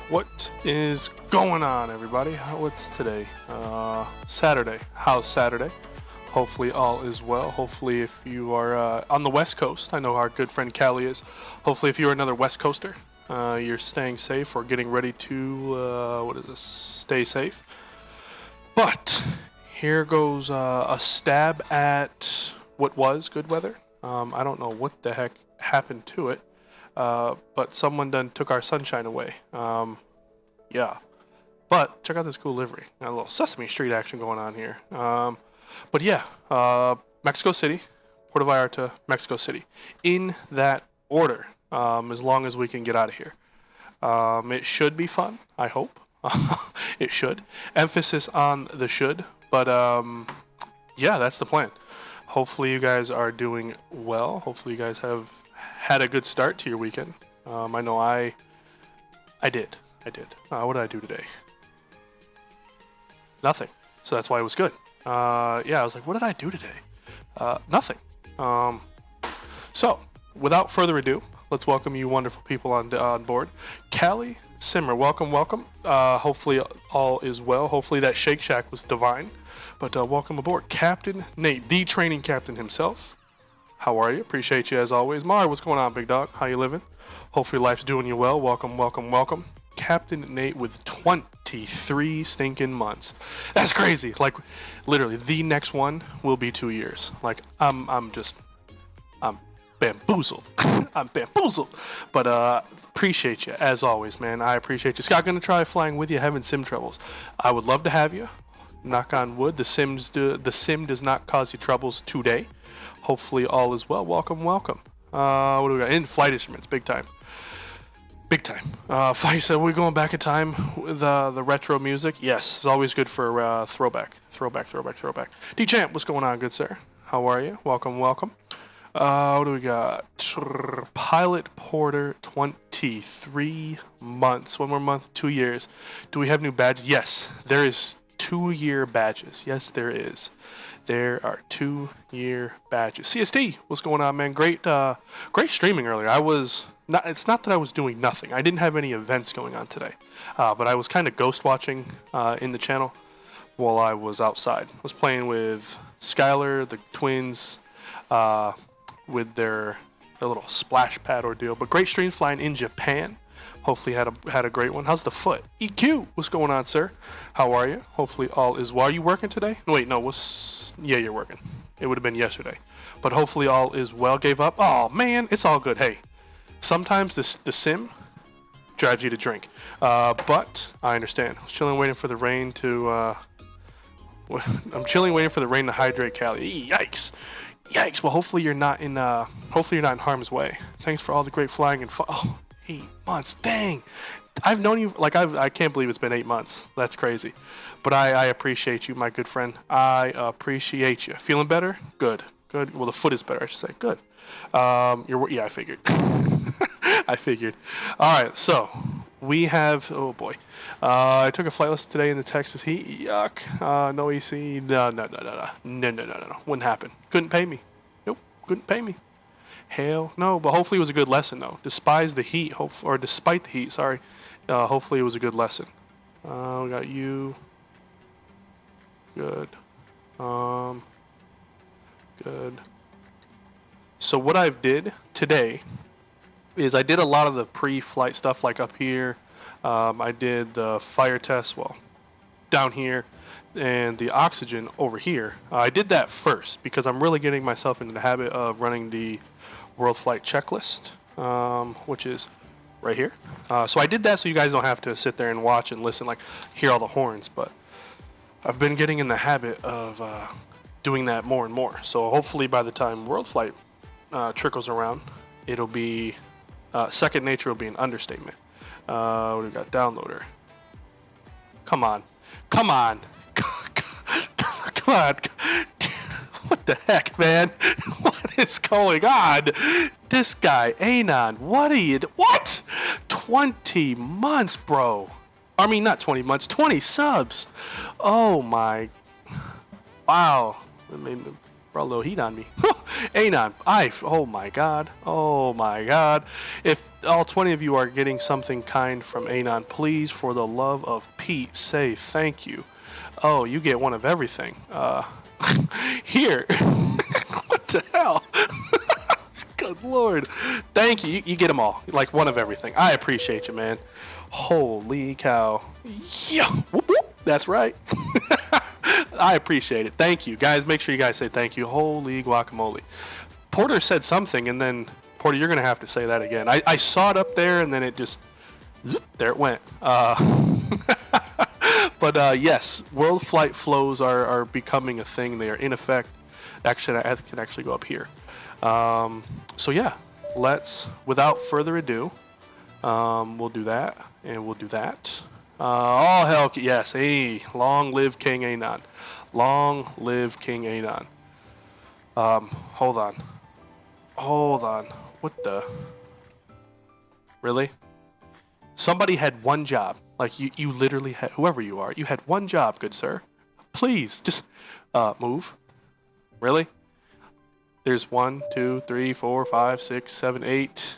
What is going on, everybody? What's today? Saturday. How's Saturday? Hopefully all is well. Hopefully if you are on the West Coast, I know our good friend Callie is. Hopefully if you're another West Coaster, you're staying safe or getting ready to, stay safe. But here goes a stab at what was good weather. I don't know what the heck happened to it. But someone done took our sunshine away. Yeah. But check out this cool livery. Got a little Sesame Street action going on here. But yeah, Mexico City, Puerto Vallarta, Mexico City. In that order, as long as we can get out of here. It should be fun, I hope. It should. Emphasis on the should. But yeah, that's the plan. Hopefully you guys are doing well. Hopefully you guys have had a good start to your weekend. I know I did. What did I do today? Nothing. So that's why it was good. Yeah, I was like, what did I do today? Nothing. So, without further ado, let's welcome you wonderful people on board. Callie, Simmer, welcome. Hopefully all is well. Hopefully that Shake Shack was divine. But welcome aboard. Captain Nate, the training captain himself. How are you? Appreciate you as always. Mar, what's going on, big dog? How you living? Hopefully life's doing you well. Welcome. Captain Nate with 23 stinking months. That's crazy. Like, literally, the next one will be 2 years. Like, I'm bamboozled. I'm bamboozled. But appreciate you as always, man. I appreciate you. Scott, gonna try flying with you, having sim troubles. I would love to have you. Knock on wood. The sim does not cause you troubles today. Hopefully all is well. Welcome. What do we got? In-flight instruments, big time. Big time. Fire said we're going back in time with the retro music. Yes, it's always good for throwback. D-Champ, what's going on, good sir? How are you? Welcome. What do we got? Pilot Porter, 23 months. One more month, 2 years. Do we have new badges? Yes, there is 2-year badges. Yes, there is. There are 2-year badges. CST, what's going on, man? Great streaming earlier. It's not that I was doing nothing. I didn't have any events going on today, but I was kind of ghost watching in the channel while I was outside. I was playing with Skylar, the twins, with their little splash pad ordeal. But great stream flying in Japan. Hopefully had a great one. How's the foot? EQ, what's going on, sir? How are you? Hopefully all is well. Are you working today? Wait, no. Yeah, you're working. It would have been yesterday, but hopefully all is well. Gave up. Oh man, it's all good. Hey. Sometimes the sim drives you to drink, but I understand. I was chilling, waiting for the rain to. I'm chilling, waiting for the rain to hydrate Callie. Yikes! Well, hopefully you're not in. Hopefully you're not in harm's way. Thanks for all the great flying and. 8 months. Dang! I've known you I can't believe it's been 8 months. That's crazy, but I appreciate you, my good friend. I appreciate you. Feeling better? Good. Well, the foot is better, I should say. Good. Yeah, I figured. I figured. All right, so we have. Oh boy, I took a flight lesson today in the Texas heat. Yuck. No EC. No. Wouldn't happen. Couldn't pay me. Nope. Couldn't pay me. Hell no. But hopefully it was a good lesson though. Despite the heat. Despite the heat. Sorry. Hopefully it was a good lesson. We got you. Good. Good. So what I've did today is I did a lot of the pre-flight stuff, like up here. I did the fire test, down here, and the oxygen over here. I did that first because I'm really getting myself into the habit of running the World Flight Checklist, which is right here. So I did that so you guys don't have to sit there and watch and listen, hear all the horns. But I've been getting in the habit of doing that more and more. So hopefully by the time World Flight trickles around, it'll be second nature. Will be an understatement. What do we got? Downloader. Come on. What the heck, man? What is going on? This guy, Anon. What? 20 months, bro. I mean, not 20 months. 20 subs. Oh my. Wow. It made me brought a little heat on me. Anon, oh my god. If all 20 of you are getting something kind from Anon, please, for the love of Pete, say thank you. Oh, you get one of everything. Here. What the hell? Good lord. Thank you. You get them all. One of everything. I appreciate you, man. Holy cow. Yeah. Whoop, whoop. That's right. I appreciate it. Thank you. Guys, make sure you guys say thank you. Holy guacamole. Porter said something, and then, Porter, you're going to have to say that again. I saw it up there, and then it just, there it went. But yes, world flight flows are becoming a thing. They are in effect. Actually, I can actually go up here. So yeah, without further ado, we'll do that, and we'll do that. Oh, hell, yes. Hey, long live King Anon. Long live King Anon. Hold on. What the? Really? Somebody had one job. You literally had, whoever you are, you had one job, good sir. Please, just move. Really? There's 1, 2, 3, 4, 5, 6, 7, 8,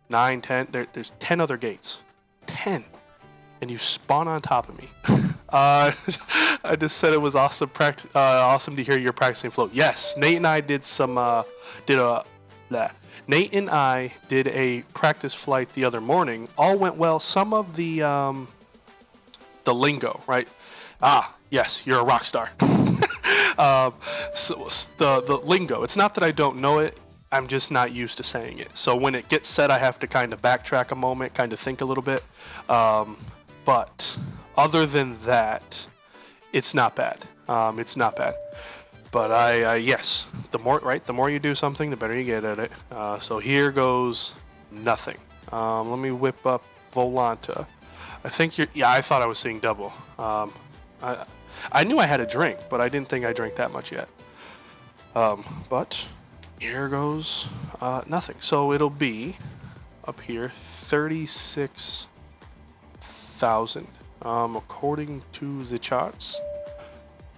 9, 10. There's 10 other gates. 10. And you spawn on top of me. I just said it was awesome. Awesome to hear you're practicing float. Yes, Nate and I did Nate and I did a practice flight the other morning. All went well. Some of the lingo, right? Yes, you're a rock star. So the lingo. It's not that I don't know it. I'm just not used to saying it. So when it gets said, I have to kind of backtrack a moment, kind of think a little bit. But other than that, it's not bad. It's not bad. But yes, the more you do something, the better you get at it. So here goes nothing. Let me whip up Volanta. I think you're, yeah, I thought I was seeing double. I knew I had a drink, but I didn't think I drank that much yet. But here goes nothing. So it'll be up here 36,000 according to the charts.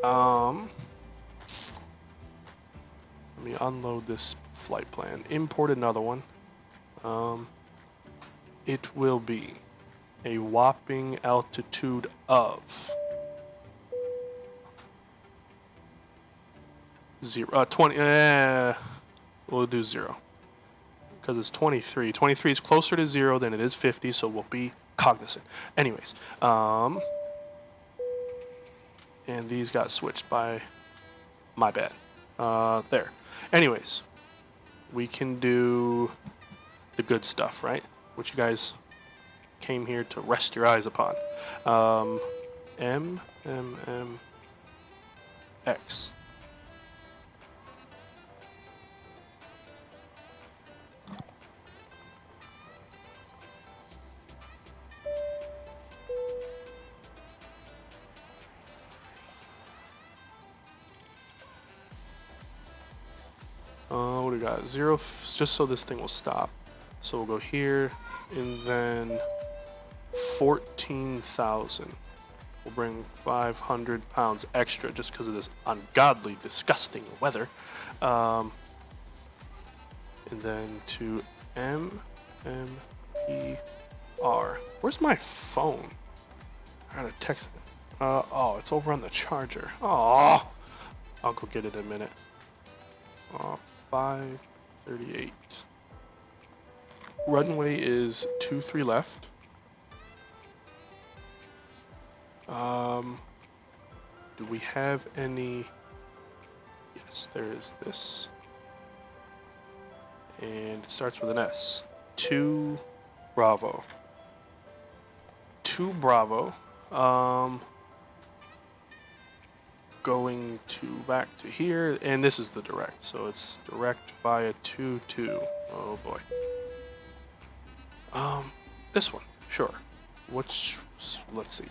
Let me unload this flight plan. Import another one. It will be a whopping altitude of 20. We'll do 0 because it's 23. 23 is closer to 0 than it is 50, so we'll be cognizant. Anyways, and these got switched by my bad. There. Anyways, we can do the good stuff, right? Which you guys came here to rest your eyes upon. MMMX. What do we got? 0, just so this thing will stop. So we'll go here, and then 14,000. We'll bring 500 pounds extra just because of this ungodly, disgusting weather. And then to MMPR. Where's my phone? I gotta text it. Oh, it's over on the charger. Oh, I'll go get it in a minute. 538. Runway is 23 left. Do we have any? Yes, there is this. And it starts with an S. 2 Bravo. 2 Bravo. Going to back to here, and this is the direct. So it's direct via 22. Oh boy. This one, sure. Let's see.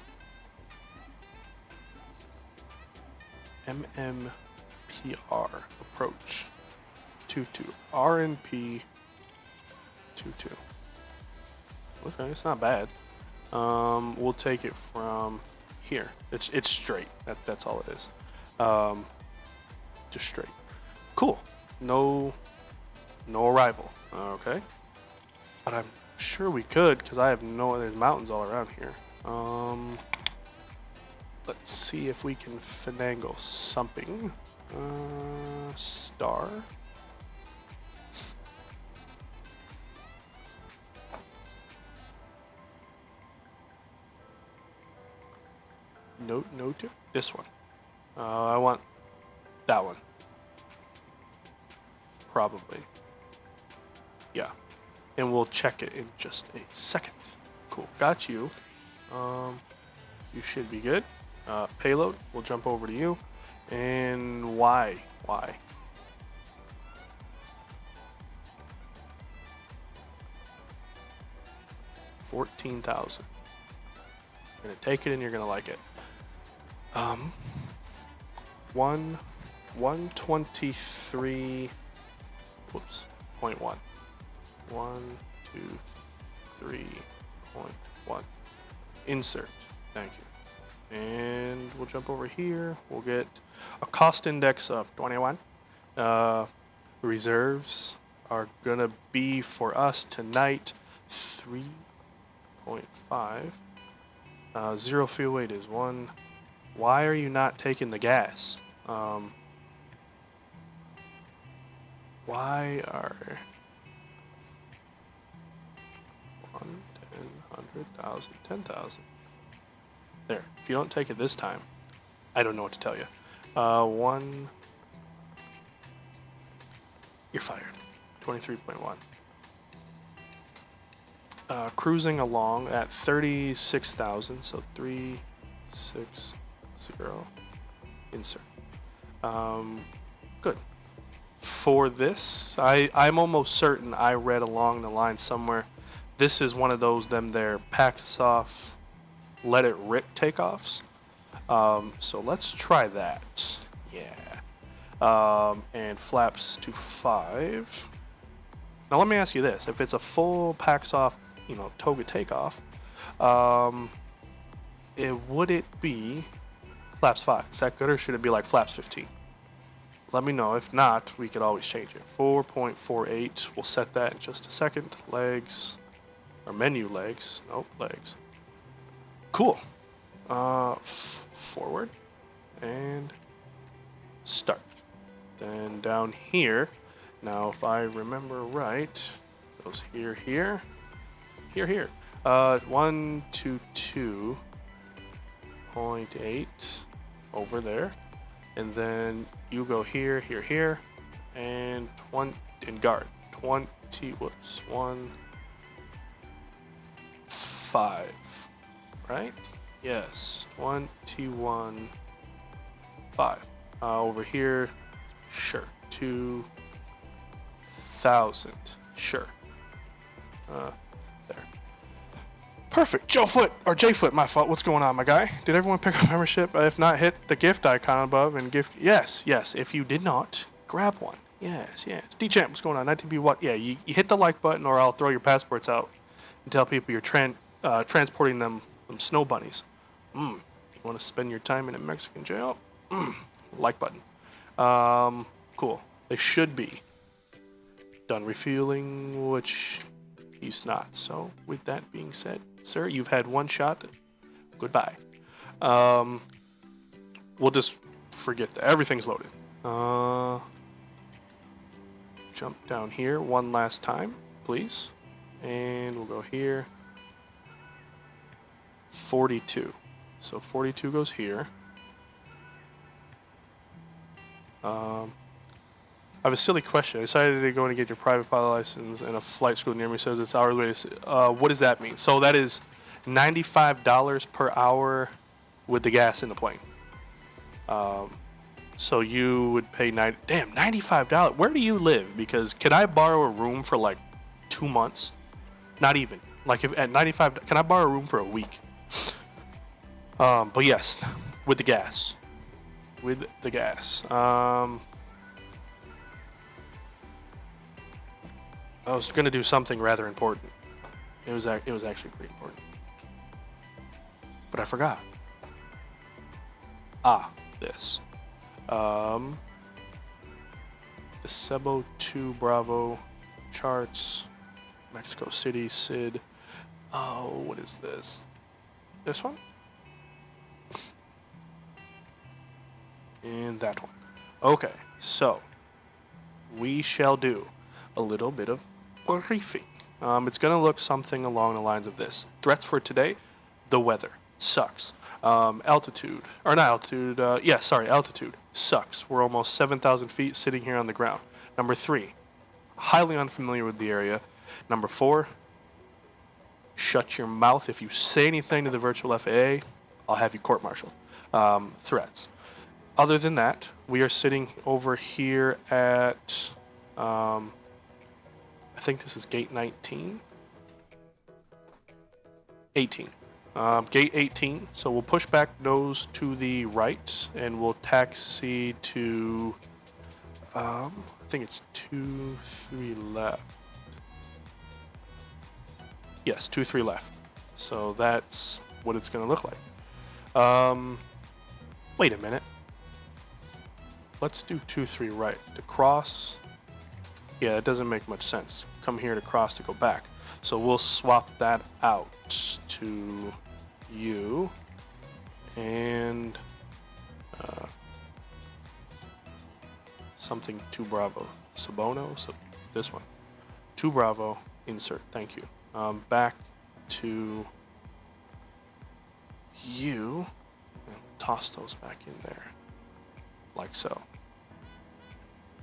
MMPR approach 22 RNP 22. Okay, it's not bad. We'll take it from here. It's straight. That's all it is. Just straight. Cool. No arrival. Okay. But I'm sure we could because there's mountains all around here. Let's see if we can finagle something. Star. No, this one. I want that one. Probably. Yeah. And we'll check it in just a second. Cool. Got you. You should be good. Payload. We'll jump over to you. And why? 14,000. You're gonna take it and you're gonna like it. 123. Whoops. 0.1. 123.1. Insert. Thank you. And we'll jump over here. We'll get a cost index of 21. Reserves are gonna be for us tonight 3.5. 0 fuel weight is 1. Why are you not taking the gas? Why are 1, 10, 100,000, 10,000? There. If you don't take it this time, I don't know what to tell you. 1. You're fired. 23.1. Cruising along at 36,000, so 360. Insert. Good. For this, I'm almost certain I read along the line somewhere This is one of those their packs off, let it rip takeoffs. So let's try that. Yeah. And flaps to 5. Now let me ask you this: if it's a full packs off, toga takeoff, would it be flaps 5? Is that good, or should it be like flaps 15? Let me know. If not, we could always change it. 4.48. We'll set that in just a second. Legs, or menu legs. Nope, legs. Cool. Forward and start. Then down here. Now, if I remember right, goes here, here, here, here. 122.8 over there, and then you go here, here, here, and guard 20. Whoops, 1, 5, right? Yes, 21, 5. Over here, sure. 2,000, sure. There. Perfect. Joe Foot, or J Foot, my fault. What's going on, my guy? Did everyone pick up membership? If not, hit the gift icon above and gift. Yes, yes. If you did not, grab one. Yes, yes. D-Champ, what's going on? 19B what? Yeah, you hit the like button, or I'll throw your passports out and tell people you're transporting them snow bunnies. You want to spend your time in a Mexican jail? Like button. Cool. They should be done refueling, which he's not. So, with that being said, sir, you've had one shot. Goodbye. We'll just forget that. Everything's loaded. Jump down here one last time, please. And we'll go here. 42. So 42 goes here. I have a silly question. I decided to go and get your private pilot license, and a flight school near me says it's hourly. What does that mean? So that is $95 per hour with the gas in the plane. So you would pay $95. Where do you live? Because can I borrow a room for like 2 months? Not even. Like if at 95, can I borrow a room for a week? But yes, with the gas. With the gas. I was gonna do something rather important. It was actually pretty important, but I forgot. This. The Cebo 2 Bravo charts. Mexico City Sid. Oh, what is this? This one? And that one. Okay, so we shall do a little bit of briefing. It's going to look something along the lines of this. Threats for today: the weather sucks. Altitude sucks. We're almost 7,000 feet sitting here on the ground. Number 3, highly unfamiliar with the area. Number 4, shut your mouth. If you say anything to the virtual FAA, I'll have you court-martialed. Threats. Other than that, we are sitting over here at, I think this is gate 19? 18. Gate 18. So we'll push back nose to the right, and we'll taxi to, I think it's 2-3 left. Yes, 2-3 left. So that's what it's going to look like. Wait a minute. Let's do 2-3 right. To cross, yeah, it doesn't make much sense. Come here to cross to go back. So we'll swap that out to you and something 2 Bravo. Sabono, so this one. 2 Bravo, insert, thank you. Back to you, and toss those back in there, like so.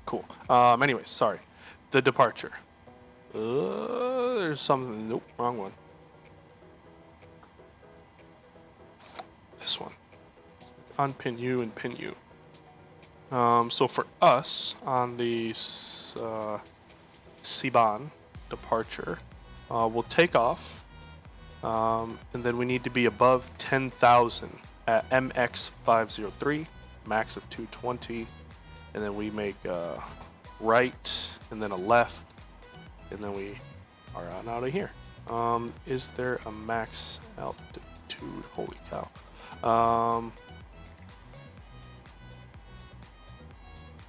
Cool. Anyways, sorry. The departure. There's something. Nope, wrong one. This one. Unpin you and pin you. So for us on the Ciban departure, We'll take off, and then we need to be above 10,000 at MX503, max of 220, and then we make a right and then a left, and then we are on out of here. Is there a max altitude? Holy cow.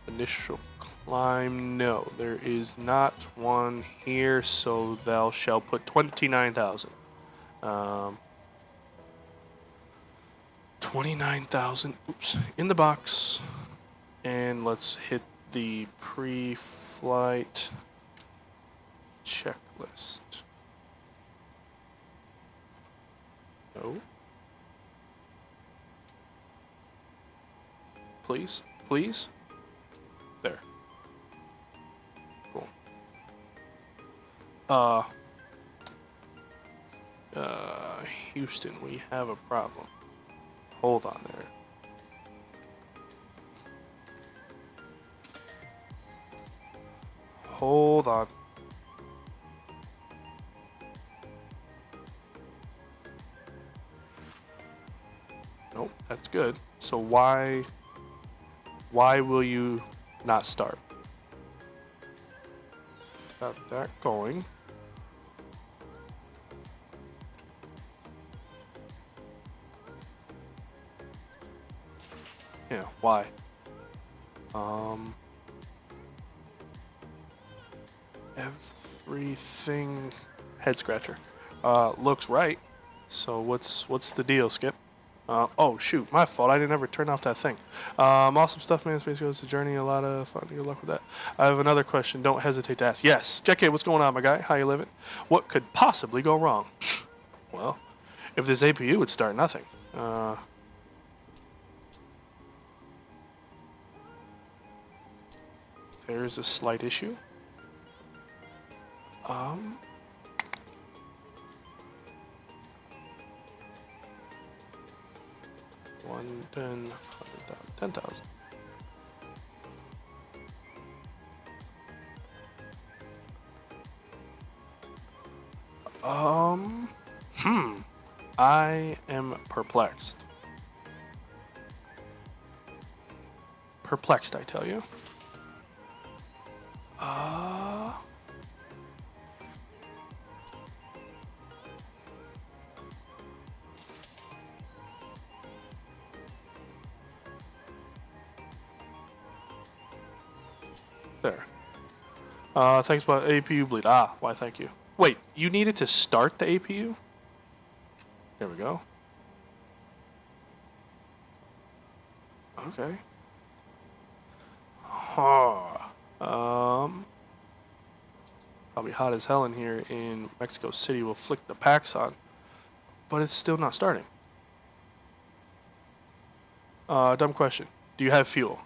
Initial climb, no, there is not one here, so thou shall put 29,000. 29,000, oops, in the box. And let's hit the pre-flight checklist. No. Please, please. There. Cool. Houston, we have a problem. Hold on there. Hold on. Nope, that's good. So why will you not start? Got that going. Yeah, why? Everything head scratcher. Looks right. So what's the deal, Skip? Oh shoot, my fault. I didn't ever turn off that thing. Awesome stuff, man. Space Goes to Journey. A lot of fun. Good luck with that. I have another question. Don't hesitate to ask. Yes, JK, what's going on, my guy? How you living? What could possibly go wrong? Well, if this APU would start nothing. There's a slight issue. 10,000. 10,000. I am perplexed. Perplexed, I tell you. There. Thanks for APU bleed. Why thank you. Wait, you needed to start the APU? There we go. Okay. Probably hot as hell in here in Mexico City. We'll flick the packs on, but it's still not starting. Dumb question. Do you have fuel?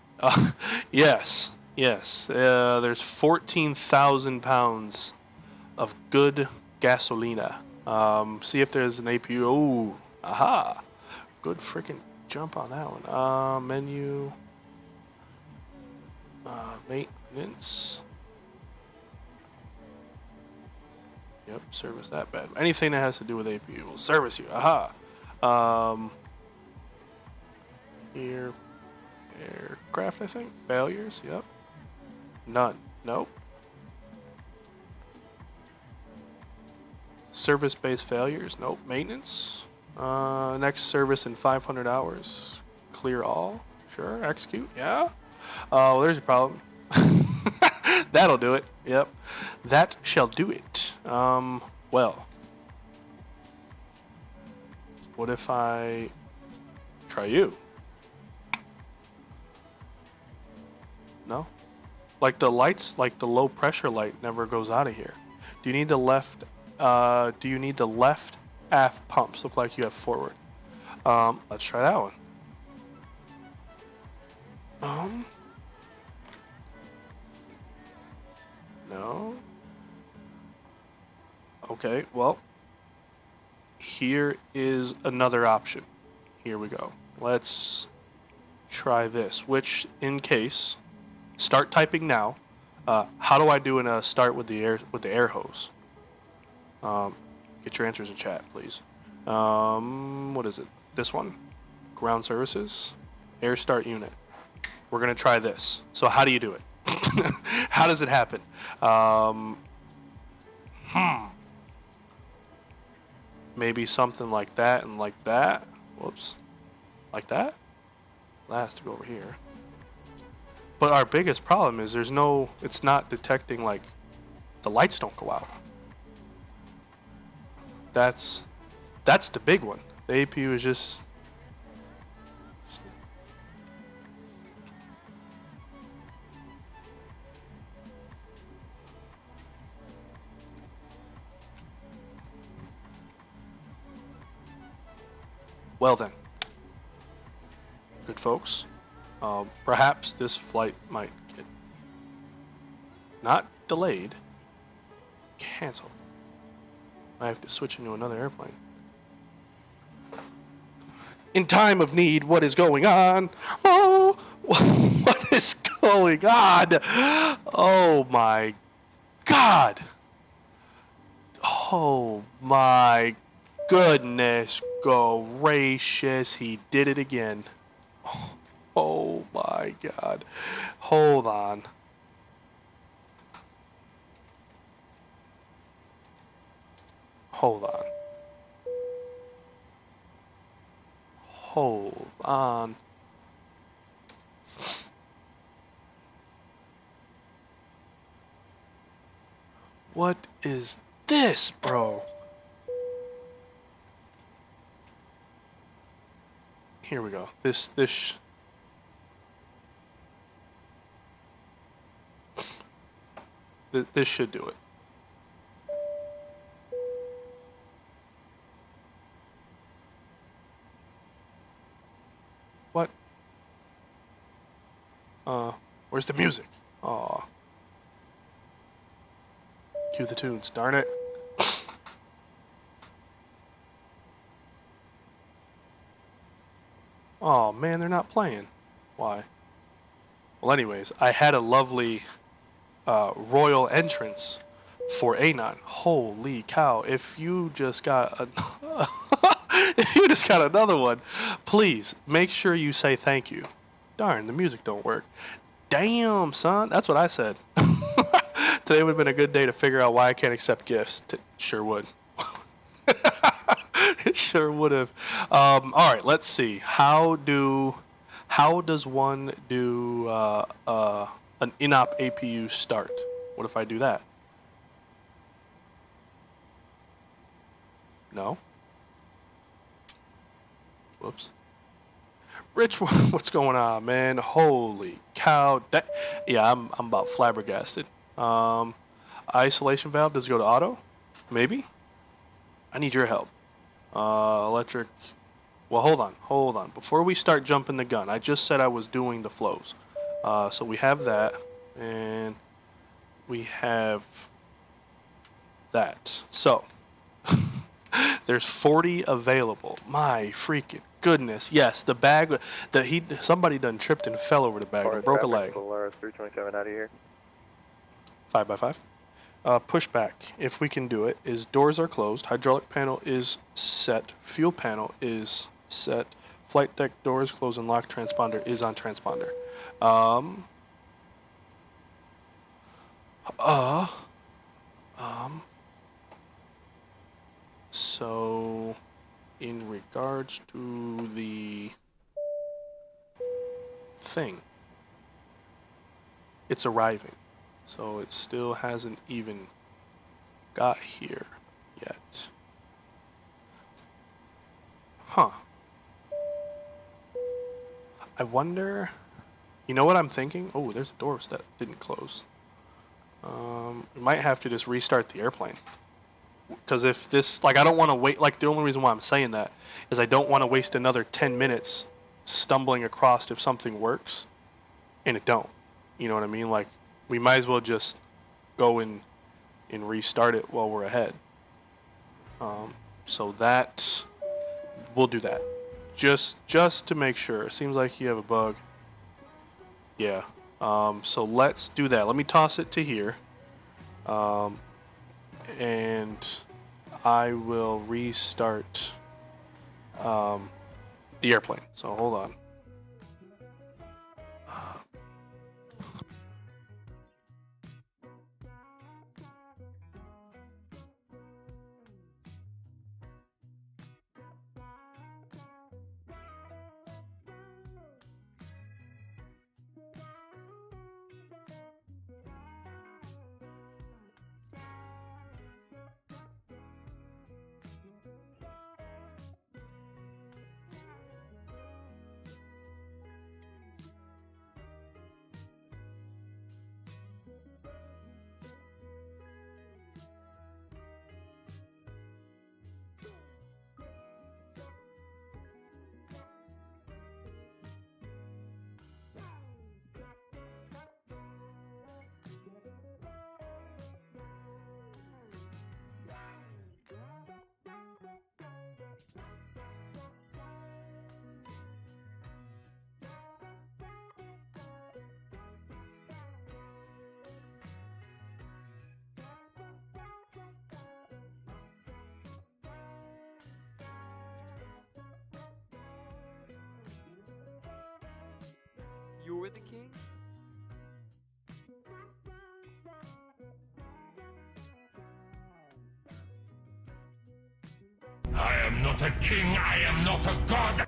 Yes. Yes. There's 14,000 pounds of good gasolina. See if there's an APU. Oh, aha. Good freaking jump on that one. Menu. Maintenance. Yep, service that bad. Anything that has to do with APU will service you. Aha. Here. Aircraft, I think. Failures. Yep. None. Nope. Service-based failures. Nope. Maintenance. Next service in 500 hours. Clear all. Sure. Execute. Yeah. Well, there's your problem. That'll do it. Yep. That shall do it. Well. What if I try you? No? Like the lights, like the low pressure light never goes out of here. Do you need the left aft pumps? Look like you have forward. Let's try that one. No. Okay, well, here is another option. Here we go. Let's try this, which in case, start typing now. How do I do in a start with the air hose? Get your answers in chat, please. What is it? This one? Ground services? Air start unit. We're going to try this. So how do you do it? How does it happen? Maybe something like that and like that. Whoops. Like that? That has to go over here. But our biggest problem is there's no, it's not detecting, like, the lights don't go out. That's the big one. The APU is just... Well then, good folks, perhaps this flight might get not delayed, canceled. I have to switch into another airplane. In time of need, what is going on? Oh, what is going on? Oh my God. Oh my goodness gracious, he did it again. Oh my God. Hold on. Hold on. Hold on. What is this, bro? Here we go. This should do it. What? Where's the music? Aw. Cue the tunes, darn it. Oh man, they're not playing. Why? Well, anyways, I had a lovely royal entrance for Anon. Holy cow! If you just got a if you just got another one, please make sure you say thank you. Darn, the music don't work. Damn, son, that's what I said. Today would have been a good day to figure out why I can't accept gifts. Sure would. It sure would have. All right, let's see. How does one do an in-op APU start? What if I do that? No. Whoops. Rich, what's going on, man? Holy cow! Yeah, I'm about flabbergasted. Isolation valve, does it go to auto? Maybe. I need your help. Electric. Well, hold on. Before we start jumping the gun, I just said I was doing the flows. So we have that, and we have that. So there's 40 available. My freaking goodness! Yes, the bag. Somebody done tripped and fell over the bag and broke a leg. 327 out of here. 5x5. Pushback, if we can do it, is doors are closed, hydraulic panel is set, fuel panel is set, flight deck doors closed and locked, transponder is on transponder. So, in regards to the thing, it's arriving. So it still hasn't even got here yet. Huh. I wonder... You know what I'm thinking? Oh, there's doors that didn't close. We might have to just restart the airplane. Because if this... Like, I don't want to wait... Like, the only reason why I'm saying that is I don't want to waste another 10 minutes stumbling across if something works and it don't. You know what I mean? Like, we might as well just go and restart it while we're ahead. So that... We'll do that. Just to make sure. It seems like you have a bug. Yeah. So let's do that. Let me toss it to here. And I will restart the airplane. So hold on. You're the king? I am not a king, I am not a god!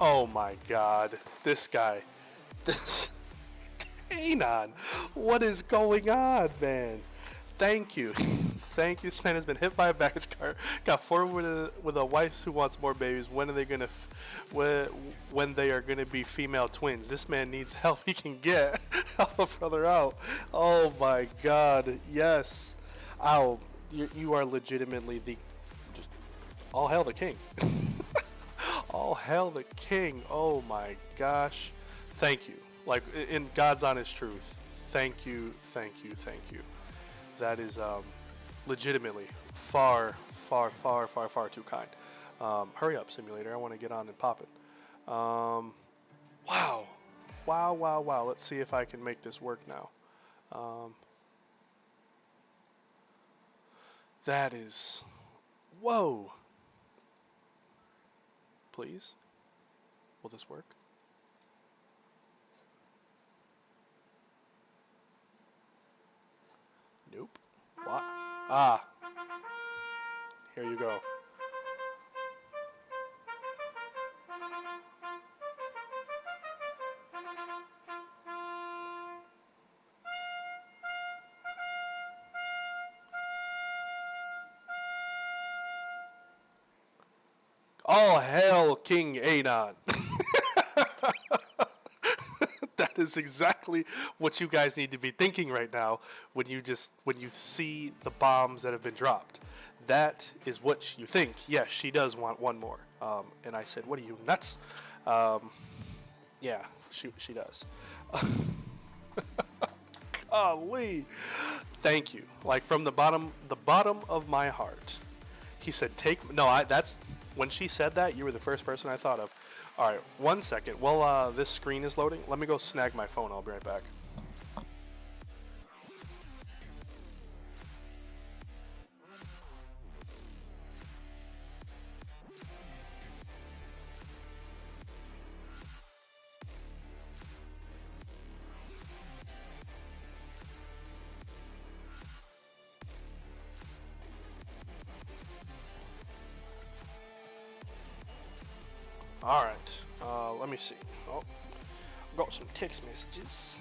Oh my god. This guy. This Anon. What is going on, man? Thank you. Thank you. This man has been hit by a baggage car. Got forwarded with a wife who wants more babies. When are they gonna when they are gonna be female twins? This man needs help. He can get. Help a brother out. Oh my god. Yes. Ow. You are legitimately the just all hail the king. All hail the king. Oh my gosh. Thank you. Like, in God's honest truth, thank you, thank you, thank you. That is legitimately far, far, far, far, far too kind. Hurry up, simulator. I want to get on and pop it. Wow. Wow, wow, wow. Let's see if I can make this work now. That is... Whoa. Please? Will this work? Nope. What? Ah. Here you go. All hail King Anon. That is exactly what you guys need to be thinking right now when you see the bombs that have been dropped. That is what you think. Yes, she does want one more. And I said, what are you, nuts? Yeah, she does. Golly. Thank you. Like from the bottom of my heart. He said, that's when she said that, you were the first person I thought of. All right, 1 second. While this screen is loading, let me go snag my phone. I'll be right back. All right, let me see. Oh, I've got some text messages.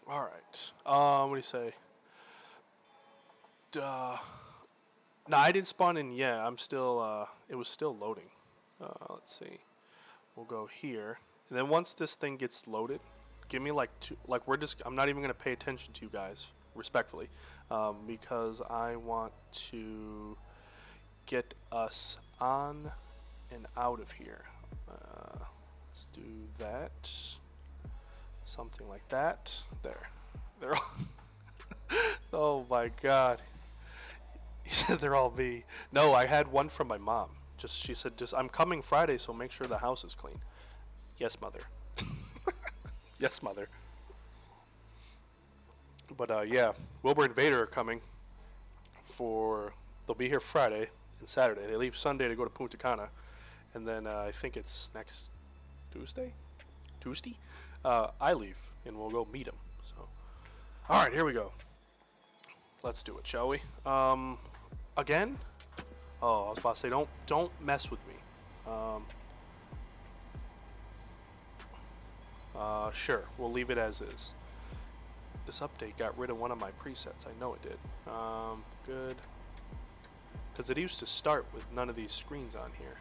All right. What do you say? No, I didn't spawn in yet. I'm still, it was still loading. Let's see. We'll go here. And then once this thing gets loaded, give me like I'm not even going to pay attention to you guys, respectfully, because I want to get us on and out of here. Let's do that. Something like that. There. They're all oh my god. He said they're all me. No, I had one from my mom. She said, I'm coming Friday, so make sure the house is clean. Yes, mother. Yes, mother. But yeah, Wilbur and Vader are coming they'll be here Friday and Saturday. They leave Sunday to go to Punta Cana. And then I think it's next Tuesday? I leave and we'll go meet them. So, all right, here we go. Let's do it, shall we? Again? Oh, I was about to say, don't mess with me. Sure, we'll leave it as is. This update got rid of one of my presets. I know it did. Good. Because it used to start with none of these screens on here.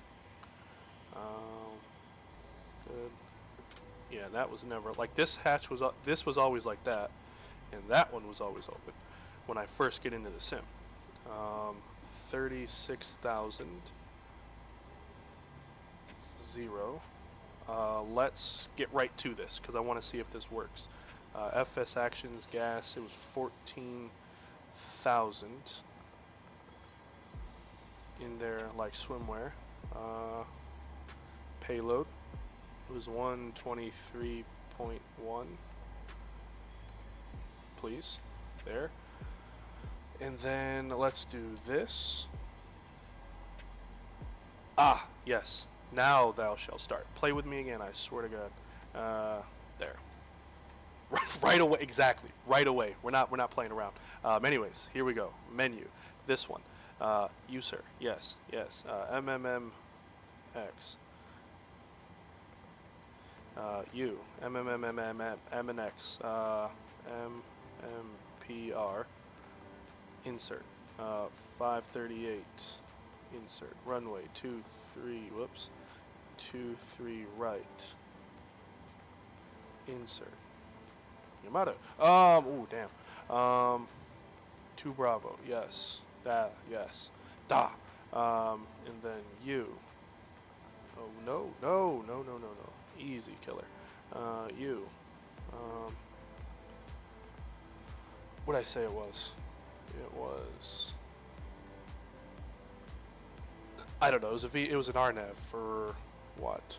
Good. Yeah, that was never like this hatch was. This was always like that, and that one was always open when I first get into the sim. 36,000 0. Let's get right to this because I want to see if this works. FS actions gas. It was 14,000 in there, like swimwear. Payload. It was 123.1. Please. There. And then let's do this. Ah, yes. Now thou shalt start. Play with me again, I swear to God. There. Right away, exactly. Right away. We're not playing around. Anyways, here we go. Menu. This one. You, sir. Yes, yes. MMMX. You. MMMX. MMPR. Insert. 538. Insert. Runway. 23. Whoops. 23 right. Insert. Yamato. Ooh, damn. 2 Bravo. Yes. That. Yes. Da. And then you. Oh no. No. No. No. No. No. Easy killer. You. What'd I say it was? It was. I don't know. It was it was an RNAV for what?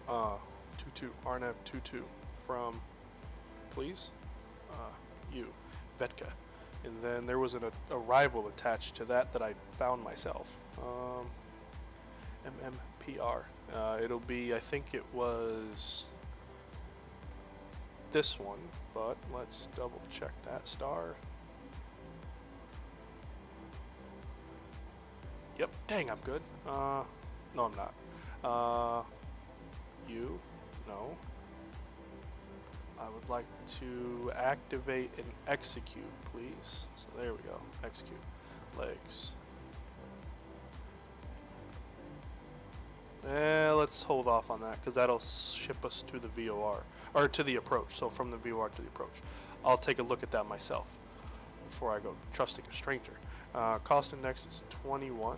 22 RNAV 22 from. Please. You. Vetka. And then there was a rival attached to that I found myself. MMPR. It'll be, I think it was this one, but let's double check that. Star. Yep. Dang, I'm good. No, I'm not. You? No. I would like to activate and execute, please. So there we go. Execute. Legs. Let's hold off on that because that'll ship us to the VOR or to the approach. So from the VOR to the approach, I'll take a look at that myself before I go trusting a stranger. Cost index is 21.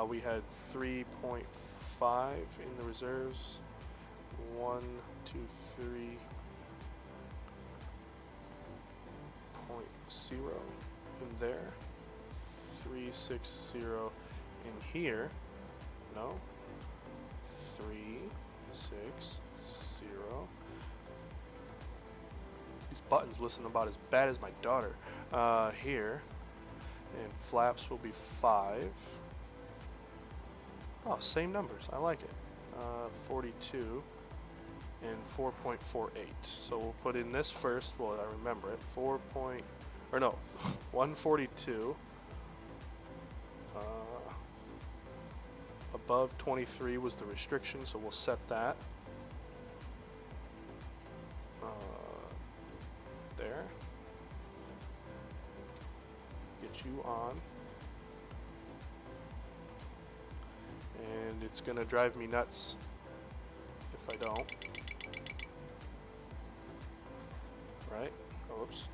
We had 3.5 in the reserves. 1, 2, 3.0 in there. 360 in here. No. 360. These buttons listen about as bad as my daughter. Here. And flaps will be 5. Oh, same numbers. I like it. 42 and 4.48. So we'll put in this first. Well, I remember it. 142. Above 23 was the restriction, so we'll set that. There. Get you on. And it's gonna drive me nuts if I don't. Right? Oh, oops.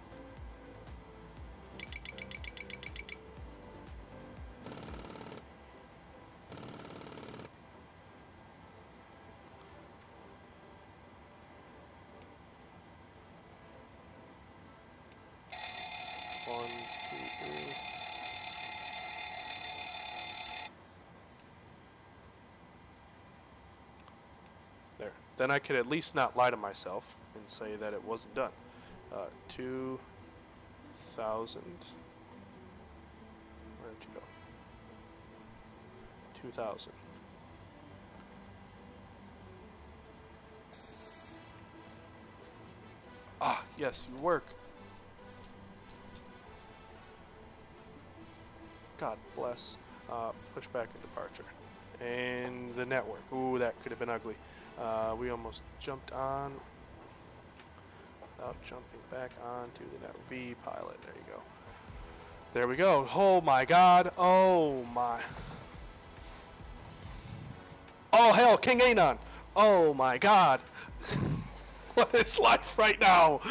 One, two, three. There. Then I could at least not lie to myself and say that it wasn't done. 2,000. Where did you go? 2,000. Ah, yes, you work. God bless. Push back a departure. And the network. Ooh, that could have been ugly. We almost jumped on without jumping back onto the network. V pilot. There you go. There we go. Oh my God. Oh my. Oh hell, King Anon. Oh my God. What is life right now?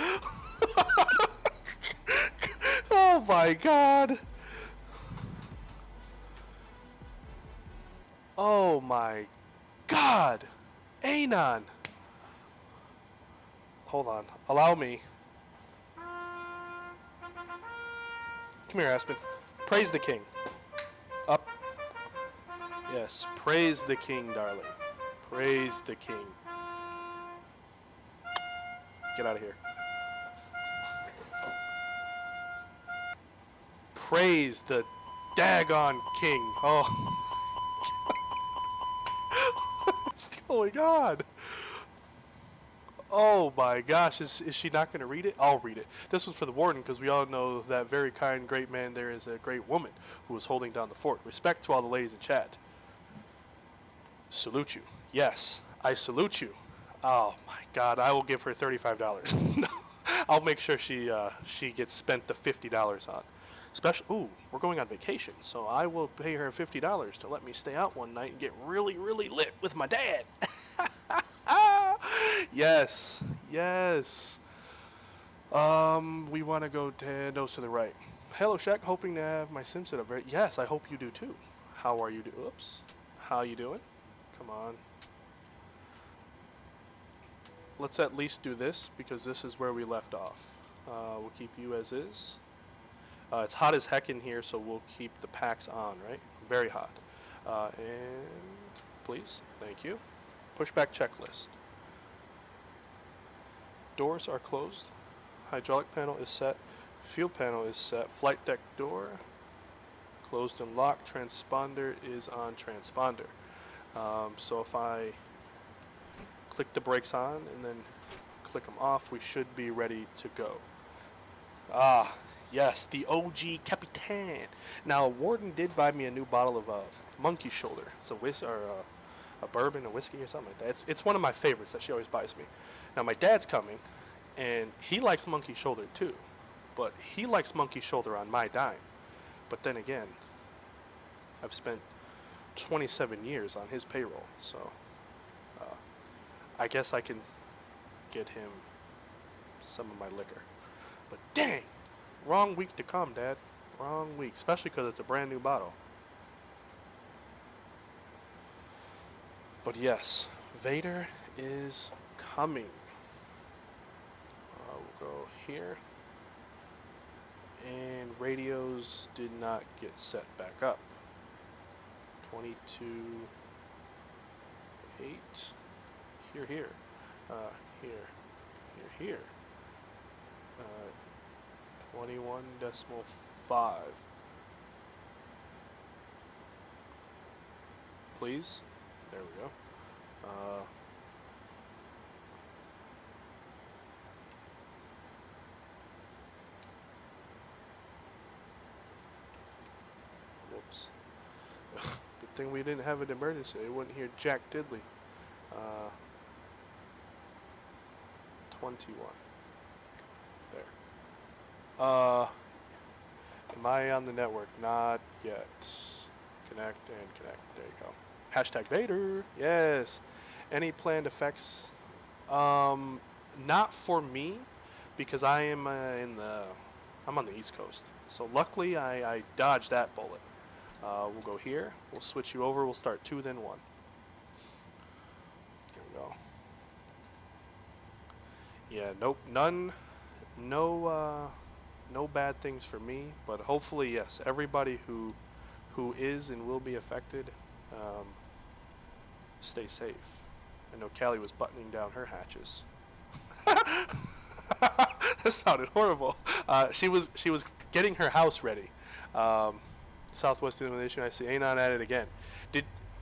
Oh my God. Oh my God. Anon. Hold on. Allow me. Come here, Aspen. Praise the king. Up. Yes. Praise the king, darling. Praise the king. Get out of here. Praise the daggone king. Oh. What's going on? Oh my gosh, is she not going to read it? I'll read it. This was for the warden because we all know that very kind, great man there is a great woman who was holding down the fort. Respect to all the ladies in chat. Salute you. Yes, I salute you. Oh my God, I will give her $35. No, I'll make sure she gets spent the $50 on. Ooh, we're going on vacation, so I will pay her $50 to let me stay out one night and get really, really lit with my dad. Yes, yes. We want to go 10 nose to the right. Hello, Shaq. Hoping to have my sim set up right. Yes, I hope you do too. How are you doing? Oops. How you doing? Come on. Let's at least do this because this is where we left off. We'll keep you as is. It's hot as heck in here, so we'll keep the packs on, right? Very hot. And please, thank you. Pushback checklist. Doors are closed. Hydraulic panel is set. Fuel panel is set. Flight deck door closed and locked. Transponder is on transponder. So if I click the brakes on and then click them off, we should be ready to go. Ah, Yes, the OG Capitan. Now, Warden did buy me a new bottle of Monkey Shoulder. It's a bourbon, a whiskey, or something like that. It's one of my favorites that she always buys me. Now, my dad's coming, and he likes Monkey Shoulder too, but he likes Monkey Shoulder on my dime. But then again, I've spent 27 years on his payroll, so I guess I can get him some of my liquor. But dang, wrong week to come, Dad. Wrong week, especially because it's a brand new bottle. But yes, Vader is coming. We'll go here. And radios did not get set back up. 22, 8, here, here, here. 21.5. Please. There we go. Whoops. Good thing we didn't have an emergency. I wouldn't hear Jack Diddley. 21. There. Am I on the network? Not yet. Connect and connect. There you go. Hashtag Vader. Yes. Any planned effects? Not for me, because I am I'm on the East Coast. So luckily I dodged that bullet. We'll go here. We'll switch you over. We'll start 2, then 1. Here we go. Yeah. Nope. None. No. No bad things for me. But hopefully, yes. Everybody who is and will be affected. Stay safe. I know Callie was buttoning down her hatches. That sounded horrible. She was getting her house ready. Southwest Illumination. I see Anon at it again.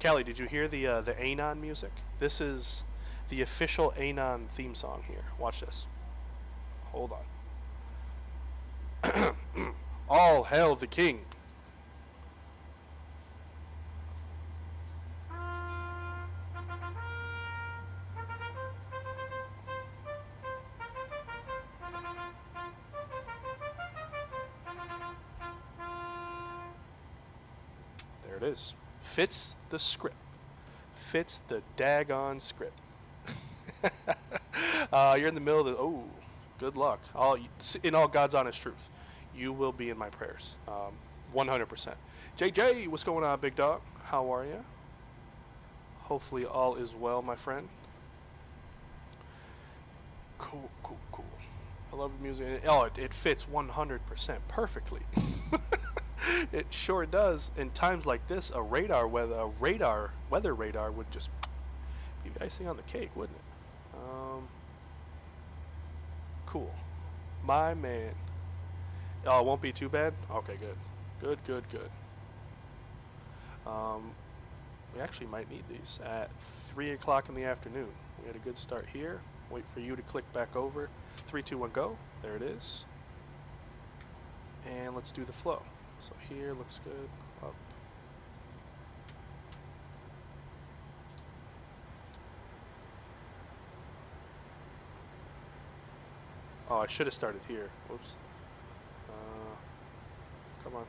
Callie? Did you hear the Anon music? This is the official Anon theme song here. Watch this. Hold on. All hail the king. There it is. Fits the script. Fits the daggone script. You're in the middle of the... Oh, good luck. In all God's honest truth, you will be in my prayers. 100%. JJ, what's going on, big dog? How are you? Hopefully all is well, my friend. Cool, cool, cool. I love the music. Oh, it fits 100% perfectly. It sure does. In times like this, a weather radar would just be the icing on the cake, wouldn't it? Cool. My man. Oh, it won't be too bad? Okay, good. Good, good, good. We actually might need these at 3 o'clock in the afternoon. We had a good start here. Wait for you to click back over. 3, 2, 1, go. There it is. And let's do the flow. So here looks good. Up. Oh, I should have started here. Whoops. Come on.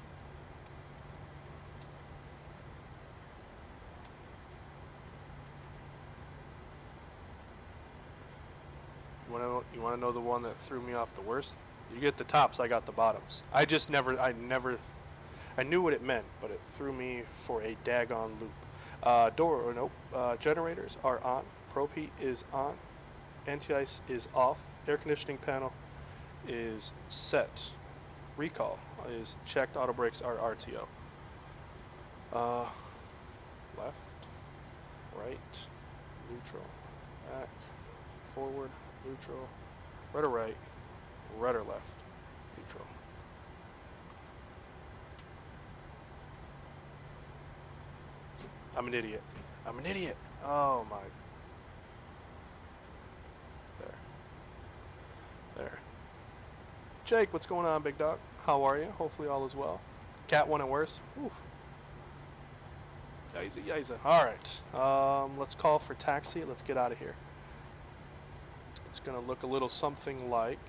You want to know the one that threw me off the worst? You get the tops, I got the bottoms. I knew what it meant, but it threw me for a daggone loop. Generators are on. Probe heat is on. Anti-ice is off. Air conditioning panel is set. Recall is checked. Auto brakes are RTO. Left, right, neutral, back, forward, neutral, rudder right, rudder left, neutral. I'm an idiot. I'm an idiot. Oh my. There. Jake, what's going on, big dog? how are you? Hopefully all is well. Cat one at worst. Oof. Yiza, yiza. All right. Let's call for taxi. Let's get out of here. It's going to look a little something like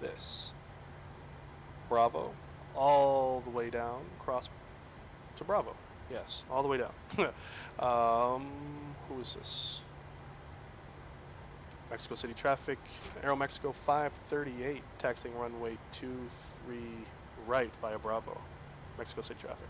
this. Bravo. All the way down. Cross to Bravo. Yes, all the way down. Who is this? Mexico City traffic. AeroMexico 538. Taxiing runway 23 right via Bravo. Mexico City traffic.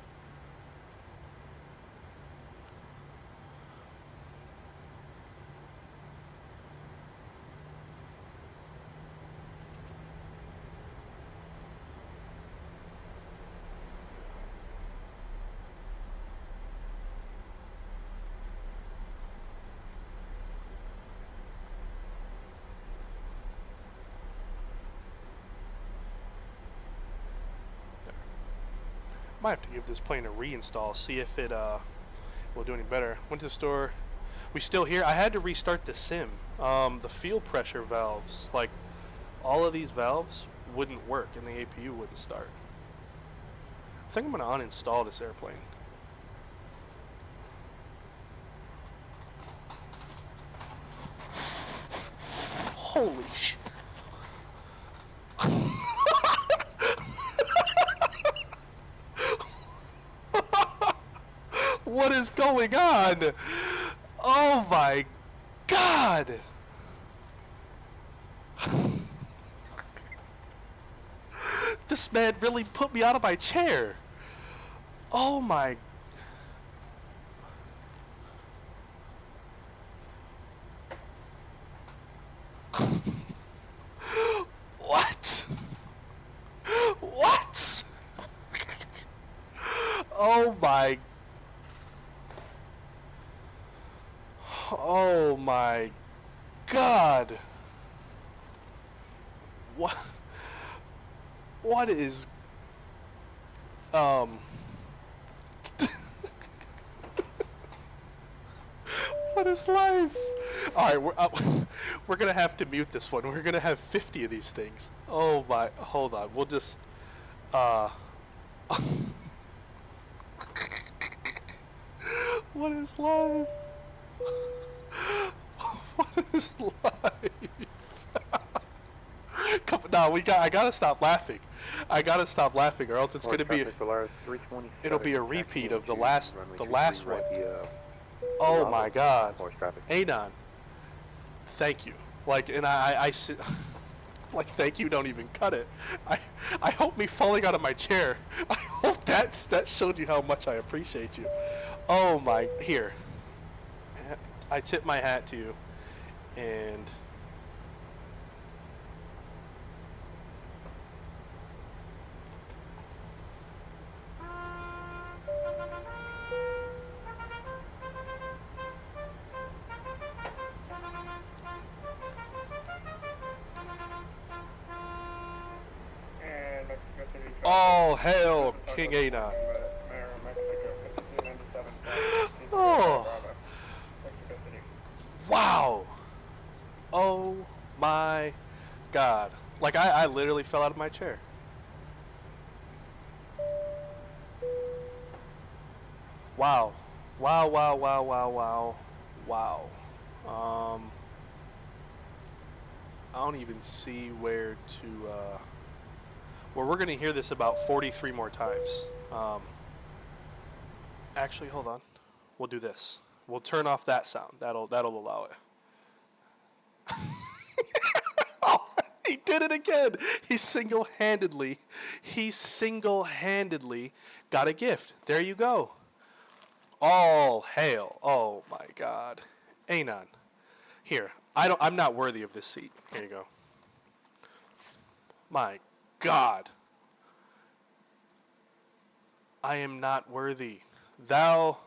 Might have to give this plane a reinstall, see if it will do any better. Went to the store. We still here. I had to restart the sim. The fuel pressure valves, like all of these valves, wouldn't work and the APU wouldn't start. I think I'm going to uninstall this airplane. Holy shit. What is going on? Oh my God! This man really put me out of my chair. Oh my. What? What? Oh my. Oh my God. What? What is what is life? All right, we're gonna have to mute this one. We're gonna have 50 of these things. Oh my! Hold on. We'll just what is life? What is life? No, I gotta stop laughing. I gotta stop laughing, or else it's gonna be. It'll be a repeat of the last one. Oh my God, Anon. Thank you. Like, and I like, thank you. Don't even cut it. I hope me falling out of my chair. I hope that showed you how much I appreciate you. Oh my, here. I tip my hat to you, and. All hail King Anon. Oh. Wow. Oh my God. Like, I literally fell out of my chair. Wow. Wow, wow, wow, wow, wow. Wow. I don't even see where to, well, we're going to hear this about 43 more times. Actually, hold on. We'll do this. We'll turn off that sound. That'll allow it. Oh, he did it again. He single-handedly got a gift. There you go. All hail. Oh my God. Anon. Here. I'm not worthy of this seat. Here you go. My God. I am not worthy. Thou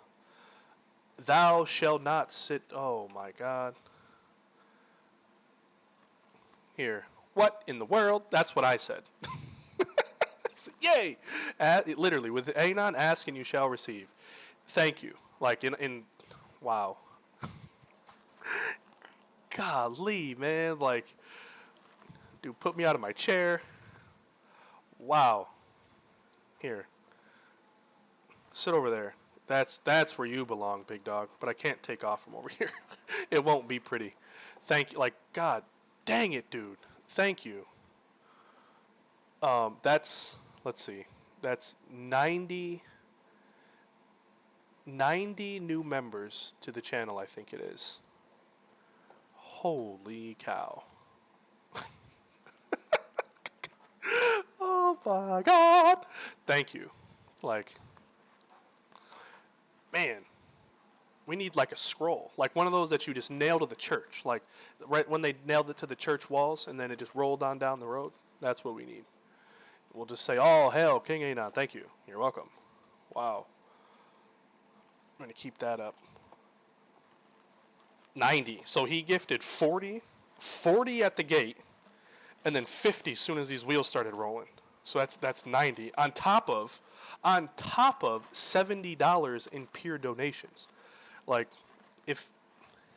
shalt not sit. Oh my God. Here. What in the world? That's what I said. Yay! Literally, with Anon, ask and you shall receive. Thank you. Like, in wow. Golly, man. Like, dude, put me out of my chair. Wow. Here. Sit over there. That's where you belong, big dog. But I can't take off from over here. It won't be pretty. Thank you. Like, God dang it, dude. Thank you. Let's see. That's 90 new members to the channel, I think it is. Holy cow. Oh my God. Thank you. Like, man, we need like a scroll, like one of those that you just nail to the church, like right when they nailed it to the church walls and then it just rolled on down the road. That's what we need. We'll just say, "Oh hell, King Anon, thank you. You're welcome." Wow. I'm gonna keep that up. 90. So he gifted 40 at the gate, and then 50 as soon as these wheels started rolling. So that's 90 on top of $70 in pure donations. Like, if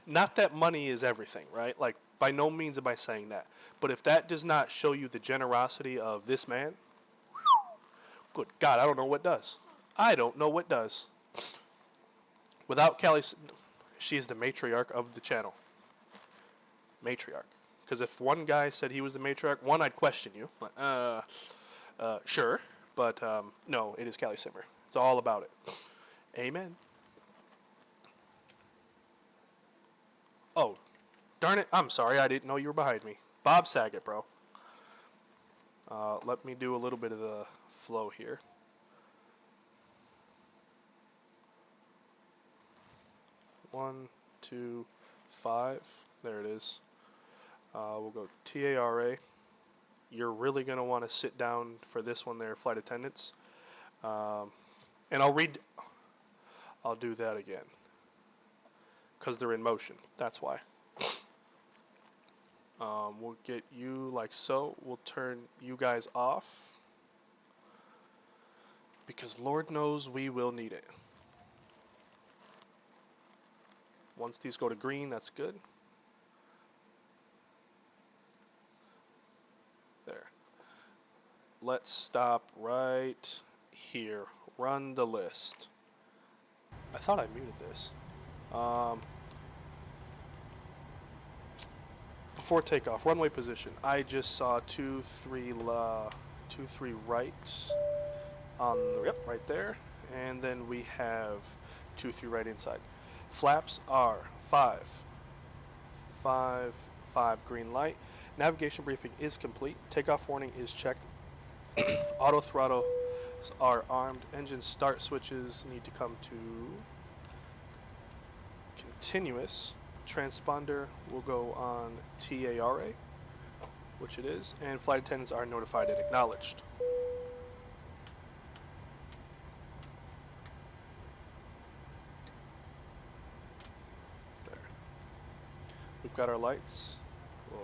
not that money is everything, right? Like, by no means am I saying that, but if that does not show you the generosity of this man, good God, I don't know what does. I don't know what does. Without Callie, she is the matriarch of the channel. Matriarch. Because if one guy said he was the matriarch, one, I'd question you. Sure, but no, it is Callie Simmer. It's all about it. Amen. Oh, darn it. I'm sorry. I didn't know you were behind me. Bob Saget, bro. Let me do a little bit of the flow here. One, two, 5. There it is. We'll go TARA. You're really going to want to sit down for this one there, flight attendants. And I'll do that again. Because they're in motion. That's why. We'll get you like so. We'll turn you guys off. Because Lord knows we will need it. Once these go to green, that's good. There. Let's stop right here. Run the list. I thought I muted this. Before takeoff, runway position. I just saw 23 right on the, yep, right there. And then we have 23 right inside. Flaps are 5, 5, 5, green light. Navigation briefing is complete. Takeoff warning is checked. Auto throttles are armed. Engine start switches need to come to continuous. Transponder will go on TARA, which it is, and flight attendants are notified and acknowledged. There. We've got our lights. We'll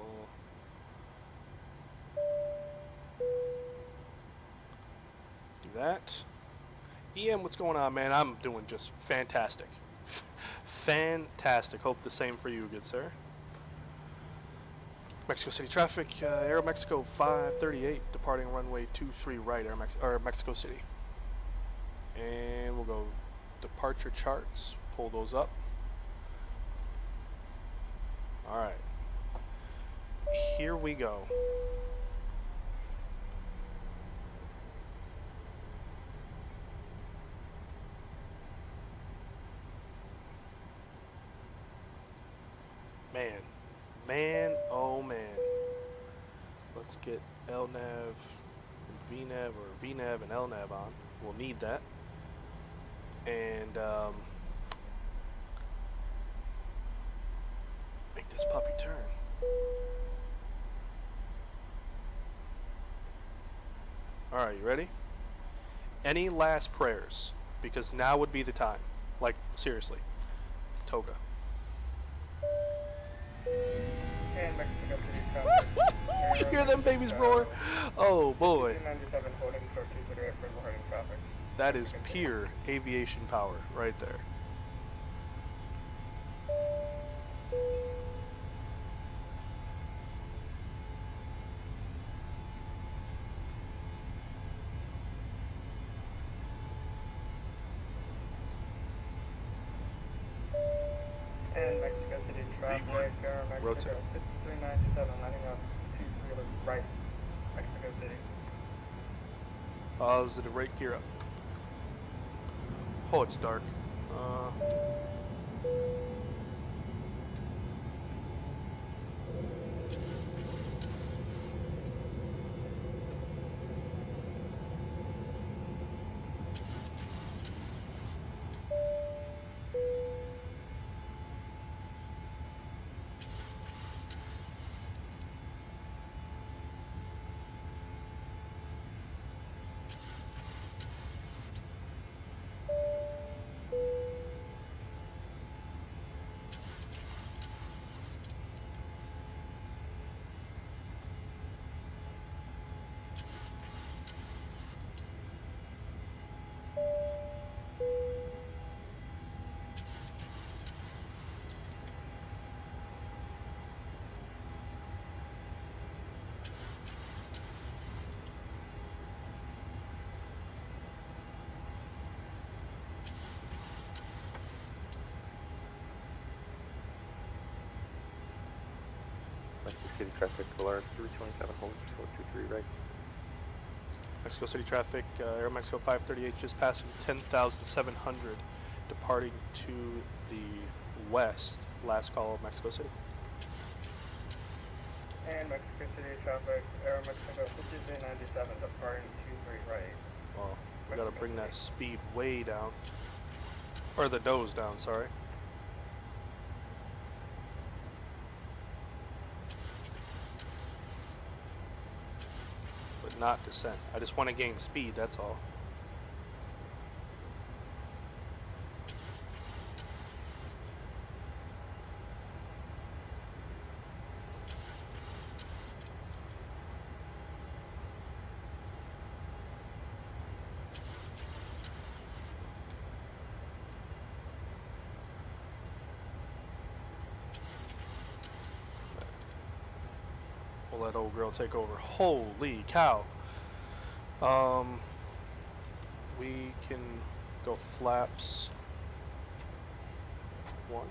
do that. EM, what's going on, man? I'm doing just fantastic. Fantastic. Hope the same for you, good sir. Mexico City traffic. AeroMexico 538, departing runway 23 right, Mexico City. And we'll go departure charts. Pull those up. All right. Here we go. Man, oh man. Let's get LNAV and VNAV, or VNAV and LNAV on. We'll need that. And make this puppy turn. Alright, you ready? Any last prayers? Because now would be the time. Like, seriously. Toga. And Mexico City traffic. You hear them babies roar? Oh boy. 97 holding short 2 for overheading traffic. That is pure aviation power right there. And Mexico City traffic, AeroMexico Rotate. 5397, lining up 23 right, Mexico City. Positive right gear up. Oh, it's dark. Mexico City traffic, Vallarta 327, hold 423 right. Mexico City traffic, AeroMexico 538 just passing 10,700, departing to the west. Last call of Mexico City. And Mexico City traffic, AeroMexico 5397, departing 23 right. Well, we gotta bring that speed way down. Or the nose down, sorry. But not descent. I just want to gain speed, that's all. We'll let old girl take over. Holy cow. We can go flaps 1.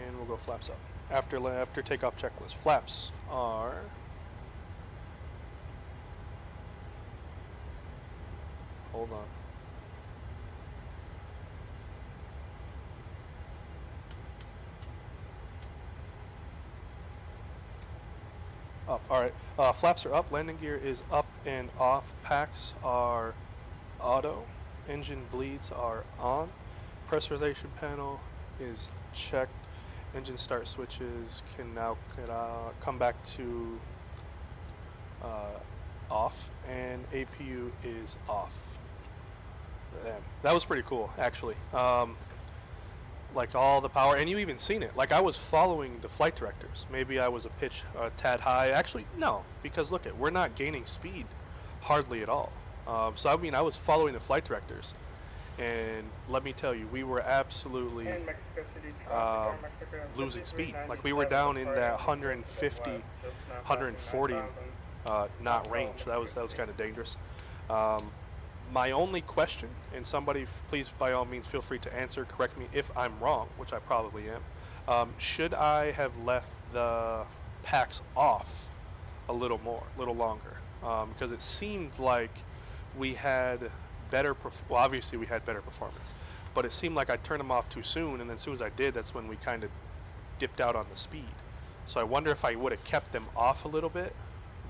And we'll go flaps up. After takeoff checklist. Flaps are hold on. Up. Alright. Flaps are up. Landing gear is up and off. Packs are auto. Engine bleeds are on. Pressurization panel is checked. Engine start switches can now come back to off. And APU is off. Damn. That was pretty cool, actually. Like all the power, and you even seen it. Like I was following the flight directors. Maybe I was a pitch tad high. Actually, no, because look we're not gaining speed hardly at all. So I mean, I was following the flight directors, and let me tell you, we were absolutely And Mexico City traffic, AeroMexico losing speed. 5397, Like we were down in that departing 150, west, just now 140 passing knot range. That was kind of dangerous. My only question, and somebody please by all means feel free to answer, correct me if I'm wrong, which I probably am. Should I have left the packs off a little longer? Because it seemed like we had better, well obviously we had better performance, but it seemed like I turned them off too soon, and then as soon as I did, that's when we kind of dipped out on the speed. So I wonder if I would have kept them off a little bit,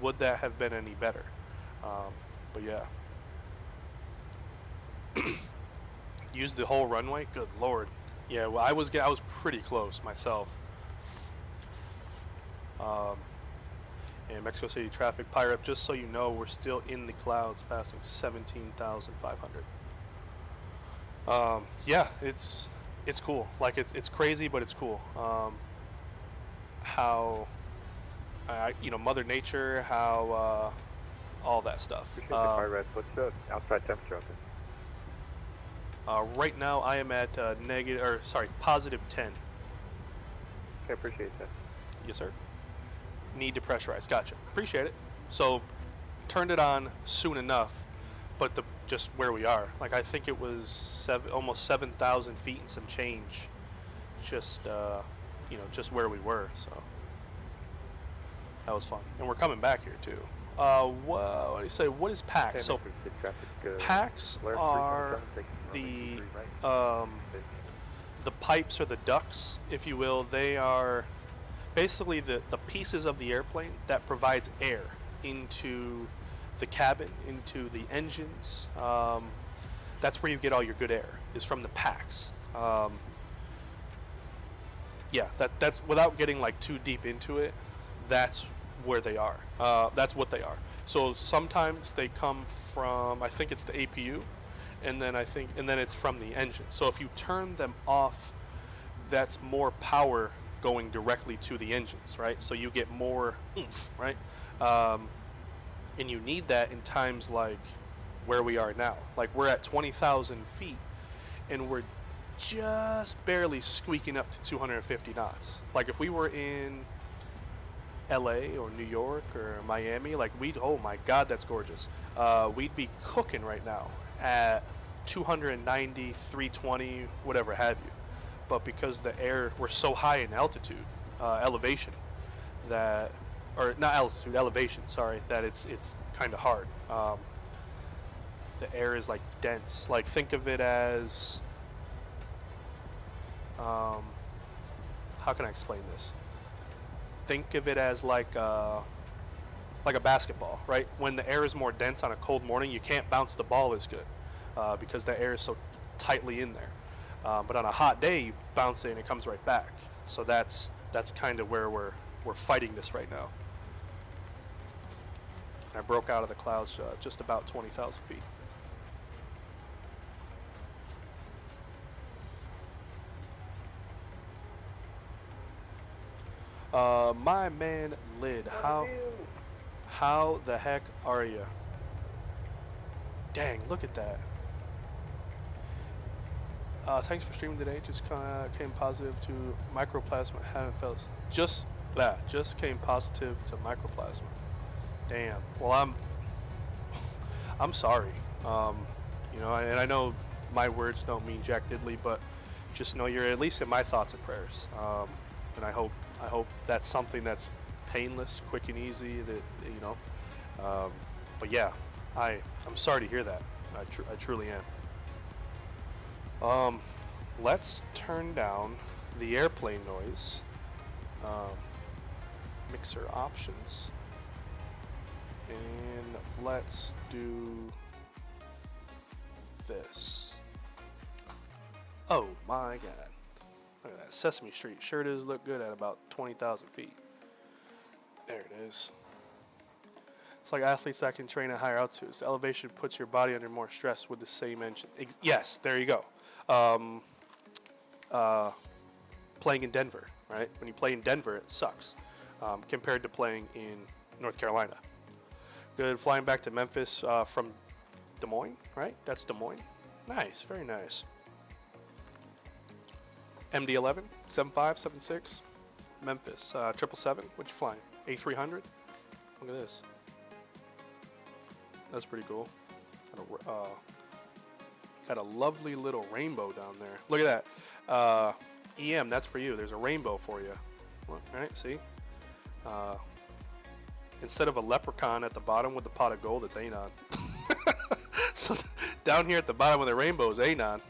would that have been any better? But yeah. Use the whole runway? Good lord. Yeah, well, I was pretty close myself. And Mexico City traffic pirate, just so you know, we're still in the clouds, passing 17,500. Yeah, it's cool. Like it's crazy, but it's cool. How Mother Nature, how all that stuff. Appreciate the car ride. What's the outside temperature out there? Right now, I am at positive 10. Okay, appreciate that. Yes, sir. Need to pressurize. Gotcha. Appreciate it. So, turned it on soon enough, but just where we are. Like, I think it was almost 7,000 feet and some change. Just, just where we were. So, that was fun. And we're coming back here, too. What do you say? What is PAX? Okay, So, good traffic, PAX Vallarta are 327, the pipes or the ducts, if you will. They are basically the pieces of the airplane that provides air into the cabin, into the engines. That's where you get all your good air, is from the PAX. Yeah, that's without getting like too deep into it. That's where they are. That's what they are. So sometimes they come from, I think it's the APU, and then it's from the engine. So if you turn them off, that's more power going directly to the engines, right? So you get more oomph, right? And you need that in times like where we are now. Like we're at 20,000 feet, and we're just barely squeaking up to 250 knots. Like if we were in LA or New York or Miami, like oh my God, that's gorgeous. We'd be cooking right now at 290, 320, whatever have you. But because we're so high in altitude, elevation, elevation, that it's kind of hard. The air is like dense. Like think of it as, how can I explain this? Think of it as like a basketball, right? When the air is more dense on a cold morning, you can't bounce the ball as good because the air is so tightly in there. But on a hot day, you bounce it and it comes right back. So that's kind of where we're fighting this right now. I broke out of the clouds just about 20,000 feet. My man Lid, how the heck are you? Dang, look at that. Thanks for streaming today. Just came positive to microplasma. Haven't felt just came positive to microplasma. Damn. Well, I'm sorry. And I know my words don't mean jack diddly, but just know you're at least in my thoughts and prayers. And I hope that's something that's painless, quick and easy. But yeah, I'm sorry to hear that. I truly am. Let's turn down the airplane noise. Mixer options. And let's do this. Oh my God. Look at that. Sesame Street sure does look good at about 20,000 feet. There it is. It's like athletes that can train at higher altitudes. The elevation puts your body under more stress with the same engine. Yes, there you go. Playing in Denver, right? When you play in Denver, it sucks compared to playing in North Carolina. Good. Flying back to Memphis from Des Moines, right? That's Des Moines. Nice. Very nice. MD-11, 75, 76, Memphis, 777. What you flying? A300. Look at this. That's pretty cool. Got a lovely little rainbow down there. Look at that. EM, that's for you. There's a rainbow for you. All right, see? Instead of a leprechaun at the bottom with the pot of gold, it's Anon. So down here at the bottom of the rainbow is Anon,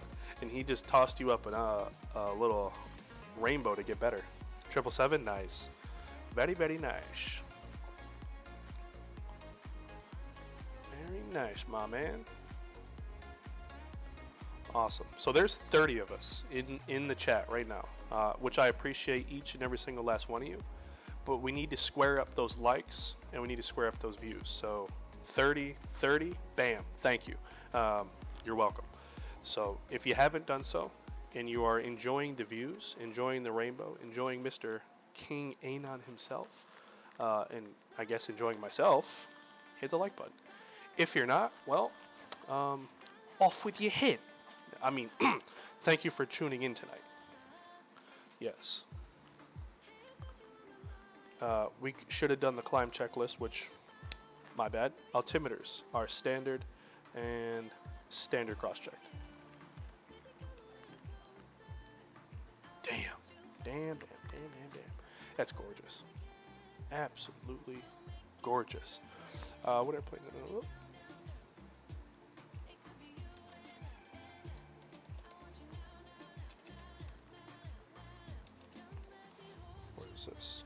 and he just tossed you up in a little rainbow to get better. 777, nice. Very, very nice. Very nice, my man. Awesome. So there's 30 of us in the chat right now, which I appreciate each and every single last one of you. But we need to square up those likes, and we need to square up those views. So 30, bam, thank you. You're welcome. So if you haven't done so, and you are enjoying the views, enjoying the rainbow, enjoying Mr. King Anon himself, and I guess enjoying myself, hit the like button. If you're not, well, off with your head. I mean, thank you for tuning in tonight. Yes. We should have done the climb checklist, which, my bad. Altimeters are standard and standard cross-checked. Damn. Damn. That's gorgeous. Absolutely gorgeous. What airplane? What is this?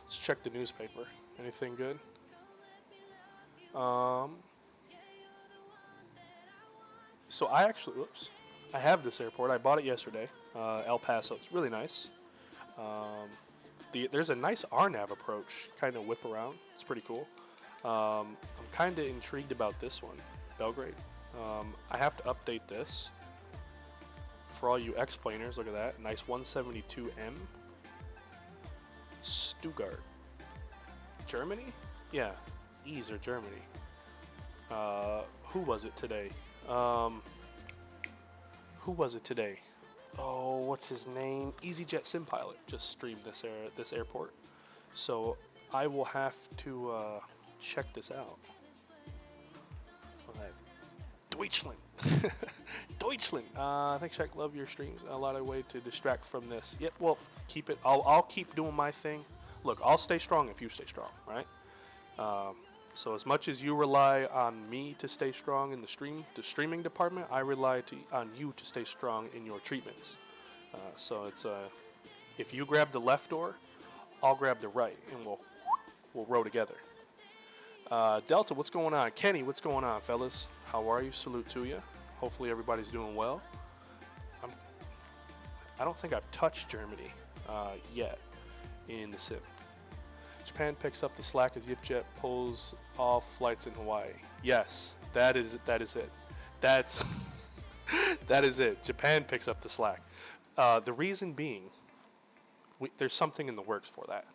Let's check the newspaper. Anything good? So I actually, I have this airport. I bought it yesterday. El Paso. It's really nice. There's a nice RNAV approach, kind of whip around. It's pretty cool. I'm kind of intrigued about this one, Belgrade. I have to update this. For all you X-planers, look at that. Nice 172M. Stuttgart. Germany? Yeah, Ease or Germany. Who was it today? Who was it today? Oh, what's his name? EasyJet SimPilot just streamed this airport. So I will have to check this out. Okay. Deutschland. Deutschland. Thanks, Jack. Love your streams. A lot of way to distract from this. Yep. Well, keep it. I'll keep doing my thing. Look, I'll stay strong if you stay strong, right? So as much as you rely on me to stay strong in the streaming department, I rely on you to stay strong in your treatments. So it's if you grab the left door, I'll grab the right, and we'll row together. Delta, what's going on? Kenny, what's going on, fellas? How are you? Salute to you. Hopefully everybody's doing well. I don't think I've touched Germany yet in the sim. Japan picks up the slack as YipJet pulls off flights in Hawaii. Yes, that is it. That is it. Japan picks up the slack. The reason being, there's something in the works for that.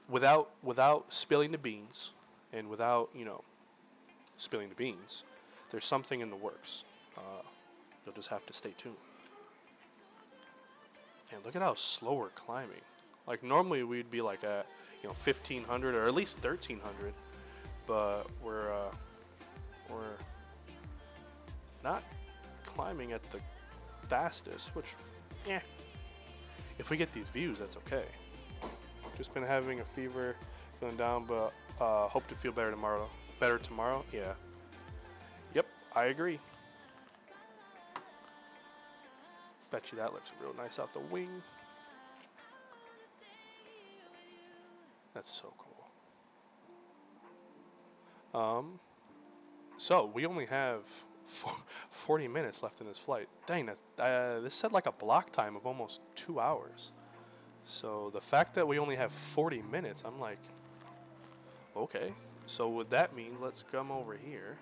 Without spilling the beans, and without spilling the beans, there's something in the works. You'll just have to stay tuned. And look at how slow we're climbing. Like normally we'd be like at 1,500 or at least 1,300, but we're not climbing at the fastest. Which, if we get these views, that's okay. Just been having a fever, feeling down, but hope to feel better tomorrow. Better tomorrow, yeah. Yep, I agree. Bet you that looks real nice out the wing. That's so cool. So we only have 40 minutes left in this flight. Dang, this said like a block time of almost 2 hours. So the fact that we only have 40 minutes, I'm like, okay. So what that means, let's come over here.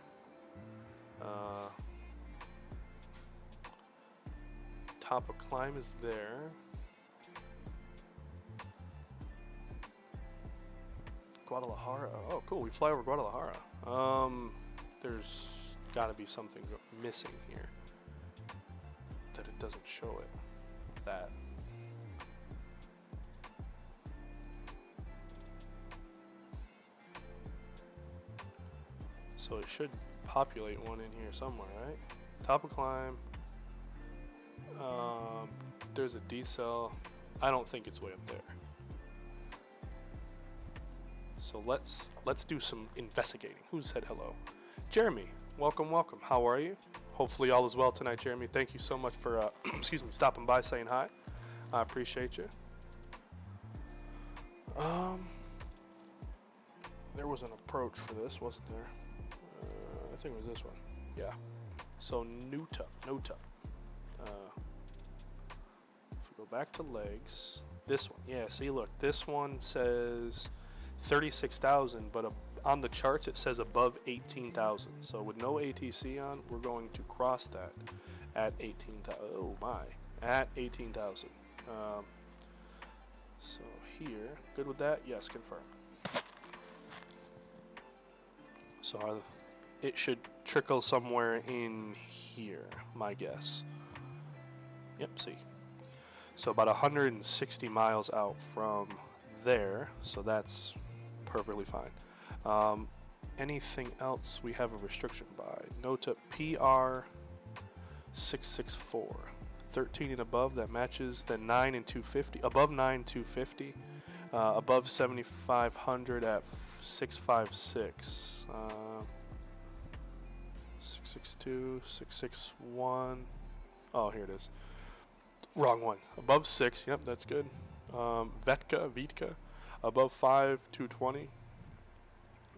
Top of climb is there. Guadalajara. Oh, cool. We fly over Guadalajara. There's got to be something missing here that it doesn't show it. That. So it should populate one in here somewhere, right? Top of climb. There's a decel. I don't think it's way up there. So let's do some investigating. Who said hello? Jeremy, welcome. How are you? Hopefully all is well tonight, Jeremy. Thank you so much for excuse me, stopping by, saying hi. I appreciate you. There was an approach for this, wasn't there? I think it was this one. Yeah. So Nuta. If we go back to legs, this one. Yeah. See, look, this one says 36,000, but on the charts it says above 18,000. So with no ATC on, we're going to cross that at 18,000. Oh my, at 18,000. So here, good with that? Yes, confirm. So it should trickle somewhere in here, my guess. Yep, see. So about 160 miles out from there, so that's perfectly fine. Anything else we have a restriction by? No to PR 664. 13 and above, that matches. Then 9 and 250. Above 9, 250. Above 7,500 at 656. 662, 661. Oh, here it is. Wrong one. Above 6, yep, that's good. Vitka. Above 5, 220.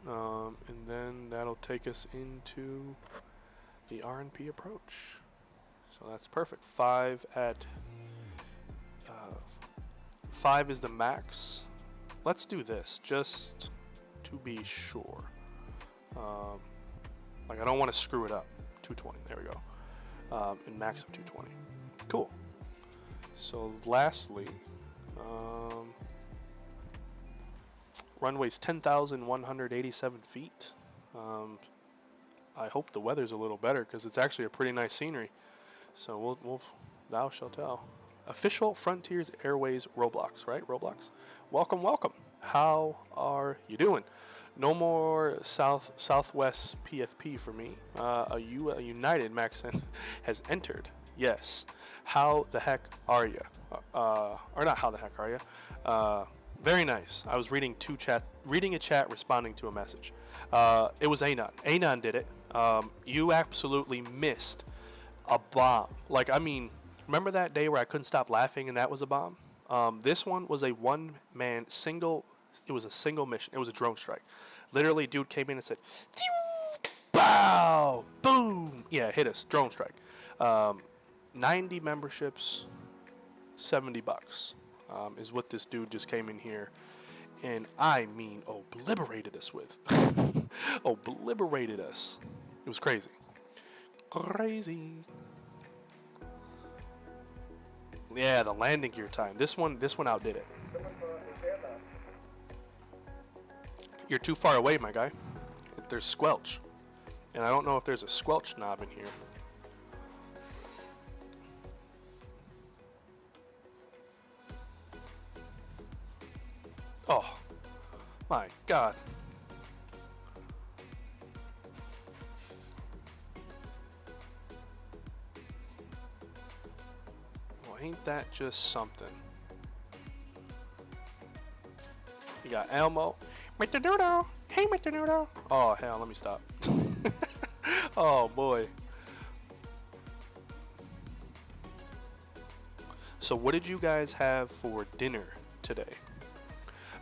And then that'll take us into the RNP approach. So that's perfect. 5 at 5 is the max. Let's do this just to be sure. Like I don't want to screw it up. 220. There we go. And max of 220. Cool. So lastly, runway's 10,187 feet. I hope the weather's a little better because it's actually a pretty nice scenery. So we'll thou shalt tell. Official Frontiers Airways Roblox, right? Roblox. Welcome, welcome. How are you doing? No more Southwest PFP for me. A United Maxen has entered. Yes. How the heck are you? Or not how the heck are you? Very nice. I was reading a chat, responding to a message. It was Anon. Anon did it. You absolutely missed a bomb. Like, I mean, remember that day where I couldn't stop laughing and that was a bomb? This one was a one-man single. It was a single mission. It was a drone strike. Literally, dude came in and said, "Bow, boom." Yeah, hit us. Drone strike. 90 memberships, $70 is what this dude just came in here, and I mean, obliterated us with. Obliterated us. It was crazy. Crazy. Yeah, the landing gear time. This one outdid it. You're too far away, my guy. There's squelch. And I don't know if there's a squelch knob in here. Oh, my God. Well, ain't that just something? You got Elmo. Mr. Doodle. Hey, Mr. Doodle. Oh, hell, let me stop. Oh, boy. So what did you guys have for dinner today?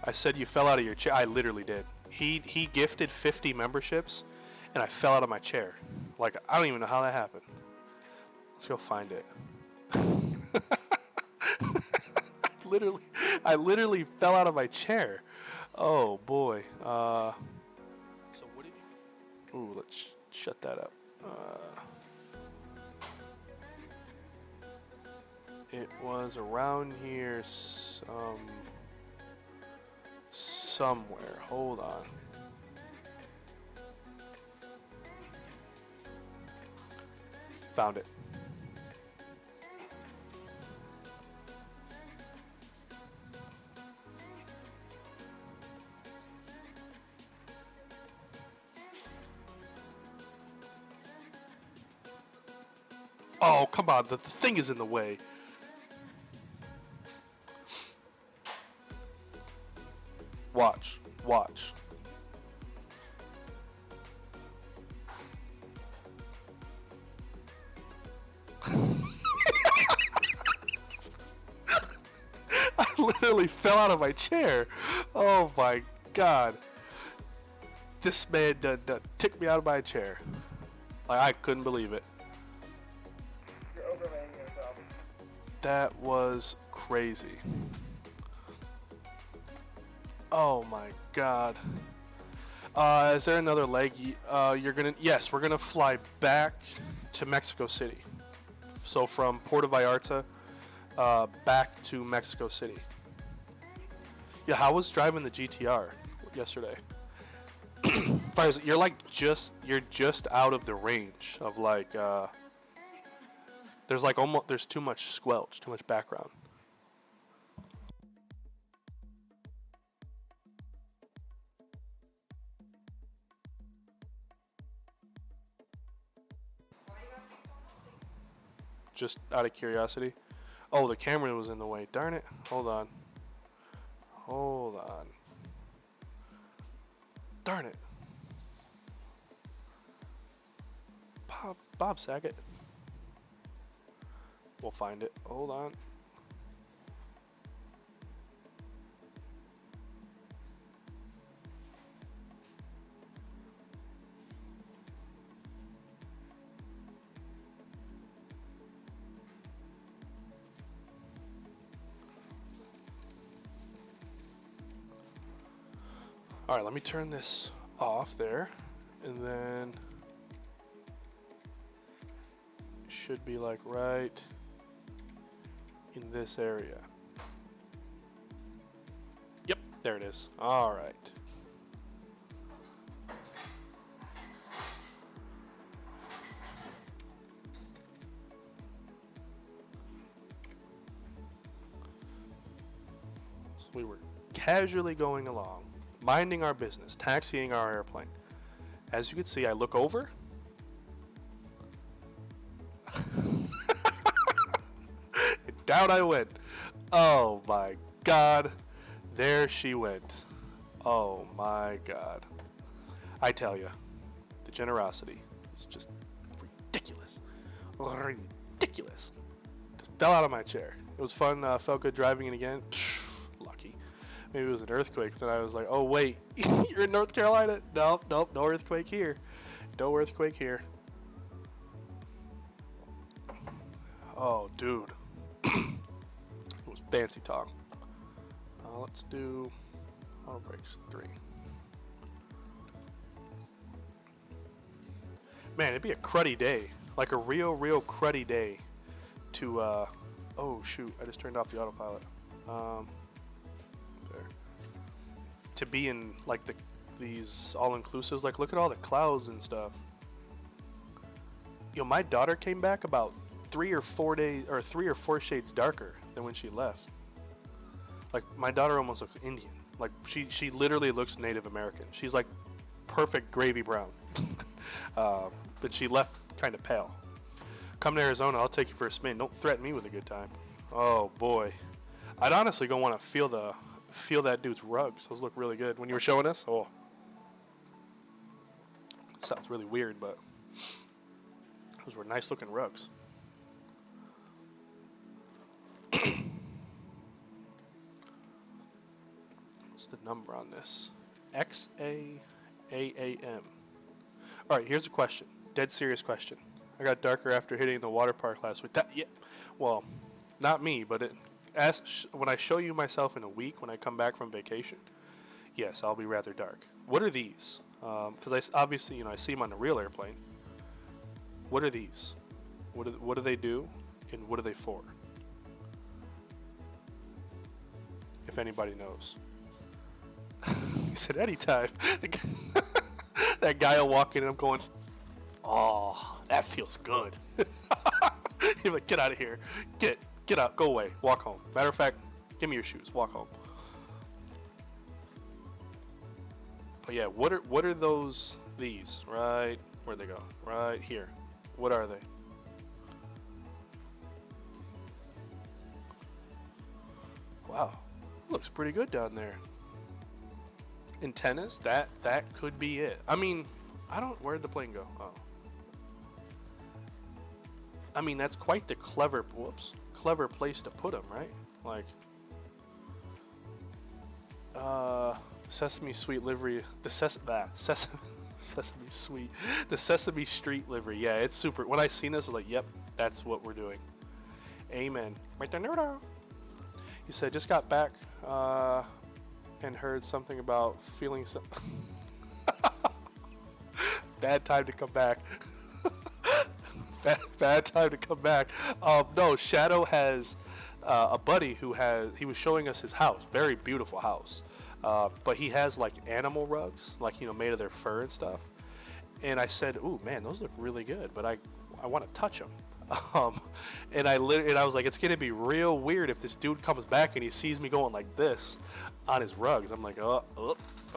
I said you fell out of your chair. I literally did. He gifted 50 memberships, and I fell out of my chair. Like, I don't even know how that happened. Let's go find it. I literally fell out of my chair. Oh, boy. So what did you... Ooh, let's shut that up. It was around here somewhere. Hold on. Found it. Oh, come on. The thing is in the way. Watch. Watch. I literally fell out of my chair. Oh my God. This man done ticked me out of my chair. Like, I couldn't believe it. You're overlaying yourself. That was crazy. Oh my God. Is there another leg? Yes, we're gonna fly back to Mexico City. So from Puerto Vallarta, back to Mexico City. Yeah, how was driving the GTR yesterday? Fires, you're like you're just out of the range of like there's like almost there's too much squelch, too much background. Just out of curiosity. Oh, the camera was in the way. Darn it. Hold on. Hold on. Darn it. Bob Saget. We'll find it. Hold on. All right, let me turn this off there, and then it should be like right in this area. Yep, there it is. All right. So we were casually going along, minding our business, taxiing our airplane. As you can see, I look over. Down I went. Oh my God. There she went. Oh my God. I tell you, the generosity is just ridiculous. Ridiculous. Just fell out of my chair. It was fun. Felt good driving it again. Lucky. Maybe it was an earthquake. Then I was like, oh, wait, you're in North Carolina? Nope, nope, no earthquake here. No earthquake here. Oh, dude. It was fancy talk. Let's do auto brakes 3. Man, it'd be a cruddy day. Like a real cruddy day to, oh, shoot, I just turned off the autopilot. There. To be in like these all-inclusives, like look at all the clouds and stuff. Yo, my daughter came back about 3 or 4 days, or 3 or 4 shades darker than when she left. Like my daughter almost looks Indian. Like she literally looks Native American. She's like perfect gravy brown. But she left kind of pale. Come to Arizona, I'll take you for a spin. Don't threaten me with a good time. Oh boy, I'd honestly go want to feel that dude's rugs. Those look really good. When you were showing us, oh, sounds really weird, but those were nice looking rugs. What's the number on this? XAAAM. All right, here's a question. Dead serious question. I got darker after hitting the water park last week. That, yeah, well, not me, but it. When I show you myself in a week when I come back from vacation, yes, I'll be rather dark. What are these? Because obviously, I see them on the real airplane. What are these? What do they do, and what are they for? If anybody knows. He said anytime. That guy will walk in and I'm going, oh, that feels good. He's like, get out of here. Get out. Go away. Walk home. Matter of fact, give me your shoes. Walk home. But yeah, what are those? These right? Where'd they go? Right here. What are they? Wow, looks pretty good down there. Antennas. That could be it. I mean, Where'd the plane go? Oh. I mean, that's quite the clever place to put them, right? Like, Sesame Sweet livery, the Sesame Street livery. Yeah, it's super. When I seen this, I was like, yep, that's what we're doing. Amen. Right there, You said just got back and heard something about feeling some bad time to come back. Bad time to come back. No, Shadow has a buddy he was showing us his house. Very beautiful house. But he has like animal rugs, like, you know, made of their fur and stuff. And I said, "Ooh, man, those look really good, but I want to touch them." And I was like, it's gonna be real weird if this dude comes back and he sees me going like this on his rugs. I'm like, I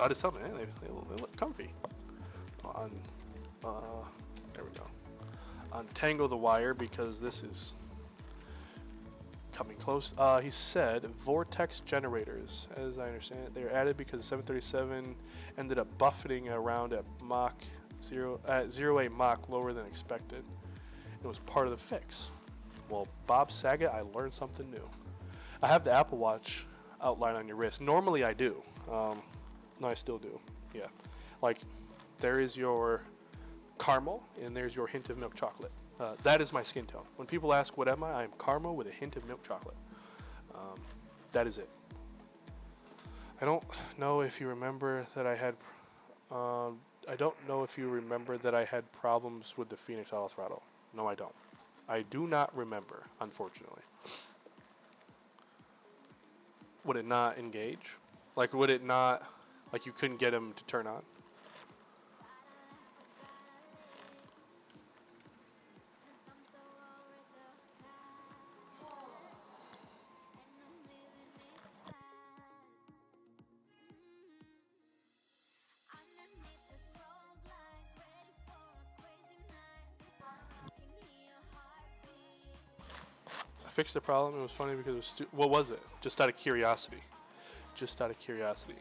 just tell him, man, they look comfy. There we go. Untangle the wire because this is coming close. He said vortex generators, as I understand it, they were added because the 737 ended up buffeting around at Mach 0.a Mach lower than expected. It was part of the fix. Well, Bob Saget, I learned something new. I have the Apple Watch outline on your wrist. Normally I do. No, I still do. Yeah. Like, there is your caramel and there's your hint of milk chocolate. That is my skin tone. When people ask what am I am caramel with a hint of milk chocolate. That is it. I don't know if you remember that I had problems with the Phoenix auto throttle. No, I don't. I do not remember, unfortunately. Would it not engage? Like, would it not, like you couldn't get him to turn on? Fixed the problem. It was funny because it was what was it? Just out of curiosity. Just out of curiosity.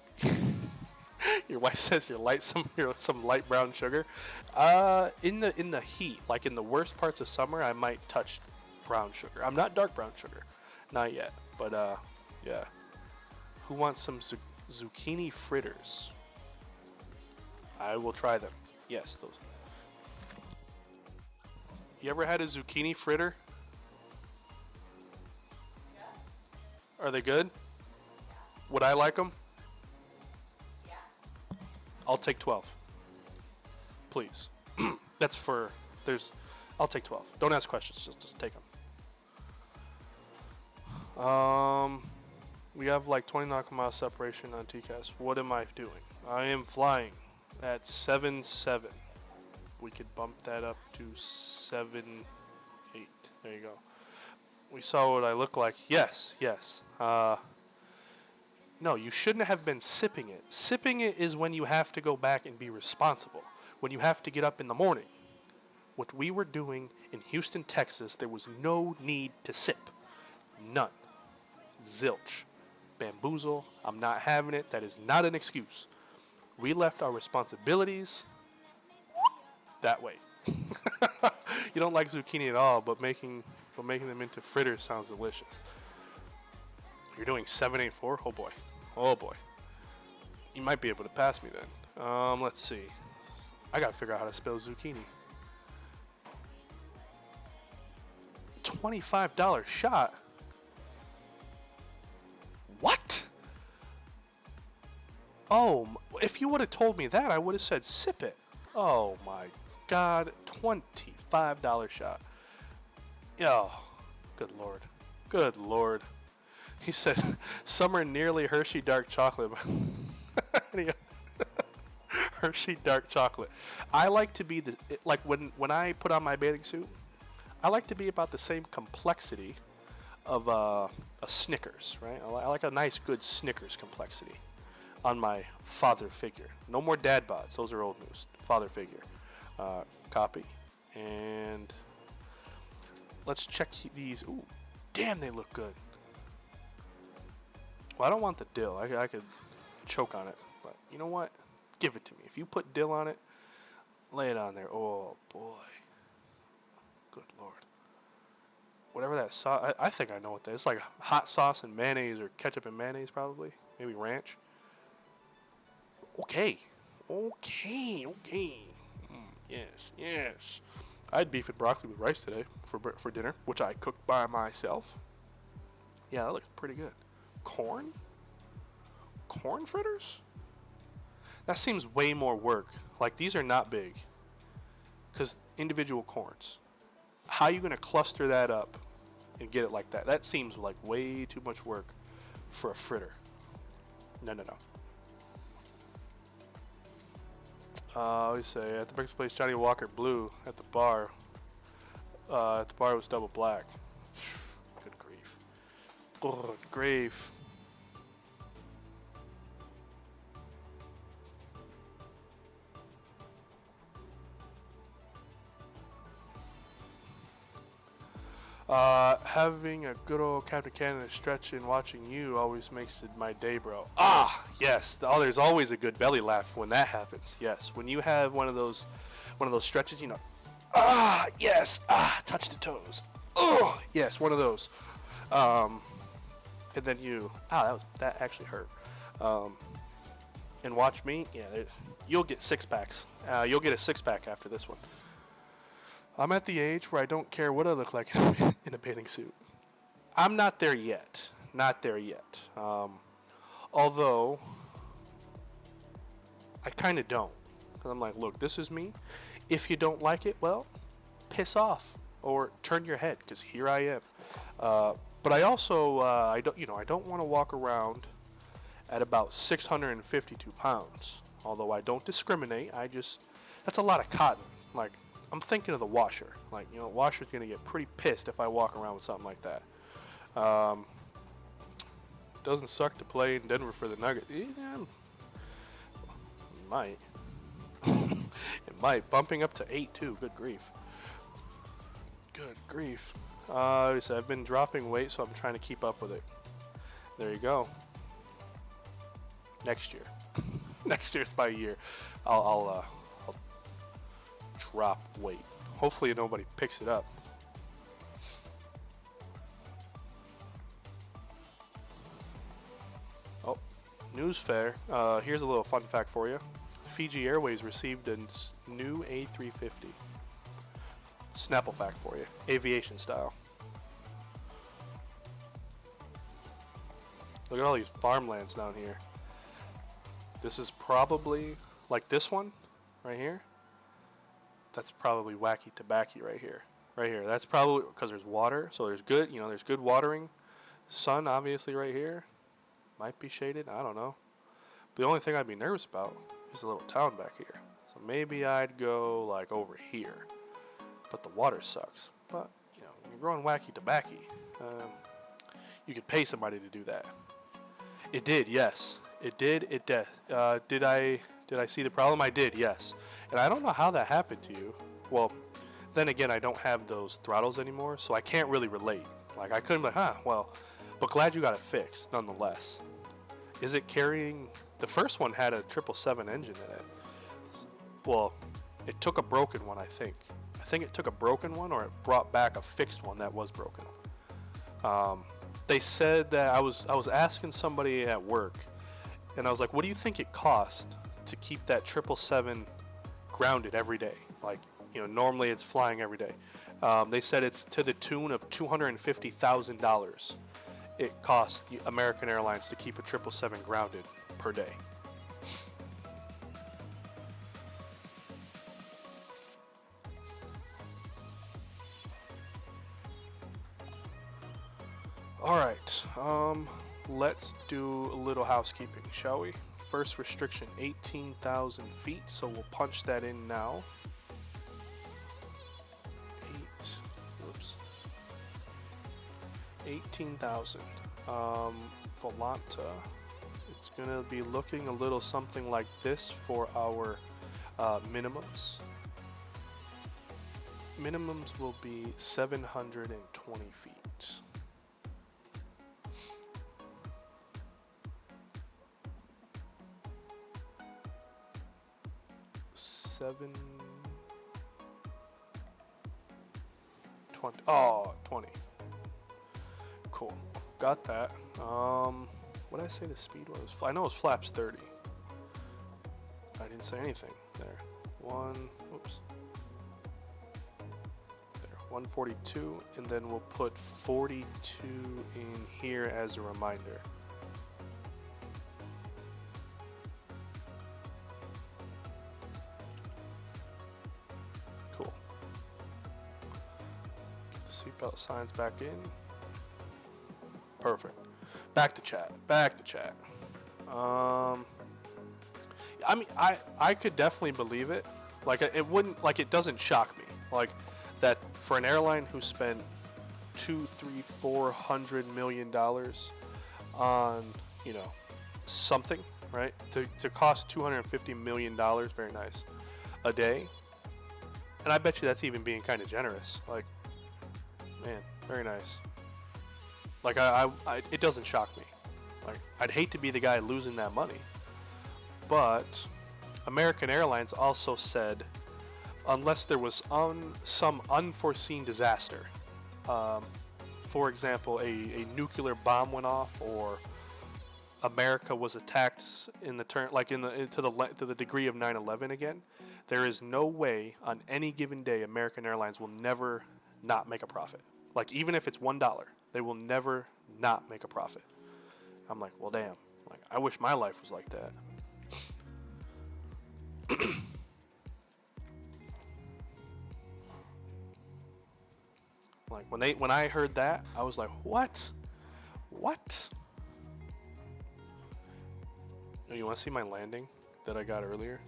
Your wife says you're some light brown sugar. In the heat, like in the worst parts of summer, I might touch brown sugar. I'm not dark brown sugar, not yet. But yeah. Who wants some zucchini fritters? I will try them. Yes, those. You ever had a zucchini fritter? Are they good? Would I like them? Yeah. I'll take 12. Please. That's for, I'll take 12. Don't ask questions, just take them. We have like 20 nautical mile separation on TCAS. What am I doing? I am flying at 7.7. We could bump that up to 7.8. There you go. We saw what I look like. Yes. No, you shouldn't have been sipping it. Sipping it is when you have to go back and be responsible. When you have to get up in the morning. What we were doing in Houston, Texas, there was no need to sip. None. Zilch. Bamboozle. I'm not having it. That is not an excuse. We left our responsibilities that way. You don't like zucchini at all, but making them into fritters sounds delicious. You're doing 7.84? Oh boy. You might be able to pass me then. Let's see. I gotta figure out how to spell zucchini. $25 shot? What? Oh, if you would have told me that, I would have said sip it. Oh my God, $25 shot. Oh, good lord. He said, summer nearly Hershey dark chocolate. Hershey dark chocolate. I like to be when I put on my bathing suit, I like to be about the same complexity of a Snickers, right? I like a nice, good Snickers complexity on my father figure. No more dad bods. Those are old news. Father figure. Copy. And let's check these. Ooh, damn, they look good. Well, I don't want the dill. I could choke on it. But you know what? Give it to me. If you put dill on it, lay it on there. Oh, boy. Good lord. Whatever that sauce, I think I know what that is. It's like hot sauce and mayonnaise, or ketchup and mayonnaise probably. Maybe ranch. Okay. Yes. I had beef and broccoli with rice today for dinner, which I cooked by myself. Yeah, that looks pretty good. Corn fritters? That seems way more work. Like, these are not big. Because individual corns. How are you going to cluster that up and get it like that? That seems like way too much work for a fritter. No. We say at the breakfast place, Johnny Walker Blue at the bar. At the bar it was double black. Good grief. Good grief. Having a good old Captain Canada stretch and watching you always makes it my day, bro. Ah, yes. There's always a good belly laugh when that happens. Yes, when you have one of those stretches, you know. Ah, yes. Ah, touch the toes. Oh, yes, one of those. And then you. That actually hurt. And watch me. Yeah, you'll get 6-packs. You'll get a 6-pack after this one. I'm at the age where I don't care what I look like in a bathing suit. I'm not there yet. Not there yet. Although, I kind of don't. 'Cause I'm like, look, this is me. If you don't like it, well, piss off or turn your head, because here I am. But I also, I don't want to walk around at about 652 pounds. Although I don't discriminate. That's a lot of cotton. Like, I'm thinking of the washer. Like, the washer's going to get pretty pissed if I walk around with something like that. Doesn't suck to play in Denver for the Nuggets. Yeah, it might. It might. Bumping up to 8, too. Good grief. Good grief. So I've been dropping weight, so I'm trying to keep up with it. There you go. Next year. Next year's my year. I'll drop weight. Hopefully nobody picks it up. Oh, news fair. Here's a little fun fact for you. Fiji Airways received a new A350. Snapple fact for you. Aviation style. Look at all these farmlands down here. This is probably, like this one, right here. That's probably wacky tobacco right here. Right here. That's probably because there's water, so there's good, there's good watering. Sun, obviously, right here. Might be shaded. I don't know. But the only thing I'd be nervous about is the little town back here. So maybe I'd go like over here. But the water sucks. But when you're growing wacky tobacco, you could pay somebody to do that. It did, yes. It did. It did. Did I see the problem? I did, yes. And I don't know how that happened to you. Well, then again, I don't have those throttles anymore, so I can't really relate. Like, I couldn't be like, but glad you got it fixed, nonetheless. Is it carrying... The first one had a 777 engine in it. Well, it took a broken one, I think. I think it took a broken one, or it brought back a fixed one that was broken. They said that I was asking somebody at work, and I was like, what do you think it cost to keep that 777 grounded every day? Like, normally it's flying every day. They said it's to the tune of $250,000 it cost American Airlines to keep a 777 grounded per day. Alright, let's do a little housekeeping, shall we? First restriction, 18,000 feet, so we'll punch that in now. 18,000. Vallarta. It's gonna be looking a little something like this for our minimums. Minimums will be 720 feet. $720. Oh, 20. Cool. Got that. What did I say the speed was? I know it was flaps 30. I didn't say anything there. Oops. There, 142, and then we'll put 42 in here as a reminder. Cool. Get the seatbelt signs back in. Perfect. Back to chat. Yeah, I mean, I could definitely believe it. Like, it wouldn't, like, it doesn't shock me. Like, that for an airline who spent $200-400 million on, you know, something, right? To cost $250 million, very nice, a day. And I bet you that's even being kind of generous. Like, man, very nice. Like, it doesn't shock me. Like, I'd hate to be the guy losing that money. But American Airlines also said, unless there was some unforeseen disaster, for example, a nuclear bomb went off, or America was attacked in the turn, like to the degree of 9/11 again, there is no way on any given day American Airlines will never not make a profit. Like, even if it's $1, they will never not make a profit. I'm like, well, damn. Like, I wish my life was like that. Like, when I heard that, I was like, what? What? You want to see my landing that I got earlier?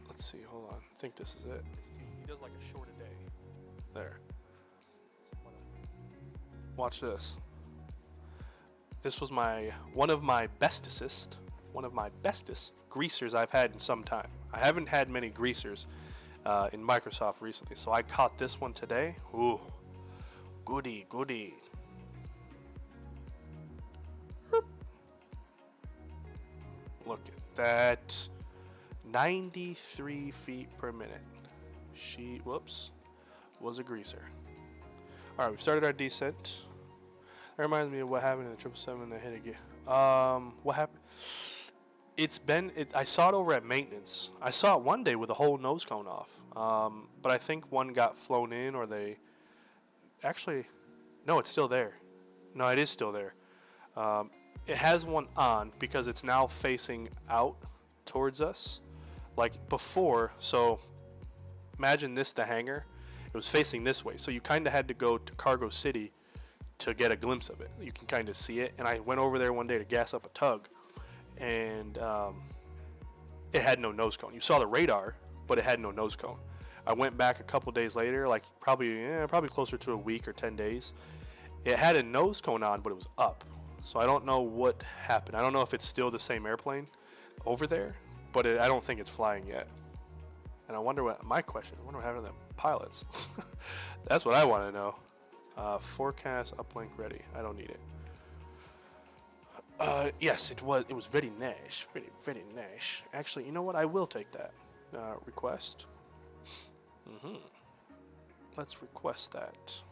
Let's see, hold on. I think this is it. He does like a short a day. There. Watch this. This was one of my bestest greasers I've had in some time. I haven't had many greasers in Microsoft recently, so I caught this one today. Ooh, goody, goody. Look at that. 93 feet per minute. She, whoops, was a greaser. All right, we've started our descent. That reminds me of what happened in the 777 that hit again. What happened? I saw it over at maintenance. I saw it one day with the whole nose cone off. But I think one got flown in, or they actually, no, it's still there. No, it is still there. It has one on because it's now facing out towards us, like before. So imagine this, the hangar. It was facing this way, so you kind of had to go to Cargo City to get a glimpse of it. You can kind of see it. And I went over there one day to gas up a tug, and it had no nose cone. You saw the radar, but it had no nose cone. I went back a couple days later, like probably closer to a week or 10 days. It had a nose cone on, but it was up. So I don't know what happened. I don't know if it's still the same airplane over there, but I don't think it's flying yet. And I wonder what what happened to them pilots. That's what I want to know. Forecast uplink ready. I don't need it. Yes, it was very nice. Very, very nice. Actually, you know what? I will take that. Request. Let's request that.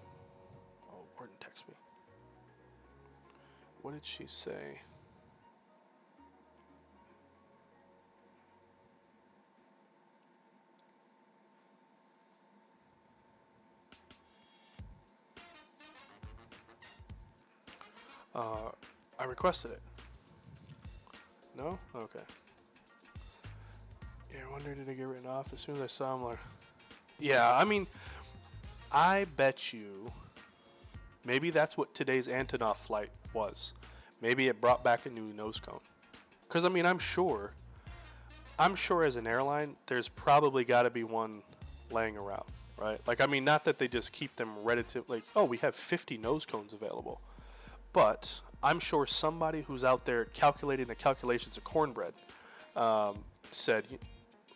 Oh, Gordon text me. What did she say? I requested it. No? Okay. Yeah, I wonder, did it get written off? As soon as I saw him, like, yeah, I mean, I bet you maybe that's what today's Antonov flight was. Maybe it brought back a new nose cone. Because, I mean, I'm sure as an airline, there's probably got to be one laying around, right? Like, I mean, not that they just keep them ready to, like, oh, we have 50 nose cones available. But I'm sure somebody who's out there calculating the calculations of cornbread said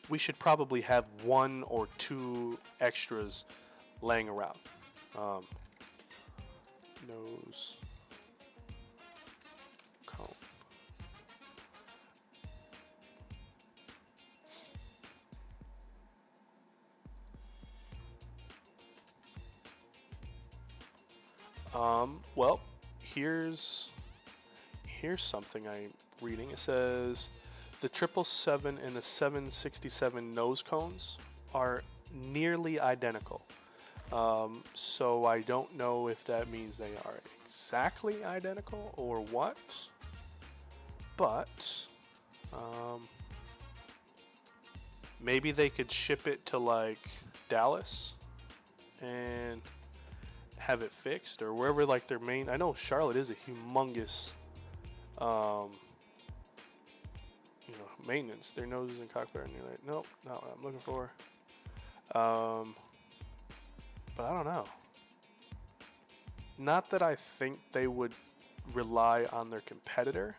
we should probably have 1 or 2 extras laying around. Nose cone. Well, here's something I'm reading. It says the 777 and the 767 nose cones are nearly identical. So I don't know if that means they are exactly identical or what, but maybe they could ship it to like Dallas and have it fixed, or wherever like their main. I know Charlotte is a humongous maintenance. Their noses in cockpit are nearly. Nope, not what I'm looking for. But I don't know. Not that I think they would rely on their competitor,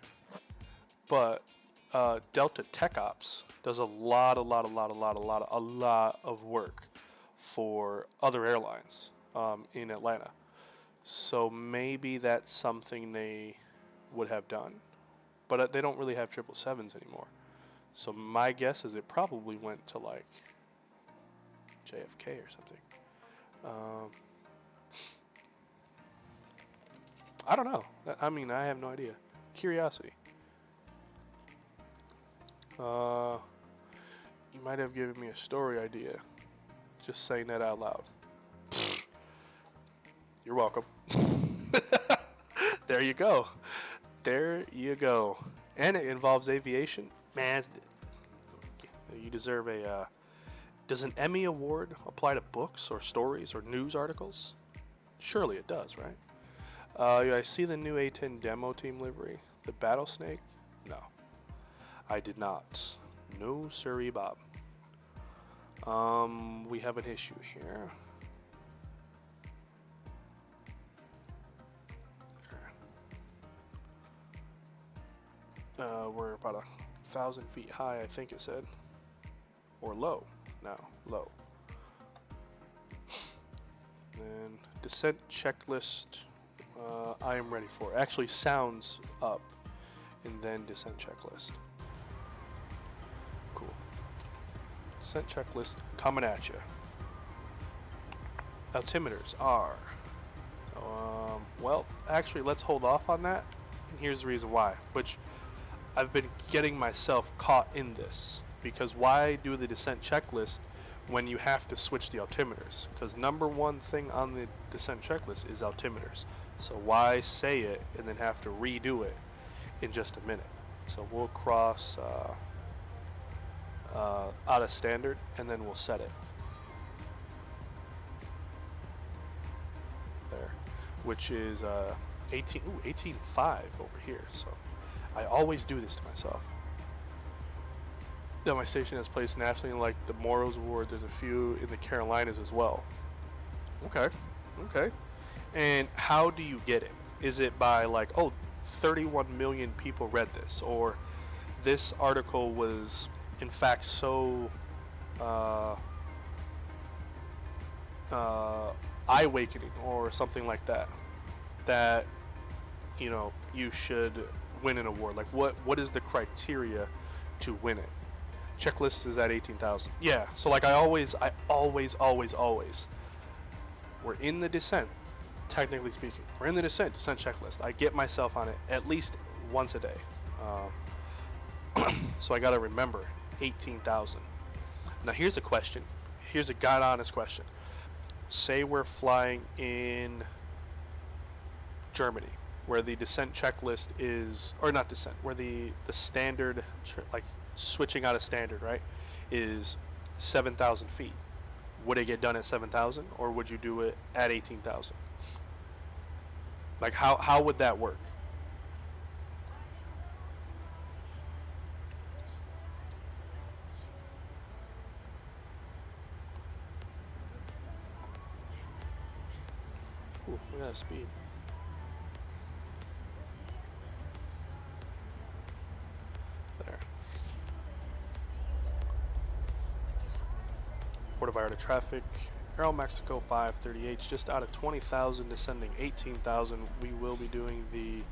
but Delta Tech Ops does a lot of work for other airlines in Atlanta. So maybe that's something they would have done, but they don't really have 777s anymore. So my guess is it probably went to like JFK or something. I don't know. I mean, I have no idea. Curiosity. You might have given me a story idea. Just saying that out loud. You're welcome. There you go. There you go. And it involves aviation. Man, you deserve a... does an Emmy award apply to books or stories or news articles? Surely it does, right? I see the new A-10 demo team livery. The Battle Snake? No. I did not. No, sirree, Bob. We have an issue here. We're about 1,000 feet high, I think it said. Or low. No, low. And descent checklist, I am ready for. Actually sounds up, and then descent checklist. Cool. Descent checklist coming at you. Altimeters are. Well, actually, let's hold off on that. And here's the reason why. Which I've been getting myself caught in this. Because why do the descent checklist when you have to switch the altimeters? Because number one thing on the descent checklist is altimeters. So why say it and then have to redo it in just a minute? So we'll cross out of standard and then we'll set it. There. Which is 18.5 over here. So I always do this to myself. That my station has placed nationally in like the Moros Award. There's a few in the Carolinas as well. Okay. And how do you get it? Is it by like, 31 million people read this, or this article was in fact so eye-awakening or something like that, that you should win an award? Like what is the criteria to win it? Checklist is at 18,000. Yeah, so like I always, we're in the descent, technically speaking. We're in the descent checklist. I get myself on it at least once a day. So I gotta remember 18,000. Now here's a question. Here's a God honest question. Say we're flying in Germany, where the descent checklist is, or not descent, where the standard, like switching out of standard, right, is 7,000 feet. Would it get done at 7,000, or would you do it at 18,000? Like how would that work? Ooh, look at that speed. There. Puerto Vallarta traffic. AeroMexico 530H, just out of 20,000, descending 18,000. We will be doing the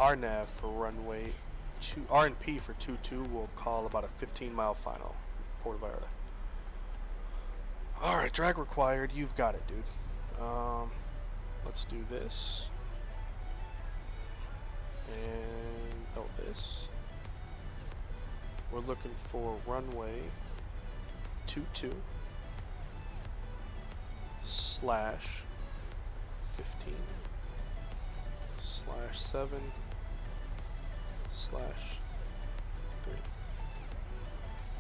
RNAV for runway 2, RNP for 22. We'll call about a 15-mile final, Puerto Vallarta. All right, drag required. You've got it, dude. Let's do this. And this. We're looking for runway 22 slash 15 slash 7 slash 3.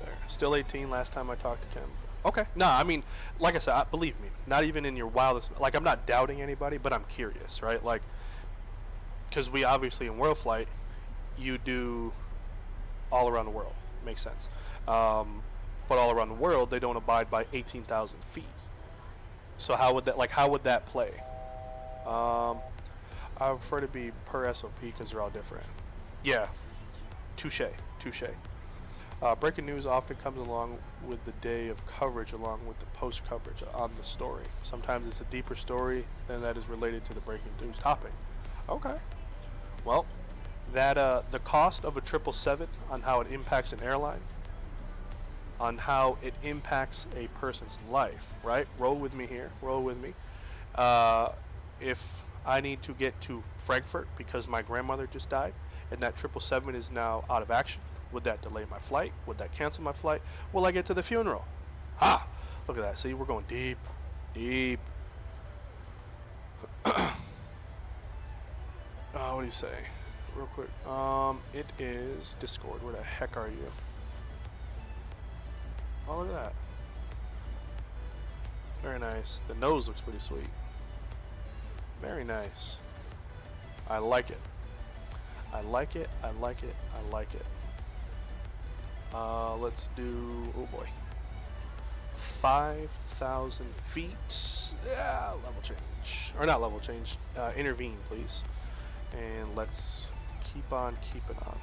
There. Still 18 last time I talked to Kim. Okay. No, I mean, like I said, believe me, not even in your wildest, like I'm not doubting anybody, but I'm curious, right? Like, because we obviously in world flight, you do all around the world. Makes sense. But all around the world, they don't abide by 18,000 feet. So how would that play? I prefer to be per SOP because they're all different. Yeah, touche. Breaking news often comes along with the day of coverage along with the post coverage on the story. Sometimes it's a deeper story than that is related to the breaking news topic. Okay. Well, that the cost of a 777 on how it impacts an airline, on how it impacts a person's life, right? Roll with me here. Roll with me. If I need to get to Frankfurt because my grandmother just died and that 777 is now out of action, would that delay my flight? Would that cancel my flight? Will I get to the funeral? Ha! Look at that. See, we're going deep. What do you say? Real quick. It is Discord. Where the heck are you? Oh, look at that. Very nice. The nose looks pretty sweet. Very nice. I like it. Let's do, oh boy, 5,000 feet. Yeah, level change. Or not level change. Intervene, please. And let's keep on keeping on.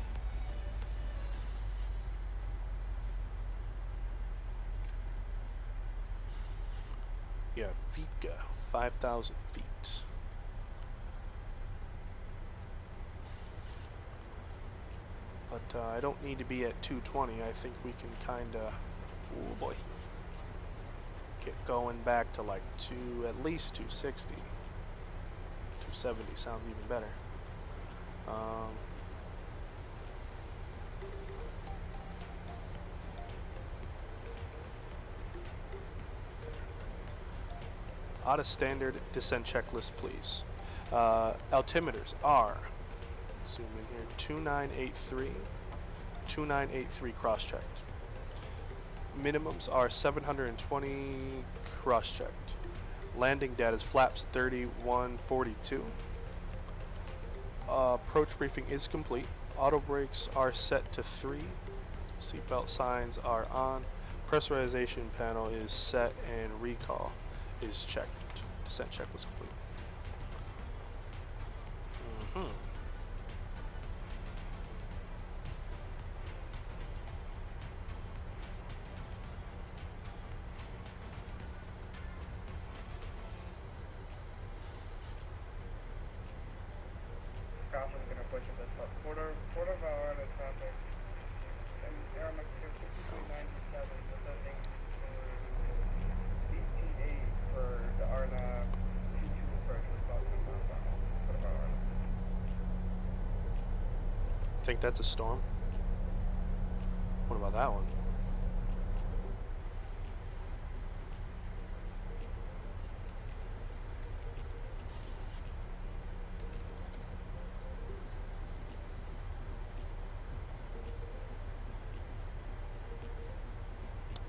Yeah, Vika, 5,000 feet. But I don't need to be at 220. I think we can kind of, oh boy, get going back to like at least 260. 270 sounds even better. Out of standard descent checklist, please. Altimeters are, zoom in here, 2983 cross-checked. Minimums are 720 cross-checked. Landing data is flaps 3142. Approach briefing is complete. Auto brakes are set to 3. Seatbelt signs are on. Pressurization panel is set and recall is checked. Descent checklist complete. Gotham gonna push this up. Puerto Vallarta traffic. And AeroMexico 5397 descending to 18.8 for the RNAV 22 approach with Boston northbound. Puerto Vallarta. Think that's a storm? What about that one?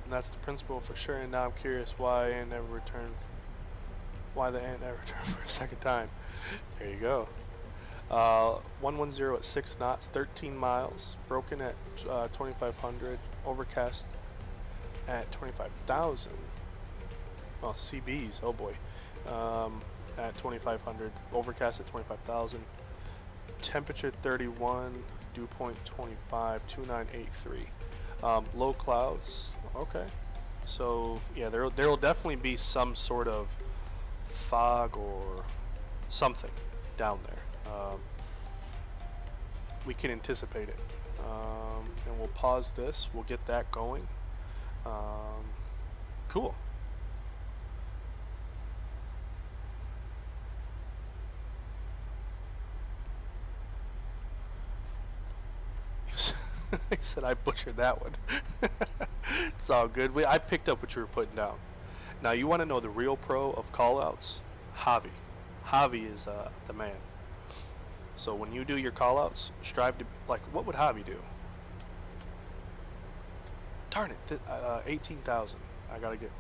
And that's the principle for sure. And now I'm curious why the ant never returned for a second time. There you go. 110 at 6 knots, 13 miles, broken at 2500, overcast at 25,000. Oh, CBs, oh boy. At 2500, overcast at 25,000. Temperature 31, dew point 25, 2983. Low clouds. Okay, so yeah, there will definitely be some sort of fog or something down there. We can anticipate it, and we'll pause this. We'll get that going. Cool. He said I butchered that one. It's all good. I picked up what you were putting down. Now you want to know the real pro of callouts? Javi. Javi is the man. So when you do your callouts, strive to what would Javi do? Darn it! 18,000. I gotta get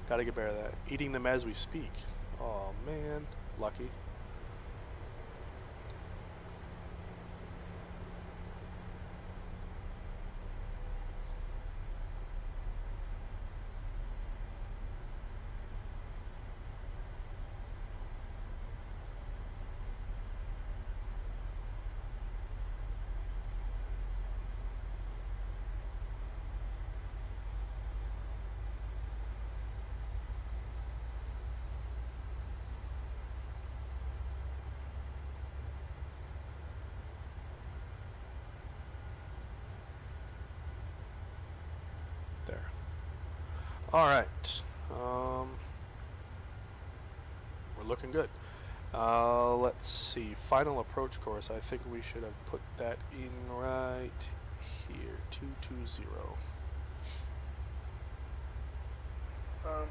better at that. Eating them as we speak. Oh man, lucky. All right. We're looking good. Let's see. Final approach course. I think we should have put that in right here. 220. I'm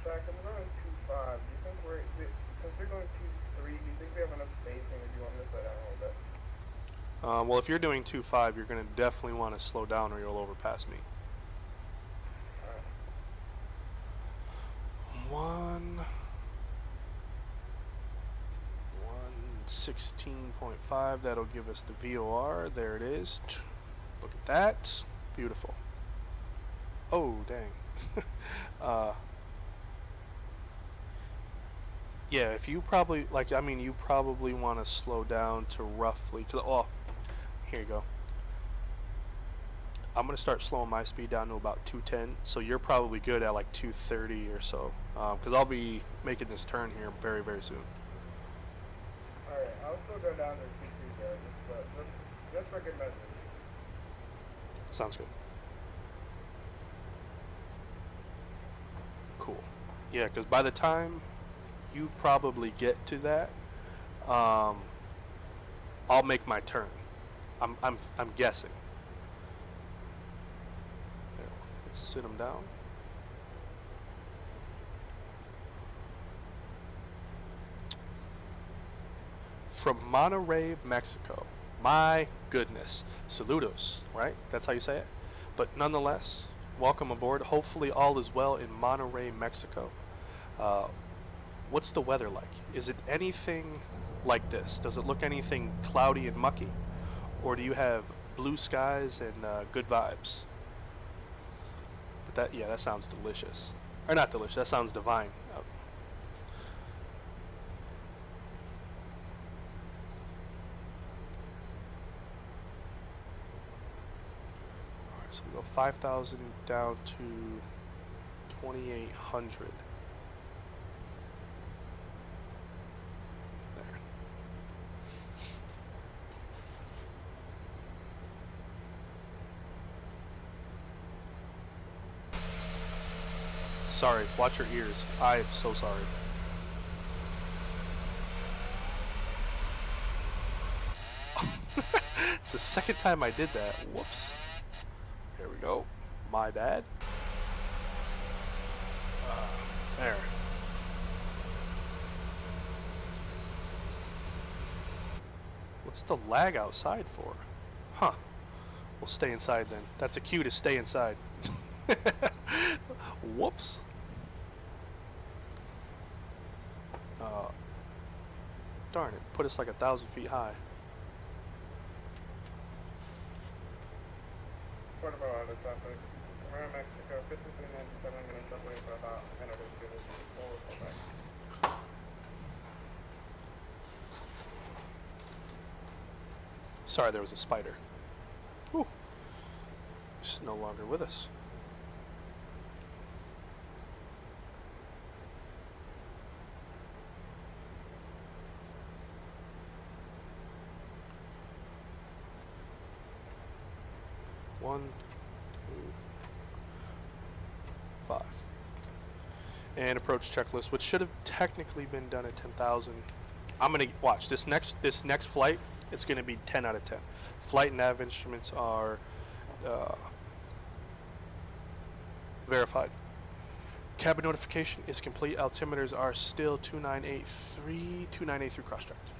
tracking around 2.5. Do you think since we're going 2.3, do you think we have enough spacing, or do you want me to slow down a little bit? Well, if you're doing 2.5, you're going to definitely want to slow down or you'll overpass me. Alright. 116.5. That'll give us the VOR. There it is. Look at that. Beautiful. Oh, dang. Yeah, if you probably, like, I mean, you probably want to slow down to roughly, oh, here you go. I'm going to start slowing my speed down to about 210, so you're probably good at like 230 or so, because I'll be making this turn here very, very soon. Alright, I'll still go down to 2.30, just for good measure. Sounds good. Cool. Yeah, because by the time you probably get to that, I'll make my turn. I'm guessing. There. Let's sit them down. From Monterrey, Mexico. My goodness. Saludos, right? That's how you say it? But nonetheless, welcome aboard. Hopefully all is well in Monterrey, Mexico. What's the weather like? Is it anything like this? Does it look anything cloudy and mucky? Or do you have blue skies and good vibes? But that, yeah, that sounds delicious. Or not delicious, that sounds divine. Alright, so we go 5,000 down to 2,800. Sorry, watch your ears. I am so sorry. It's the second time I did that. Whoops. There we go. My bad. There. What's the lag outside for? Huh. We'll stay inside then. That's a cue to stay inside. Whoops. Darn it. Put us like 1,000 feet high. Puerto Vallarta traffic. AeroMexico, 5397, I'm going to jump away for about a minute or two. We'll go back. Sorry, there was a spider. Whew. It's no longer with us. One, 2, 5. And approach checklist, which should have technically been done at 10,000. I'm gonna watch this next flight. It's gonna be 10 out of 10. Flight nav instruments are verified. Cabin notification is complete. Altimeters are still 2983 cross-tracked.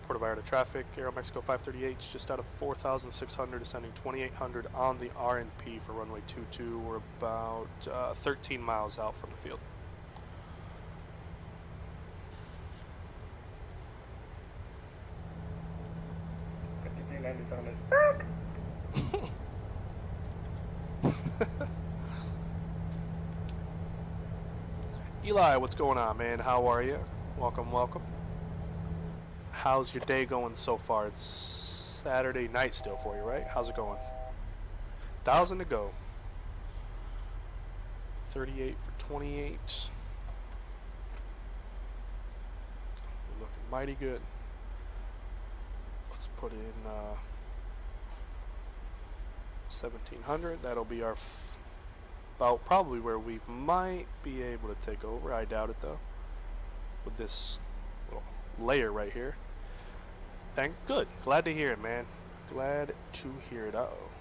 Puerto Vallarta traffic, AeroMexico 538, just out of 4,600, ascending 2,800 on the RNP for runway 22. We're about 13 miles out from the field. Eli, what's going on, man? How are you? Welcome, welcome. How's your day going so far? It's Saturday night still for you, right? How's it going? 1,000 to go. 38 for 28. We're looking mighty good. Let's put in 1700. That'll be our about probably where we might be able to take over. I doubt it though. With this little layer right here. Thank good. Glad to hear it, man. Glad to hear it. Uh-oh.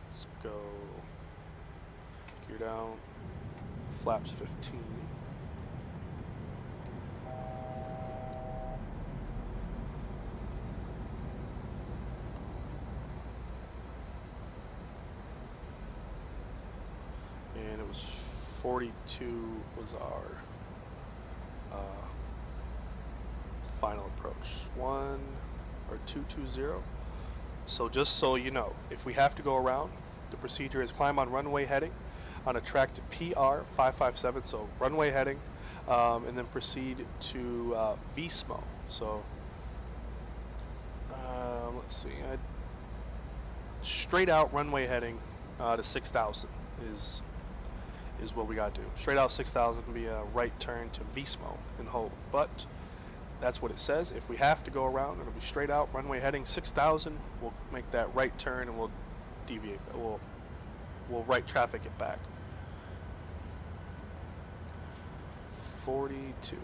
Let's go. Gear down. Flaps 15. And it was 42 was our final approach. 220. So just so you know, if we have to go around, the procedure is climb on runway heading on a track to PR 557, so runway heading, and then proceed to VSMO. So let's see, straight out runway heading to 6,000 is what we got to do. Straight out 6,000 be a right turn to VSMO and hold, but that's what it says. If we have to go around, it'll be straight out runway heading 6,000. We'll make that right turn and we'll deviate. We'll right traffic it back. 42.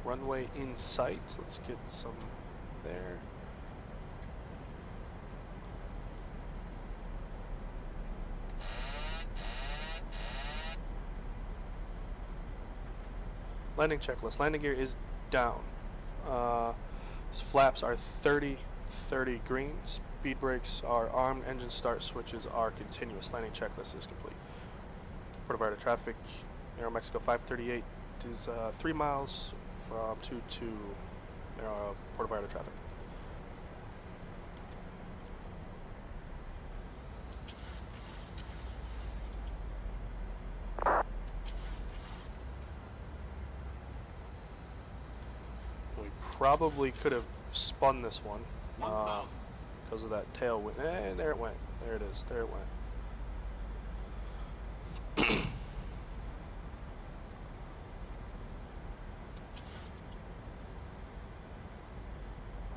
Runway in sight. Let's get some there. Landing checklist. Landing gear is down. Flaps are 30 green. Speed brakes are armed. Engine start switches are continuous. Landing checklist is complete. Puerto Vallarta traffic. AeroMexico 538 is 3 miles from 2 to Puerto Vallarta traffic. Probably could have spun this one because of that tailwind. There it went. There it is. There it went.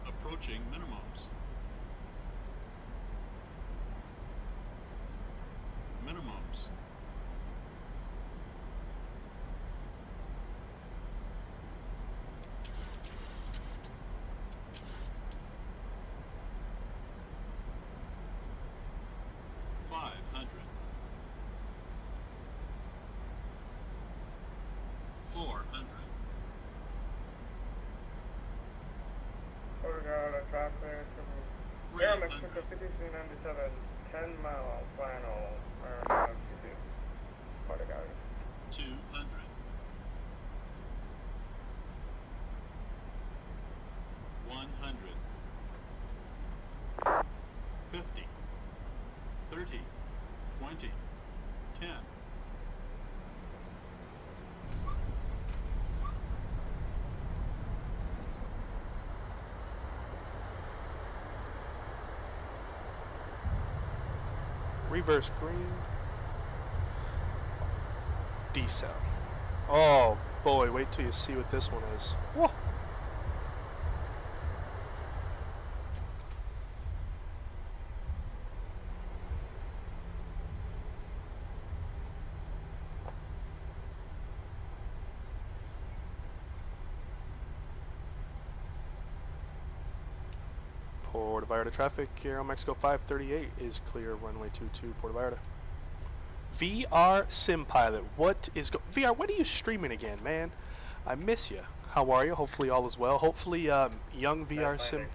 Approaching minimums. Minimums. traffic from AeroMexico 5397, 10 mile final, Puerto. 200. 100. 50. 30. 20. 10. Reverse green. Decel. Oh boy, wait till you see what this one is. Whoa. Puerto Vallarta traffic, AeroMexico 538 is clear, runway 22, Puerto Vallarta. VR Sim Pilot, what is VR, when are you streaming again, man? I miss you. How are you? Hopefully all is well. Hopefully young VR Sim...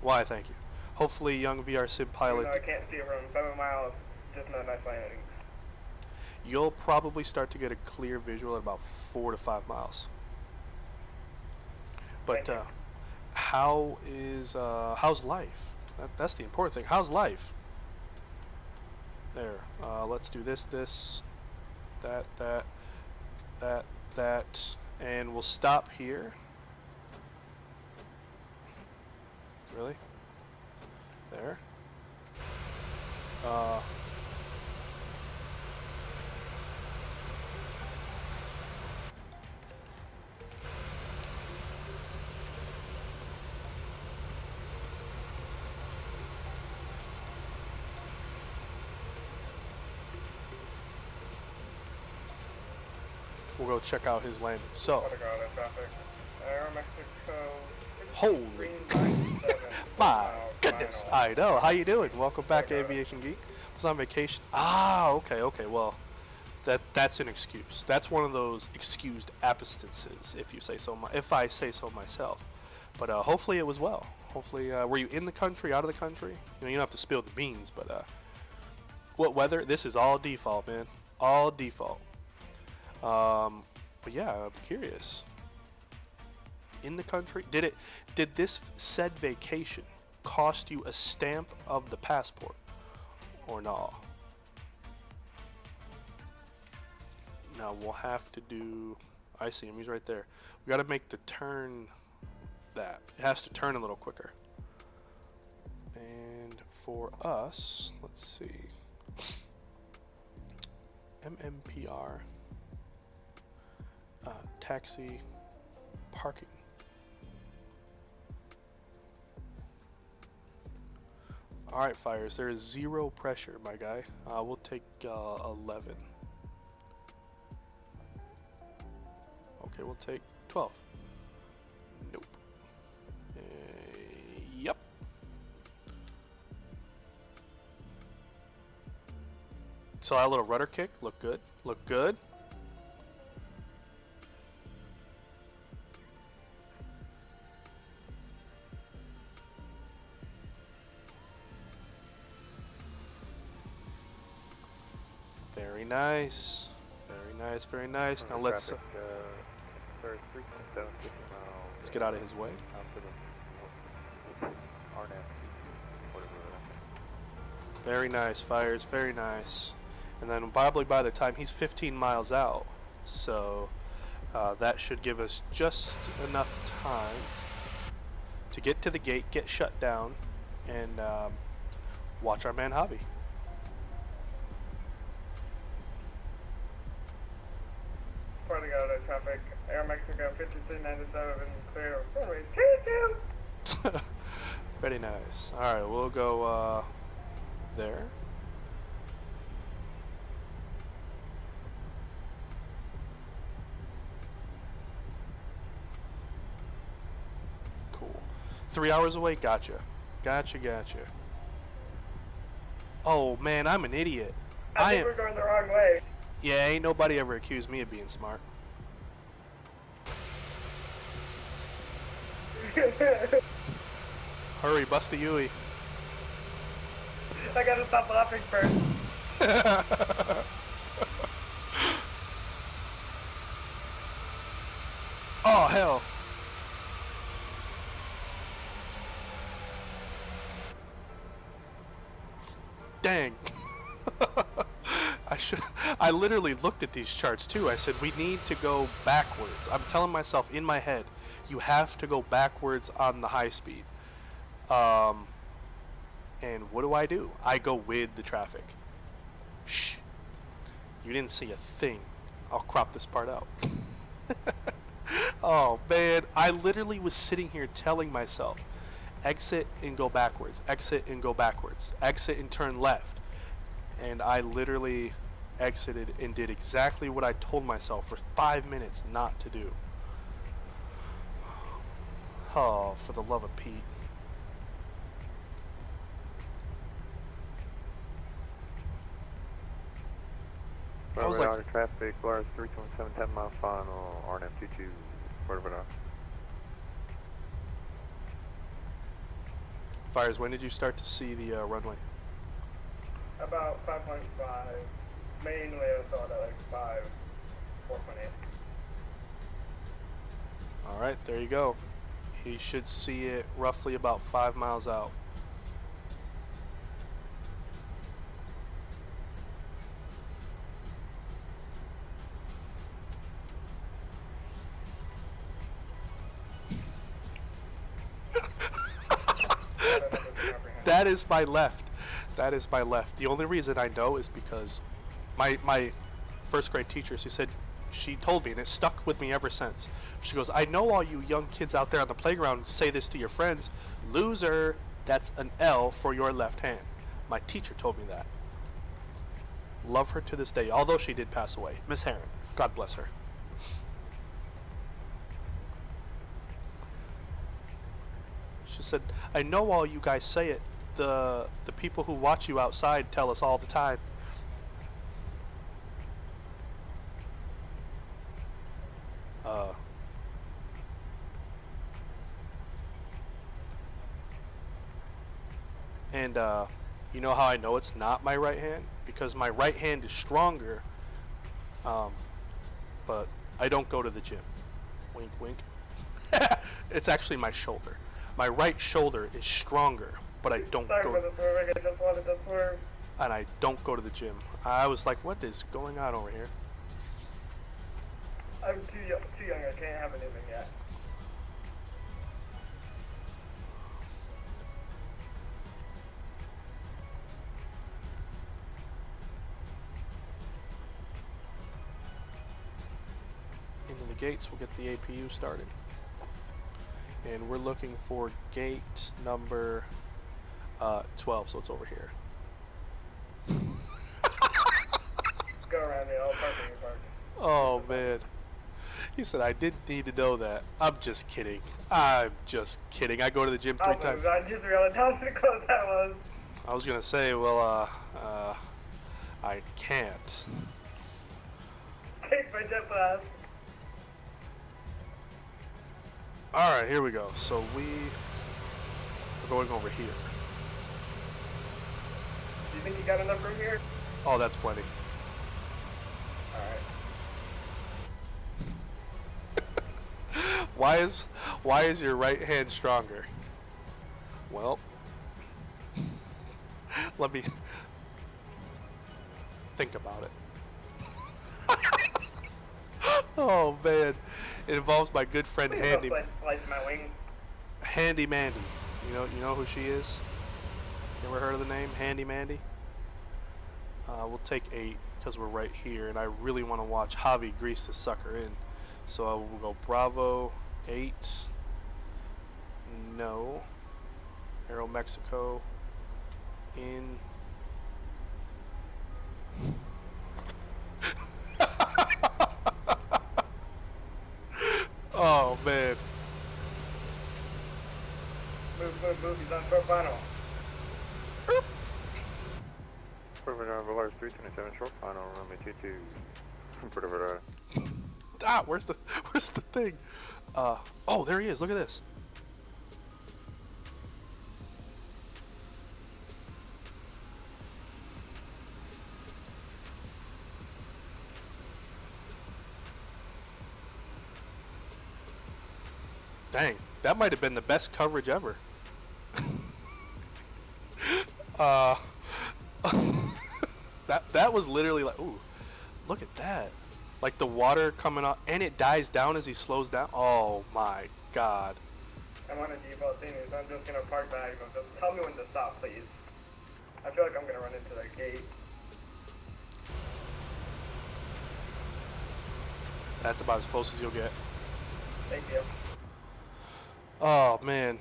Why, thank you. Hopefully young VR Sim Pilot... I can't see it from 7 miles, just no nice landing. you'll probably start to get a clear visual at about 4 to 5 miles. But how's life? That's the important thing. How's life? There. Let's do this, that, and we'll stop here. Really? There. We'll go check out his landing. So, What a god, that traffic. AeroMexico. holy, my goodness, I know. How you doing? Welcome back, Aviation Geek. Was on vacation. Ah, okay. Well, that's an excuse. That's one of those excused absences, if you say so. If I say so myself. But hopefully it was well. Hopefully, were you in the country, out of the country? You know, you don't have to spill the beans, but what weather? This is all default, man. All default. But yeah, I'm curious. In the country, did this said vacation cost you a stamp of the passport or not? Now we'll have to do. I see him. He's right there. We got to make the turn. That it has to turn a little quicker. And for us, let's see. MMPR. Taxi parking. Alright, Fires, there is 0 pressure, my guy. We'll take 11. Okay, we'll take 12. Nope. Yep. So a little rudder kick. Look good. Look good. Very nice. Very nice, very nice. Now let's Traffic, sir, 327, 50 miles. let's get out of his way. Out to the RNAV, whatever. Very nice, Fires, very nice. And then probably by the time he's 15 miles out, so that should give us just enough time to get to the gate, get shut down, and watch our man Hobby. Puerto got traffic. AeroMexico 5397 clear. Runway 22. Very nice. Alright, we'll go there. Cool. 3 hours away? Gotcha. Gotcha. Oh man, I'm an idiot. I think we're going the wrong way. Yeah, ain't nobody ever accused me of being smart. Hurry, bust the Yui. I gotta stop laughing first. Oh, hell. Dang. I literally looked at these charts too. I said, we need to go backwards. I'm telling myself in my head, you have to go backwards on the high speed. And what do? I go with the traffic. Shh. You didn't see a thing. I'll crop this part out. Oh, man. I literally was sitting here telling myself, exit and go backwards. Exit and go backwards. Exit and turn left. And I literally exited and did exactly what I told myself for 5 minutes not to do. Oh, for the love of Pete. I was like, traffic, Lars 327, 10 miles final, RNF 22, Puerto. Fires, when did you start to see the runway? About 5.5. Mainly I saw it at like 5, 4.8. All right, there you go. He should see it roughly about 5 miles out. That is my left. That is my left. The only reason I know is because my first grade teacher, she told me, and it stuck with me ever since. She goes, I know all you young kids out there on the playground say this to your friends. Loser, that's an L for your left hand. My teacher told me that. Love her to this day, although she did pass away. Miss Heron, God bless her. She said, I know all you guys say it. The people who watch you outside tell us all the time. And you know how I know it's not my right hand? Because my right hand is stronger, but I don't go to the gym. Wink, wink. It's actually my shoulder. My right shoulder is stronger, but I don't Sorry go. for the swerving, I just wanted to swerve. And I don't go to the gym. I was like, what is going on over here? I'm too young, I can't have anything yet. Into the gates, we'll get the APU started. And we're looking for gate number 12, so it's over here. Go around me, I'll park in your park. Oh, man. He said, I didn't need to know that. I'm just kidding. I'm just kidding. I go to the gym 3 times. I just realized how close that was. I was going to say, well, I can't. Take my jet blast. Alright, here we go. So we're going over here. Do you think you got enough room here? Oh, that's plenty. Alright. Why is your right hand stronger? Well, let me think about it. Oh man, it involves my good friend Please don't slice my wing. Handy Mandy. You know who she is? You ever heard of the name Handy Mandy? We'll take 8 because we're right here, and I really want to watch Javi grease this sucker in. So we'll go Bravo 8. No. AeroMexico in. Oh man. Move, he's on short final. Puerto Vallarta 327 short final, runway 22. Puerto Vallarta. Ah, where's the thing? Oh, there he is. Look at this. Dang, that might have been the best coverage ever. That was literally like, ooh, look at that. Like the water coming up, and it dies down as he slows down. Oh my god. I'm on a default scene, so I'm just gonna park back. Just tell me when to stop, please. I feel like I'm gonna run into that gate. That's about as close as you'll get. Thank you. Oh man.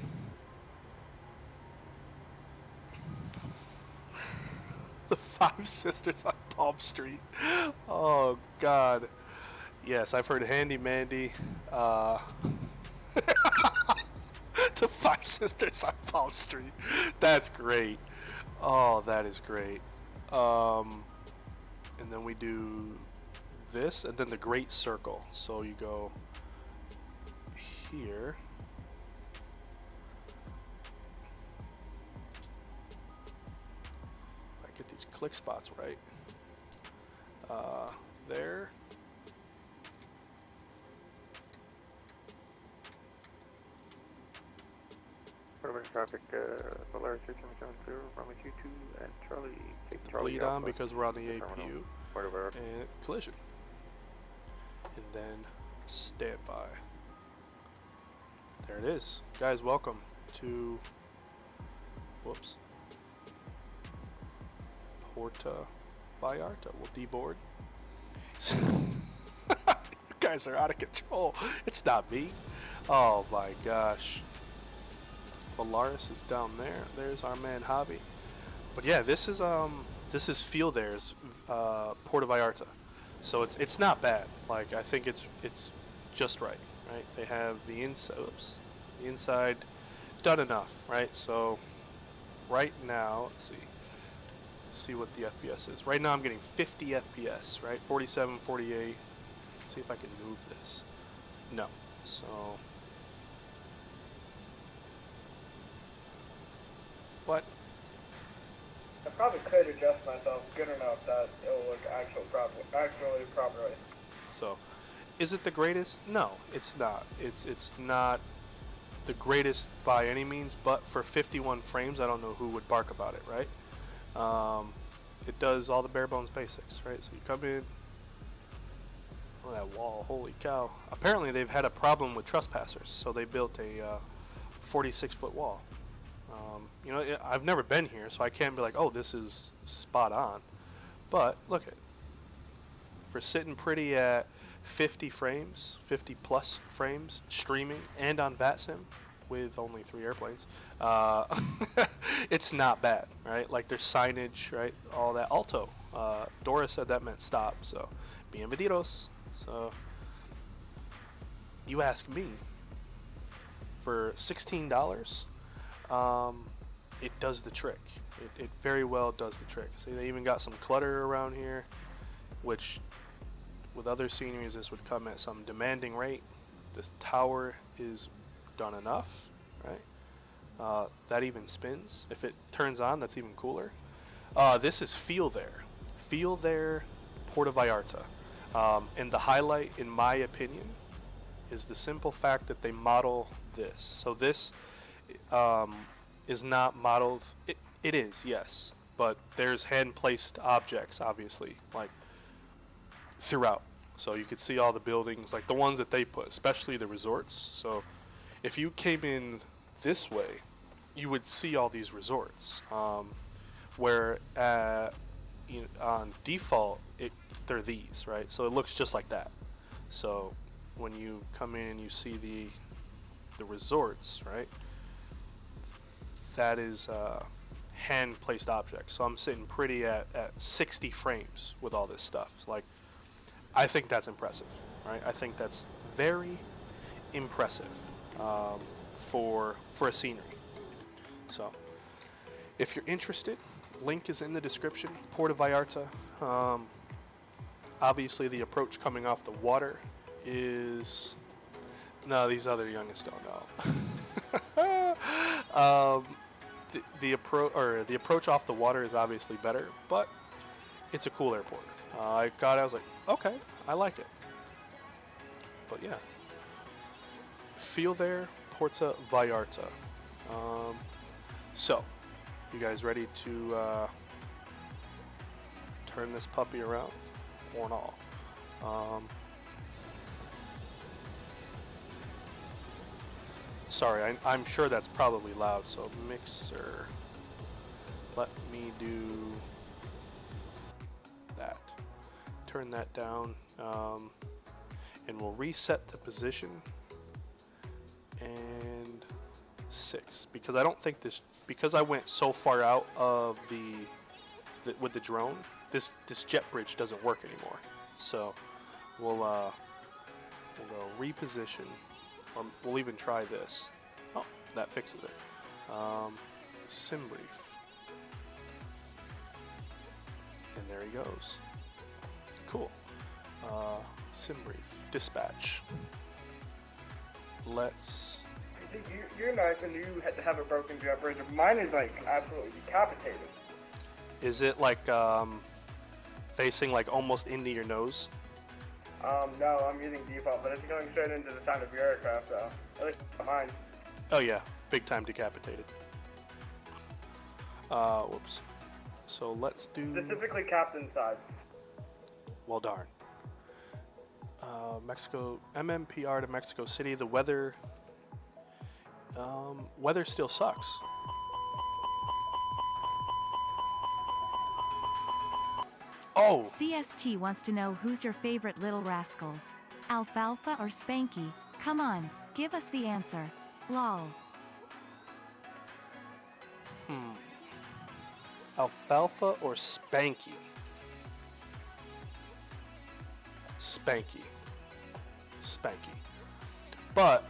The Five Sisters on Palm Street. Oh god. Yes, I've heard Handy Mandy. The Five Sisters on Palm Street. That's great. Oh, that is great. And then we do this, and then the Great Circle. So you go here. Get these click spots right. there. Puerto traffic, Polaris 3272, runway 22 and Charlie. Take Charlie Bleed on because we're on the APU. Puerto Vallarta. And collision. And then standby. There it is. Guys, welcome to, whoops, Puerto Vallarta. We'll deboard. You guys are out of control. It's not me. Oh my gosh. Polaris is down there. There's our man Javi. But yeah, this is Field Air's Puerto Vallarta. So it's not bad. Like, I think it's just right. Right? They have the inside done enough, right? So right now, let's see what the FPS is. Right now I'm getting 50 FPS, right? 47, 48. Let's see if I can move this. No. So what? I probably could adjust myself good enough that it will look actually properly. So, is it the greatest? No, it's not. It's not the greatest by any means, but for 51 frames, I don't know who would bark about it, right? It does all the bare bones basics, right? So you come in, oh, that wall, holy cow. Apparently they've had a problem with trespassers, so they built a 46-foot wall. You know, I've never been here, so I can't be like, oh, this is spot on. But look at, for sitting pretty at 50 frames, 50 plus frames, streaming and on VATSIM with only 3 airplanes, it's not bad, right? Like, there's signage, right? All that. Alto, Dora said that meant stop, so bienvenidos. So you ask me, for $16, it does the trick. It very well does the trick. See, they even got some clutter around here, which with other sceneries this would come at some demanding rate. This tower is done enough, right? That even spins. If it turns on, that's even cooler. This is Field Air, Puerto Vallarta. And the highlight, in my opinion, is the simple fact that they model this. So this is not modeled. It is, yes, but there's hand-placed objects, obviously, like throughout. So you could see all the buildings, like the ones that they put, especially the resorts. So if you came in this way, you would see all these resorts. Where on default, they're these, right? So it looks just like that. So when you come in and you see the resorts, right? That is hand-placed objects. So I'm sitting pretty at 60 frames with all this stuff. So, like, I think that's impressive, right? I think that's very impressive for a scenery. So if you're interested, link is in the description. Puerto Vallarta. Obviously, the approach coming off the water is... No, these other youngest don't know. The approach off the water is obviously better, but it's a cool airport. I was like, okay, I like it. But yeah, Field Air, Puerto Vallarta. So, you guys ready to turn this puppy around or not? Sorry, I'm sure that's probably loud, so mixer, let me do that. Turn that down, and we'll reset the position, and 6, because I don't think this, because I went so far out of with the drone, this jet bridge doesn't work anymore. So we'll go reposition. Or we'll even try this. Oh, that fixes it. Sim brief. And there he goes. Cool. Sim brief. Dispatch. Let's... You're nice and you had to have a broken jet bridge. Mine is like absolutely decapitated. Is it like facing like almost into your nose? No, I'm using default, but it's going straight into the side of your aircraft, though. At least mine. Oh yeah, big time decapitated. Whoops. So let's do... Specifically captain side. Well, darn. Mexico, MMPR to Mexico City. The weather... weather still sucks. Oh! CST wants to know who's your favorite little rascals. Alfalfa or Spanky? Come on, give us the answer. Lol. Alfalfa or Spanky? Spanky. Spanky. But,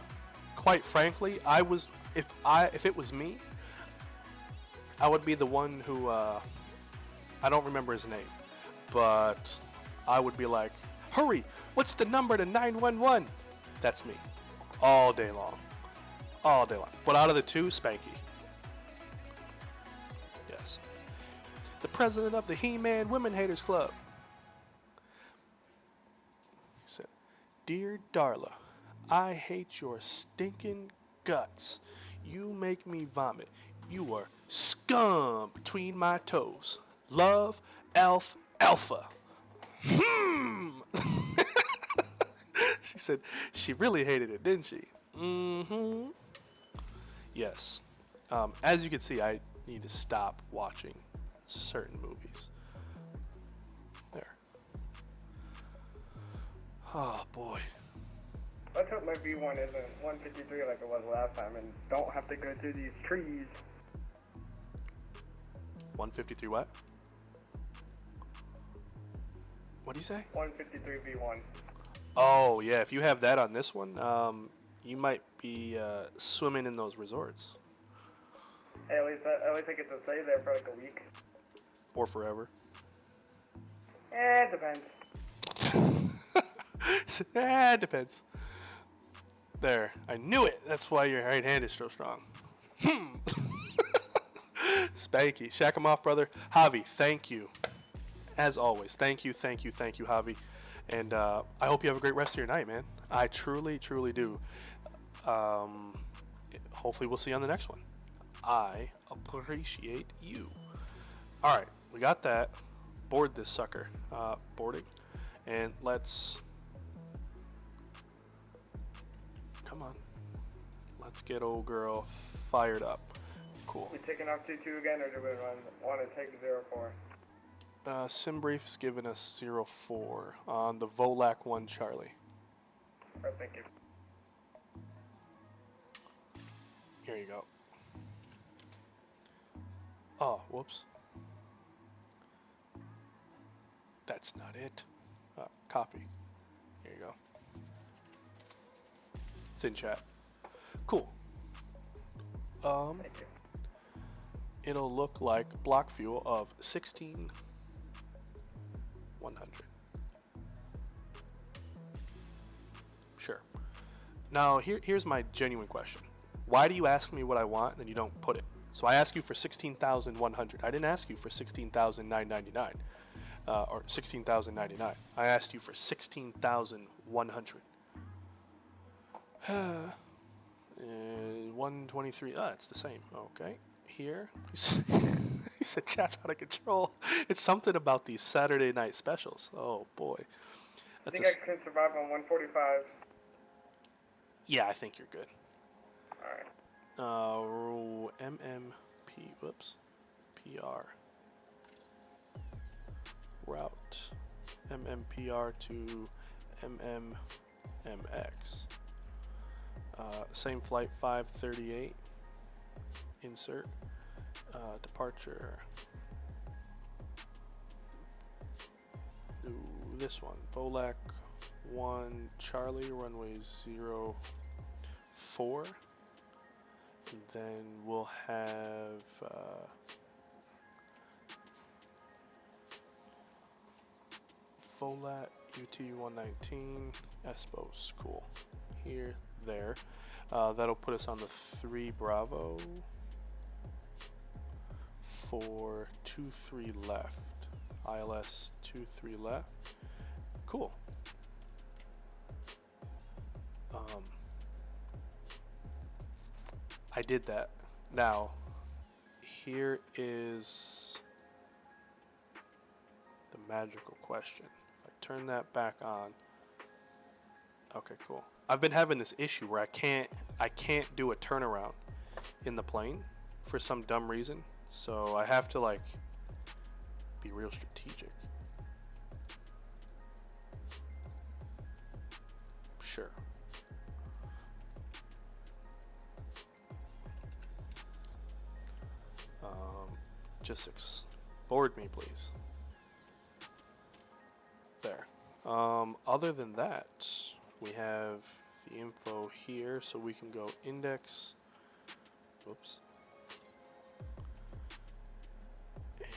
quite frankly, if it was me, I would be the one who, I don't remember his name, but I would be like, hurry, what's the number to 911? That's me. All day long. All day long. But out of the two, Spanky. Yes. The president of the He-Man Women Haters Club. He said, Dear Darla, I hate your stinking guts. You make me vomit. You are scum between my toes. Love, Alf, Alpha. She said she really hated it, didn't she? Mm-hmm. Yes. As you can see, I need to stop watching certain movies. There. Oh, boy. Let's hope my V1 isn't 153 like it was last time and don't have to go through these trees. 153 what? What do you say? 153 V1. Oh, yeah. If you have that on this one, you might be swimming in those resorts. Hey, at least I get to stay there for like a week. Or forever. It depends. It depends. There. I knew it. That's why your right hand is so strong. Spanky. Shack 'em off, brother. Javi, thank you. As always. Thank you, Javi. And I hope you have a great rest of your night, man. I truly, truly do. Hopefully we'll see you on the next one. I appreciate you. All right, we got that. Board this sucker. Boarding. And let's... Come on. Let's get old girl fired up. Cool. We taking off 22 again, or do we want to take 04? Simbrief's giving us 04 on the Volac 1 Charlie. All right, thank you. Here you go. Oh, whoops. That's not it. Copy. Here you go. It's in chat. Cool. Thank you. It'll look like block fuel of 16,100. Sure. Now, here's my genuine question. Why do you ask me what I want and you don't put it? So I ask you for 16,100. I didn't ask you for 16,999 or 16,099. I asked you for 16,100. 123. It's the same. Okay. Here. He said chat's out of control. It's something about these Saturday night specials. Oh, boy. I think I can survive on 145. Yeah, I think you're good. Alright. PR. Route MMPR to MMMX. Same flight 538. Insert. Departure. Ooh, this one. Volac 1 Charlie, runway 04. And then we'll have Volat UT 119 Espos. Cool. Here, there. That'll put us on the 3 Bravo. 423 left. ILS 23 left. Cool. I did that. Now, here is the magical question. If I turn that back on, okay, cool. I've been having this issue where I can't do a turnaround in the plane for some dumb reason. So I have to like be real strategic. Sure. Just board me, please. There. Other than that, we have the info here, so we can go index. Whoops. And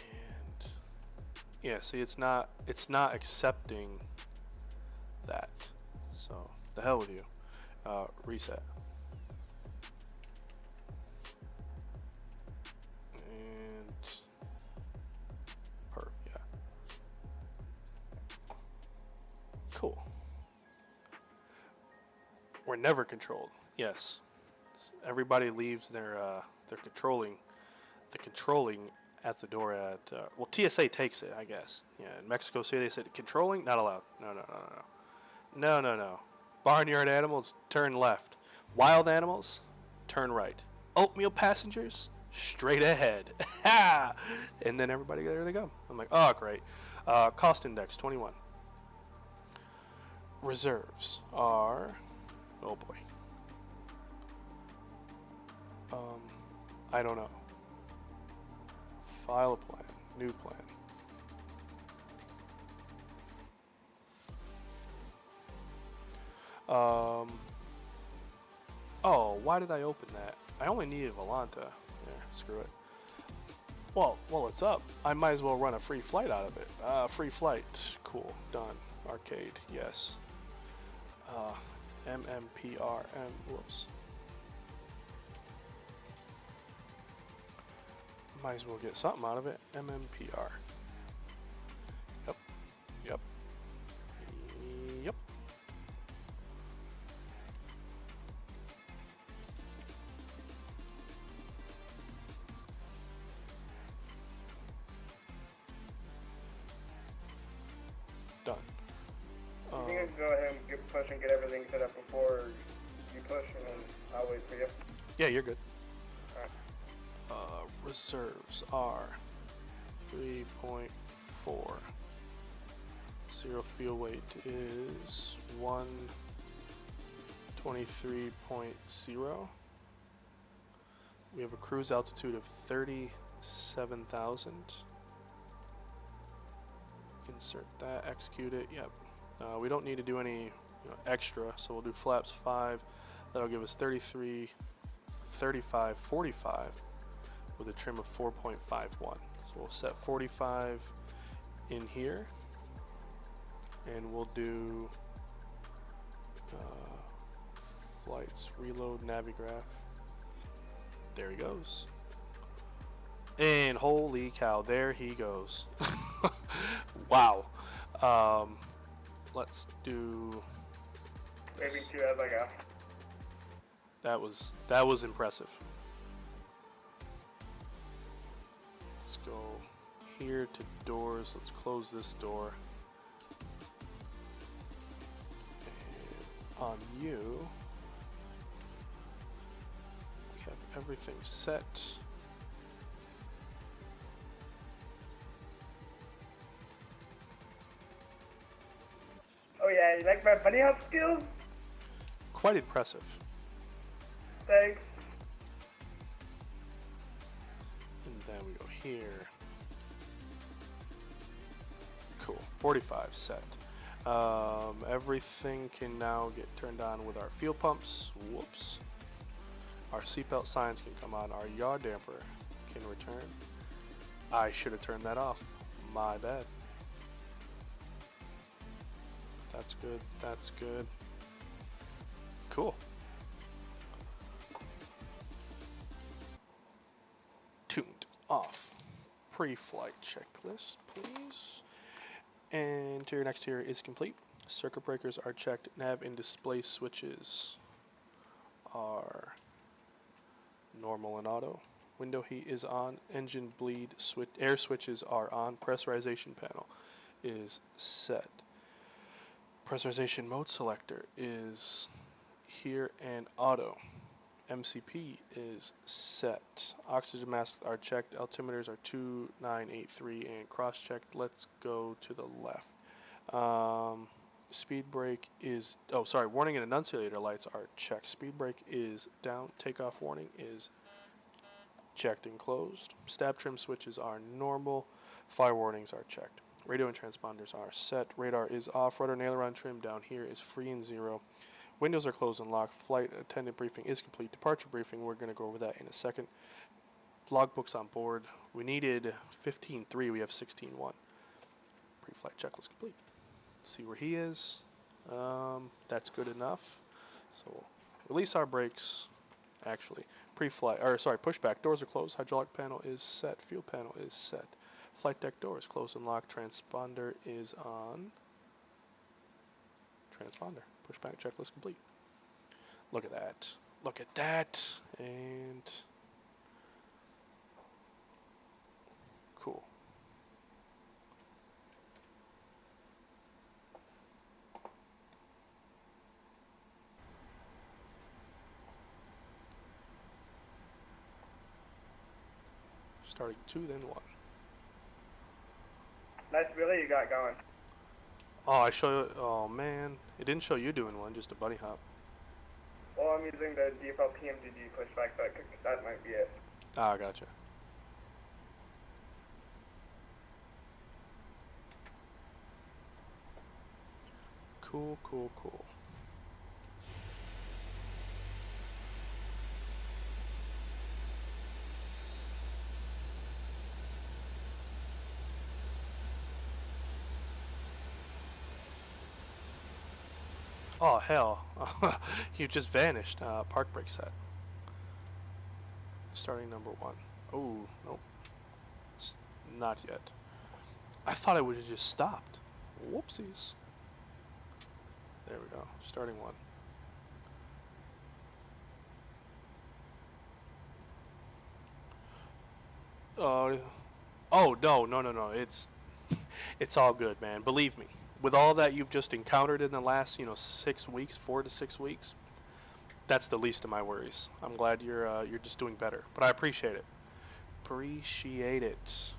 yeah, see, it's not accepting that. So the hell with you. Reset. Cool. We're never controlled. Yes. Everybody leaves their controlling at the door at well, TSA takes it, I guess. Yeah, in Mexico City they said controlling not allowed. No. Barnyard animals turn left. Wild animals turn right. Oatmeal passengers straight ahead. And then everybody, there they go. I'm like, oh great. Cost index 21. Reserves are, oh boy, I don't know. File a plan, new plan. Oh, why did I open that? I only needed Vallarta. Yeah, screw it. Well, it's up. I might as well run a free flight out of it. Free flight, cool, done. Arcade, yes. MMPR, whoops. Might as well get something out of it. MMPR. Yep. Done. You can go ahead and push and get everything set up before you push, and then I'll wait for you. Yeah, you're good. Alright. Reserves are 3.4. Zero fuel weight is 123.0. We have a cruise altitude of 37,000. Insert that, execute it. Yep. We don't need to do any extra, so we'll do flaps 5. That'll give us 33, 35, 45 with a trim of 4.51. So we'll set 45 in here, and we'll do flights, reload navigraph. There he goes. And holy cow, there he goes. Wow. Let's do. Maybe 2 as I go. That was impressive. Let's go here to doors. Let's close this door. And on you, we have everything set. Oh yeah, you like my bunny hop skills? Quite impressive. Thanks. And then we go here. Cool. 45 set. Everything can now get turned on with our fuel pumps. Whoops. Our seatbelt signs can come on. Our yaw damper can return. I should have turned that off. My bad. That's good. That's good. Cool. Tuned off. Pre-flight checklist, please. And interior and exterior is complete. Circuit breakers are checked. Nav and display switches are normal and auto. Window heat is on. Engine bleed switch. Air switches are on. Pressurization panel is set. Pressurization mode selector is here and auto. MCP is set. Oxygen masks are checked. Altimeters are 2983 and cross-checked. Let's go to the left. Speed brake is, oh sorry, warning and annunciator lights are checked. Speed brake is down. Takeoff warning is checked and closed. Stab trim switches are normal. Fire warnings are checked. Radio and transponders are set. Radar is off. Rudder and aileron trim down here is free and zero. Windows are closed and locked. Flight attendant briefing is complete. Departure briefing, we're going to go over that in a second. Logbooks on board. We needed 15.3. We have 16.1. Pre-flight checklist complete. See where he is. That's good enough. So release our brakes. Actually, pre-flight, or sorry, pushback. Doors are closed. Hydraulic panel is set. Fuel panel is set. Flight deck door is closed and locked. Transponder is on. Transponder. Pushback checklist complete. Look at that. Look at that. And cool. Starting 2, then 1. Nice relay you got going. Oh, I show you. Oh man, it didn't show you doing one. Just a bunny hop. Well, I'm using the default PMDG pushback, so that might be it. Ah, gotcha. Cool, cool, cool. Oh hell, you just vanished. Park brake set. Starting number 1. Oh, nope. It's not yet. I thought I would have just stopped. Whoopsies. There we go. Starting 1. Oh no. It's all good, man. Believe me. With all that you've just encountered in the last, 6 weeks, 4 to 6 weeks, that's the least of my worries. I'm glad you're just doing better, but I appreciate it. Appreciate it.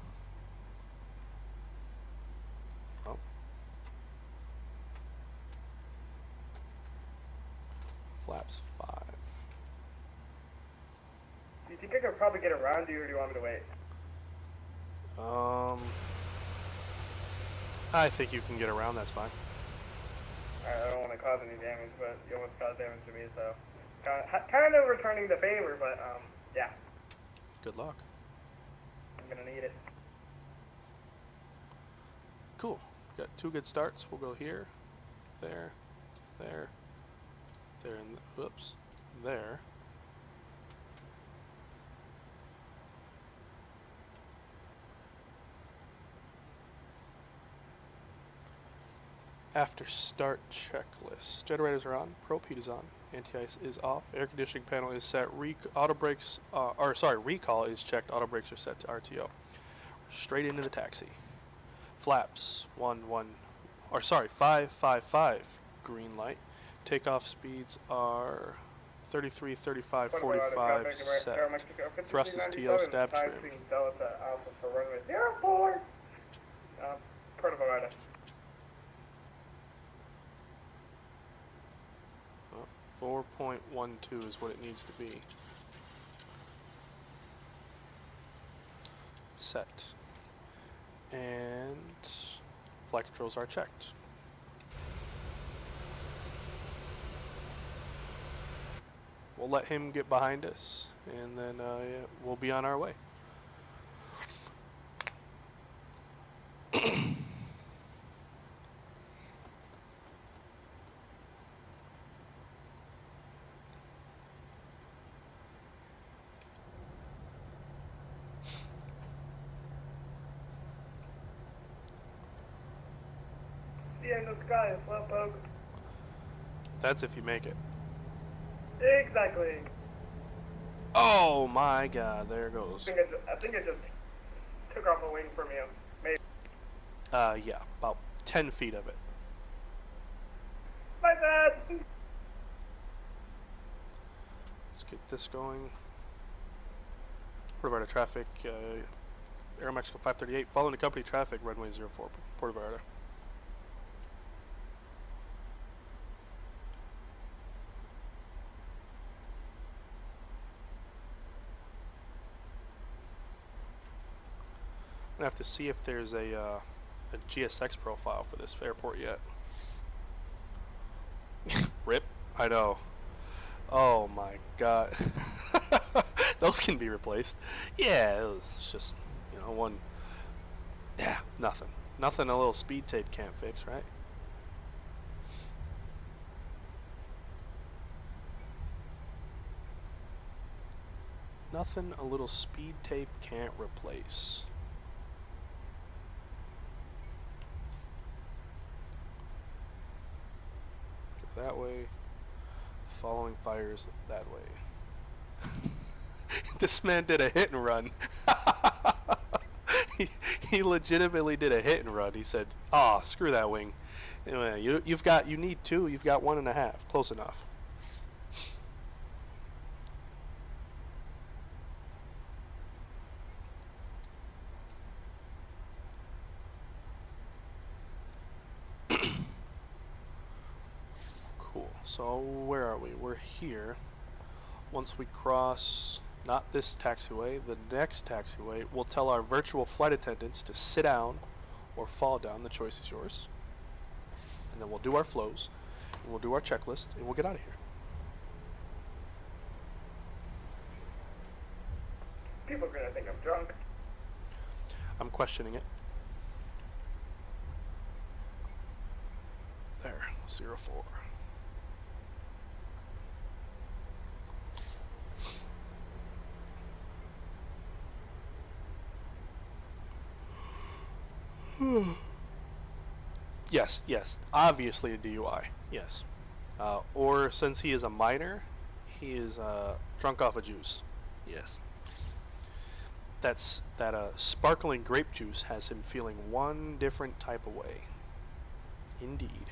Oh. Flaps 5. Do you think I could probably get around you, or do you want me to wait? I think you can get around, that's fine. Alright, I don't want to cause any damage, but you almost caused damage to me, so... Kind of returning the favor, but, yeah. Good luck. I'm gonna need it. Cool. Got 2 good starts. We'll go here, there, there, and, whoops, there. After start checklist. Generators are on. Probe heat is on. Anti-ice is off. Air conditioning panel is set. Auto brakes, recall is checked. Auto brakes are set to RTO. Straight into the taxi. Flaps 555. Green light. Takeoff speeds are 33, 35, 45 set. Thrust is TO. Stab trim. Delta Alpha for runway 04. Puerto Vallarta. 4.12 is what it needs to be. Set. And flight controls are checked. We'll let him get behind us, and then yeah, we'll be on our way. in the sky, slowpoke. That's if you make it. Exactly. Oh my god, there it goes. I think it just took off a wing from you. Maybe. Yeah, about 10 feet of it. My bad. Let's get this going. Puerto Vallarta traffic, AeroMexico 538, following the company traffic, runway 04, Puerto Vallarta. I'm gonna have to see if there's a GSX profile for this airport yet. Rip, I know. Oh my god. Those can be replaced. Yeah, it's just, you know, one. Yeah, nothing. Nothing a little speed tape can't fix, right? Nothing a little speed tape can't replace. Go that way. Following fires that way. This man did a hit and run. he legitimately did a hit and run. He said, "Oh, screw that wing. Anyway, you need two. You've got 1.5. Close enough." Cool. So where are we? We're here. Once we cross not this taxiway, the next taxiway, we'll tell our virtual flight attendants to sit down or fall down. The choice is yours. And then we'll do our flows, and we'll do our checklist, and we'll get out of here. People are gonna think I'm drunk. I'm questioning it. There, 04. Yes, obviously a DUI, yes. Or since he is a minor, he is drunk off of juice, yes. That sparkling grape juice has him feeling one different type of way. Indeed.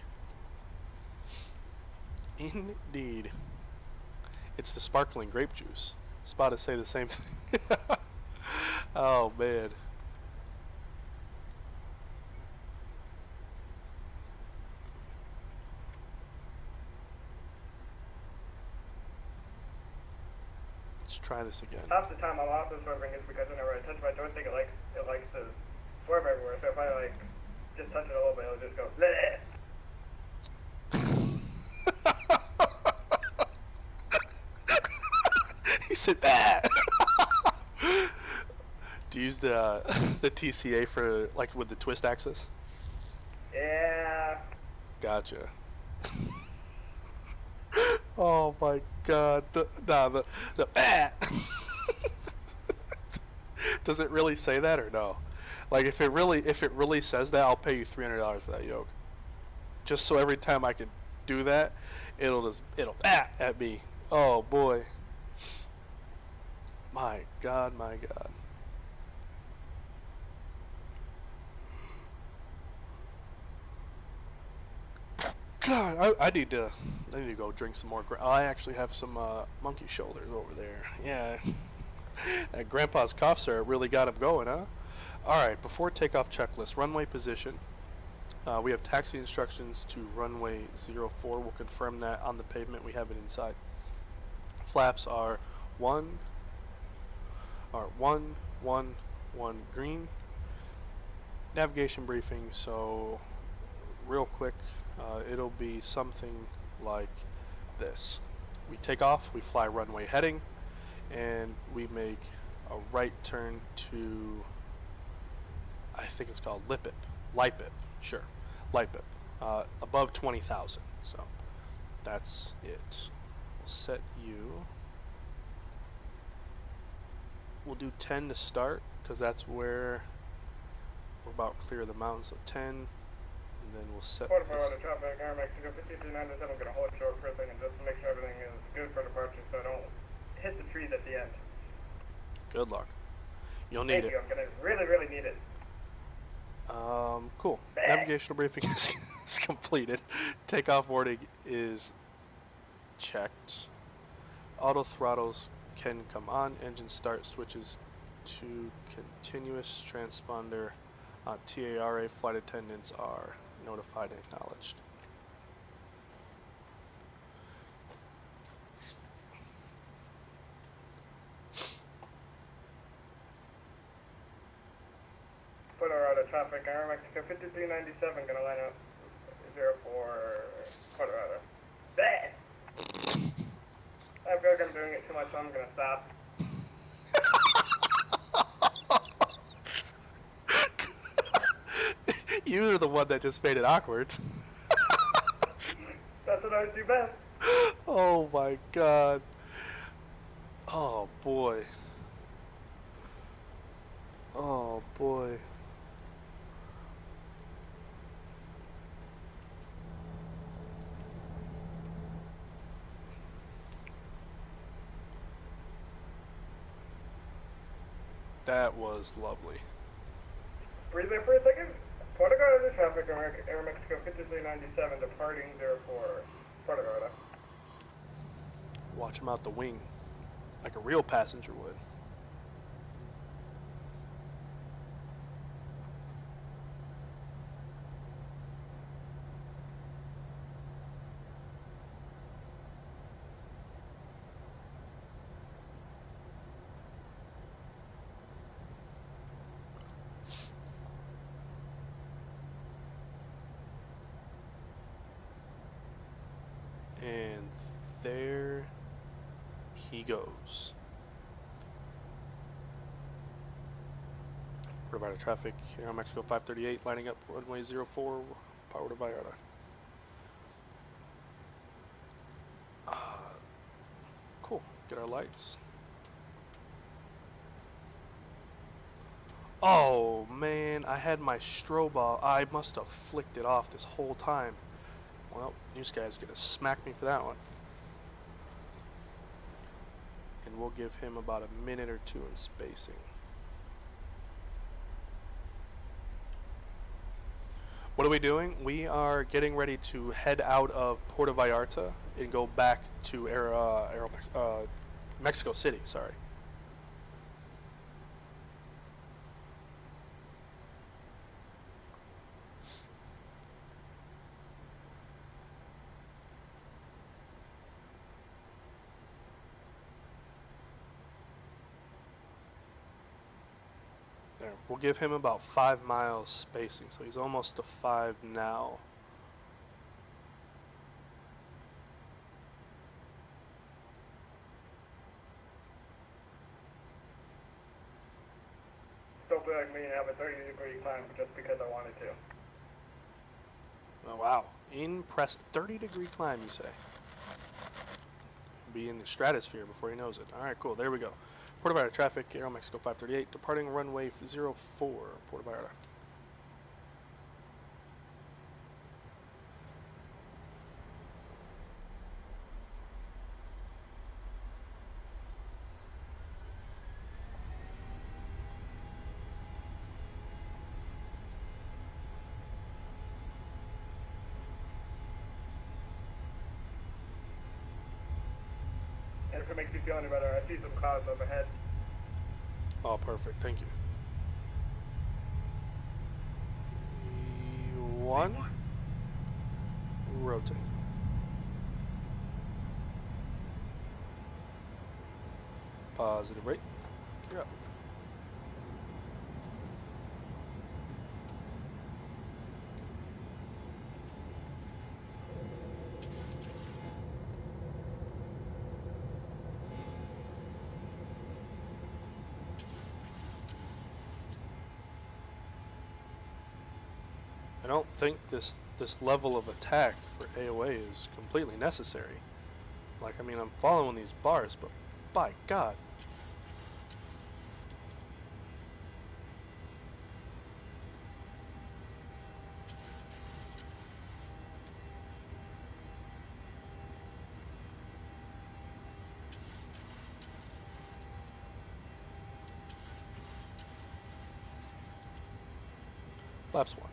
Indeed. It's the sparkling grape juice. I was about to say the same thing. Oh, man. Let's try this again. Half the time I'm also swerving is because whenever I touch my joystick, it likes to swerve everywhere. So if I just touch it a little bit, it'll just go bleh. He said that. Do you use the TCA for like with the twist axis? Yeah. Gotcha. Oh my god. Does it really say that or no? Like if it really says that, I'll pay you $300 for that yoke. Just so every time I can do that, it'll at me. Oh boy. My god. God, I need to go drink some more. I actually have some monkey shoulders over there. Yeah, that Grandpa's cough syrup really got him going, huh? All right, before takeoff checklist, runway position. We have taxi instructions to runway 04. We'll confirm that on the pavement. We have it inside. Flaps are 1 green. Navigation briefing. So, real quick. It'll be something like this. We take off, we fly runway heading, and we make a right turn to, I think it's called Lipip, sure, Lipip, above 20,000, so that's it. We'll set you, we'll do 10 to start, because that's where we're about clear of the mountain, so 10, and then we'll set Puerto this. Vallarta traffic, AeroMexico 5397, I'm going to hold short for a second just to make sure everything is good for departure so I don't hit the trees at the end. Good luck. You'll need Thank it. you, I'm going to really need it. Cool. Navigational briefing is completed. Takeoff warning is checked. Auto throttles can come on. Engine start switches to continuous transponder. TARA flight attendants are notified and acknowledged. Puerto Vallarta traffic, AeroMexico 5397, going to line up 04 Puerto Vallarta. Bleh! I feel like I'm doing it too much, so I'm going to stop. You're the one that just made it awkward. That's what I do best. Oh my god. Oh boy. Oh boy. That was lovely. Breathe there for a second. Puerto Vallarta traffic, AeroMexico 5397, departing 04 Puerto Vallarta. Watch him out the wing, like a real passenger would. And there he goes. Puerto Vallarta traffic, AeroMexico 538, lining up runway 04, Puerto Vallarta. Cool, get our lights. Oh man, I had my strobe. I must have flicked it off this whole time. Well, this guy's gonna smack me for that one. And we'll give him about a minute or two in spacing. What are we doing? We are getting ready to head out of Puerto Vallarta and go back to Mexico City, sorry. There, we'll give him about 5 miles spacing, so he's almost to 5 now. Still feel like me and have a 30-degree climb just because I wanted to. Oh, wow. Impressive. 30-degree climb, you say? Be in the stratosphere before he knows it. All right, cool. There we go. Puerto Vallarta traffic, AeroMexico 538, departing runway 04, Puerto Vallarta. And if it makes you feel any better, I see some clouds overhead. Oh, perfect. Thank you. One. Rotate. Positive rate. Gear up. I don't think this level of attack for AOA is completely necessary. Like, I mean, I'm following these bars, but by God. Flaps 1.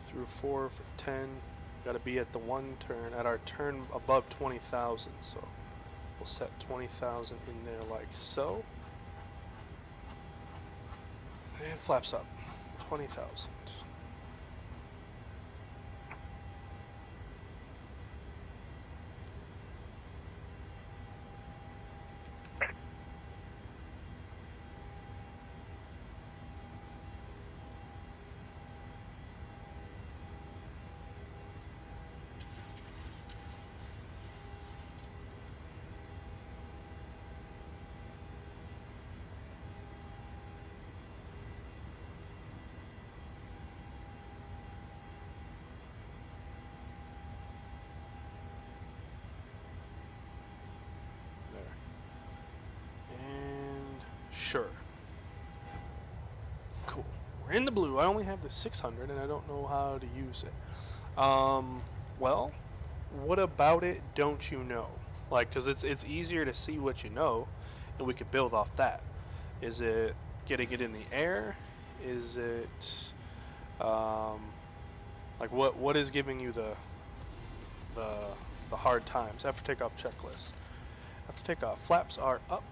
Through 4 for 10. Got to be at the one turn, at our turn above 20,000. So we'll set 20,000 in there like so. And flaps up. 20,000. Sure. Cool. We're in the blue. I only have the 600 and I don't know how to use it. Well, what about it don't you know? Like, because it's easier to see what you know and we could build off that. Is it getting it in the air? Is it like what is giving you the hard times? After takeoff checklist. After takeoff, flaps are up.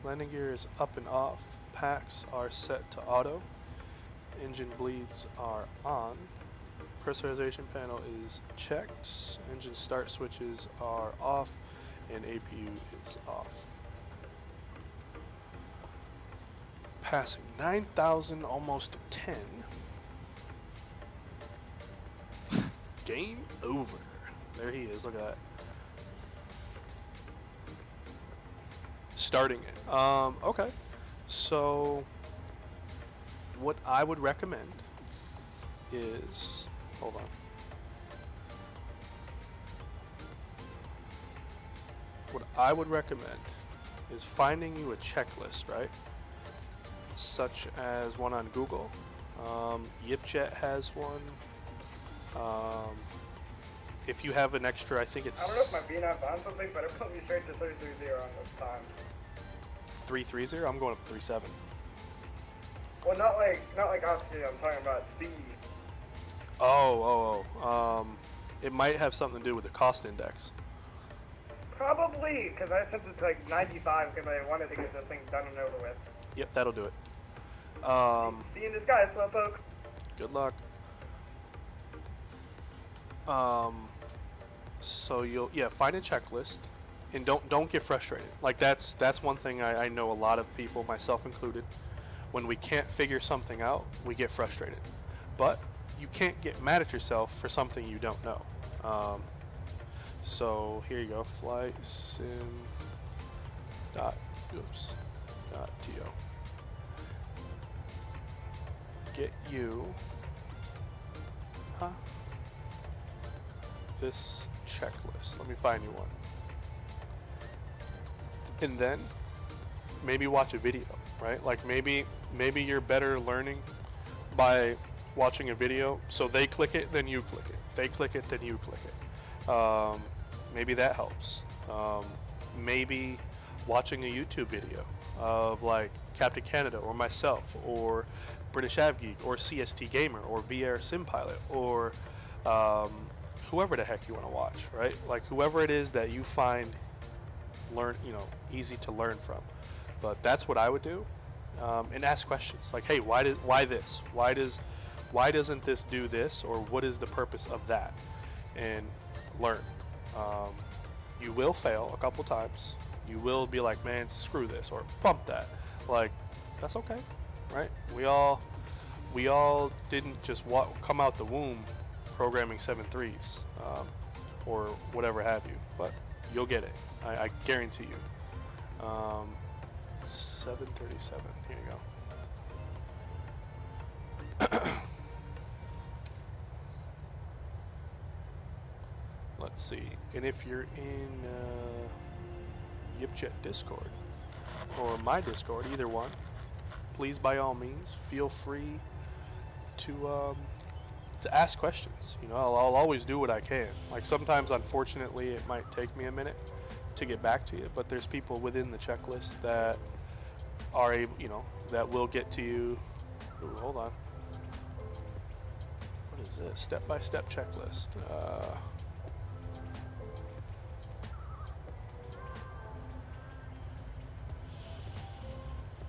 Landing gear is up and off. Packs are set to auto. Engine bleeds are on. Pressurization panel is checked. Engine start switches are off. And APU is off. Passing 9,000, almost 10. Game over. There he is. Look at that. Starting it. Okay. So what I would recommend is, hold on. What I would recommend is finding you a checklist, right? Such as one on Google. YipJet has one. If you have an extra, I think it's... I don't know if my VNAV's on something, but it put me straight to 330 on this time. 330? I'm going up to 37. Well, not like altitude, I'm talking about speed. It might have something to do with the cost index. Probably, because I set it to like 95 because I wanted to get this thing done and over with. Yep, that'll do it. See you in the sky, slowpoke. Good luck. So you'll find a checklist, and don't get frustrated. Like that's one thing I know a lot of people, myself included, when we can't figure something out, we get frustrated. But you can't get mad at yourself for something you don't know. So here you go, flight sim dot to. Get you this checklist. Let me find you one. And then maybe watch a video, right? Like maybe you're better learning by watching a video. So they click it, then you click it. They click it, then you click it. Maybe that helps. Maybe watching a YouTube video of like Captain Canada or myself or British AvGeek or CST Gamer or VR Sim Pilot or whoever the heck you want to watch, right? Like whoever it is that you find easy to learn from. But that's what I would do, and ask questions like, hey, why this? Why doesn't this do this? Or what is the purpose of that? And learn. You will fail a couple times. You will be like, man, screw this, or bump that. Like, that's okay, right? We all didn't just come out the womb programming 7.3s or whatever have you, but you'll get it. I guarantee you. 737. Here you go. let's see. And if you're in YipChat Discord or my Discord, either one, please by all means feel free to ask questions. You know, I'll always do what I can. Like sometimes, unfortunately, it might take me a minute to get back to you, but there's people within the checklist that are able, you know, that will get to you. Ooh, hold on. What is this? Step-by-step checklist.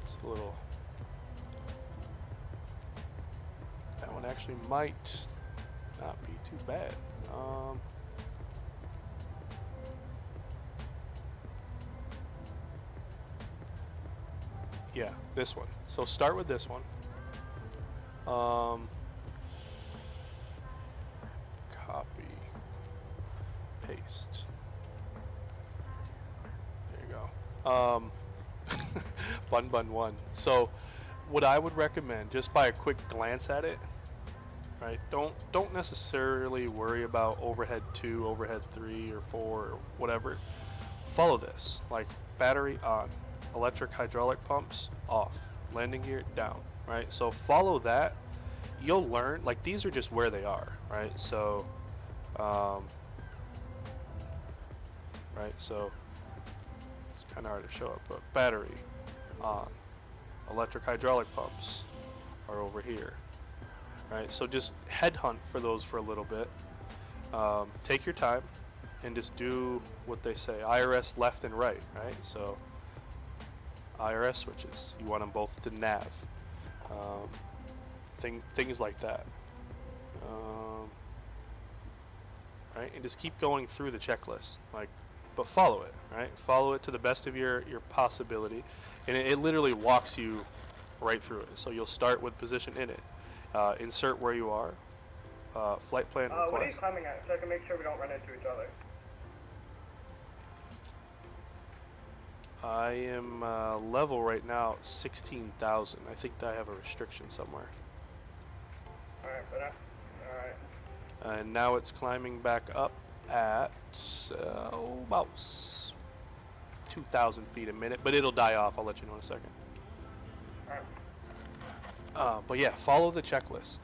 It's a little. That one actually might not be too bad. Yeah, this one. So start with this one. Copy, paste. There you go. Bun one. So what I would recommend, just by a quick glance at it, right? Don't necessarily worry about overhead 2, overhead 3 or 4 or whatever. Follow this, like battery on, electric hydraulic pumps off, landing gear down, right? So follow that. You'll learn, like these are just where they are, right? So, right, so it's kind of hard to show up, but battery on, electric hydraulic pumps are over here, right? So just headhunt for those for a little bit. Take your time and just do what they say, IRS left and right, right? So IRS switches, you want them both to nav, things like that, right? And just keep going through the checklist, like, but follow it, right? Follow it to the best of your possibility, and it literally walks you right through it. So you'll start with position in it, insert where you are, flight plan request. What are you climbing at, so I can make sure we don't run into each other? I am level right now 16,000. I think that I have a restriction somewhere. Alright, but alright. And now it's climbing back up at about 2,000 feet a minute, but it'll die off. I'll let you know in a second. Alright. But yeah, follow the checklist,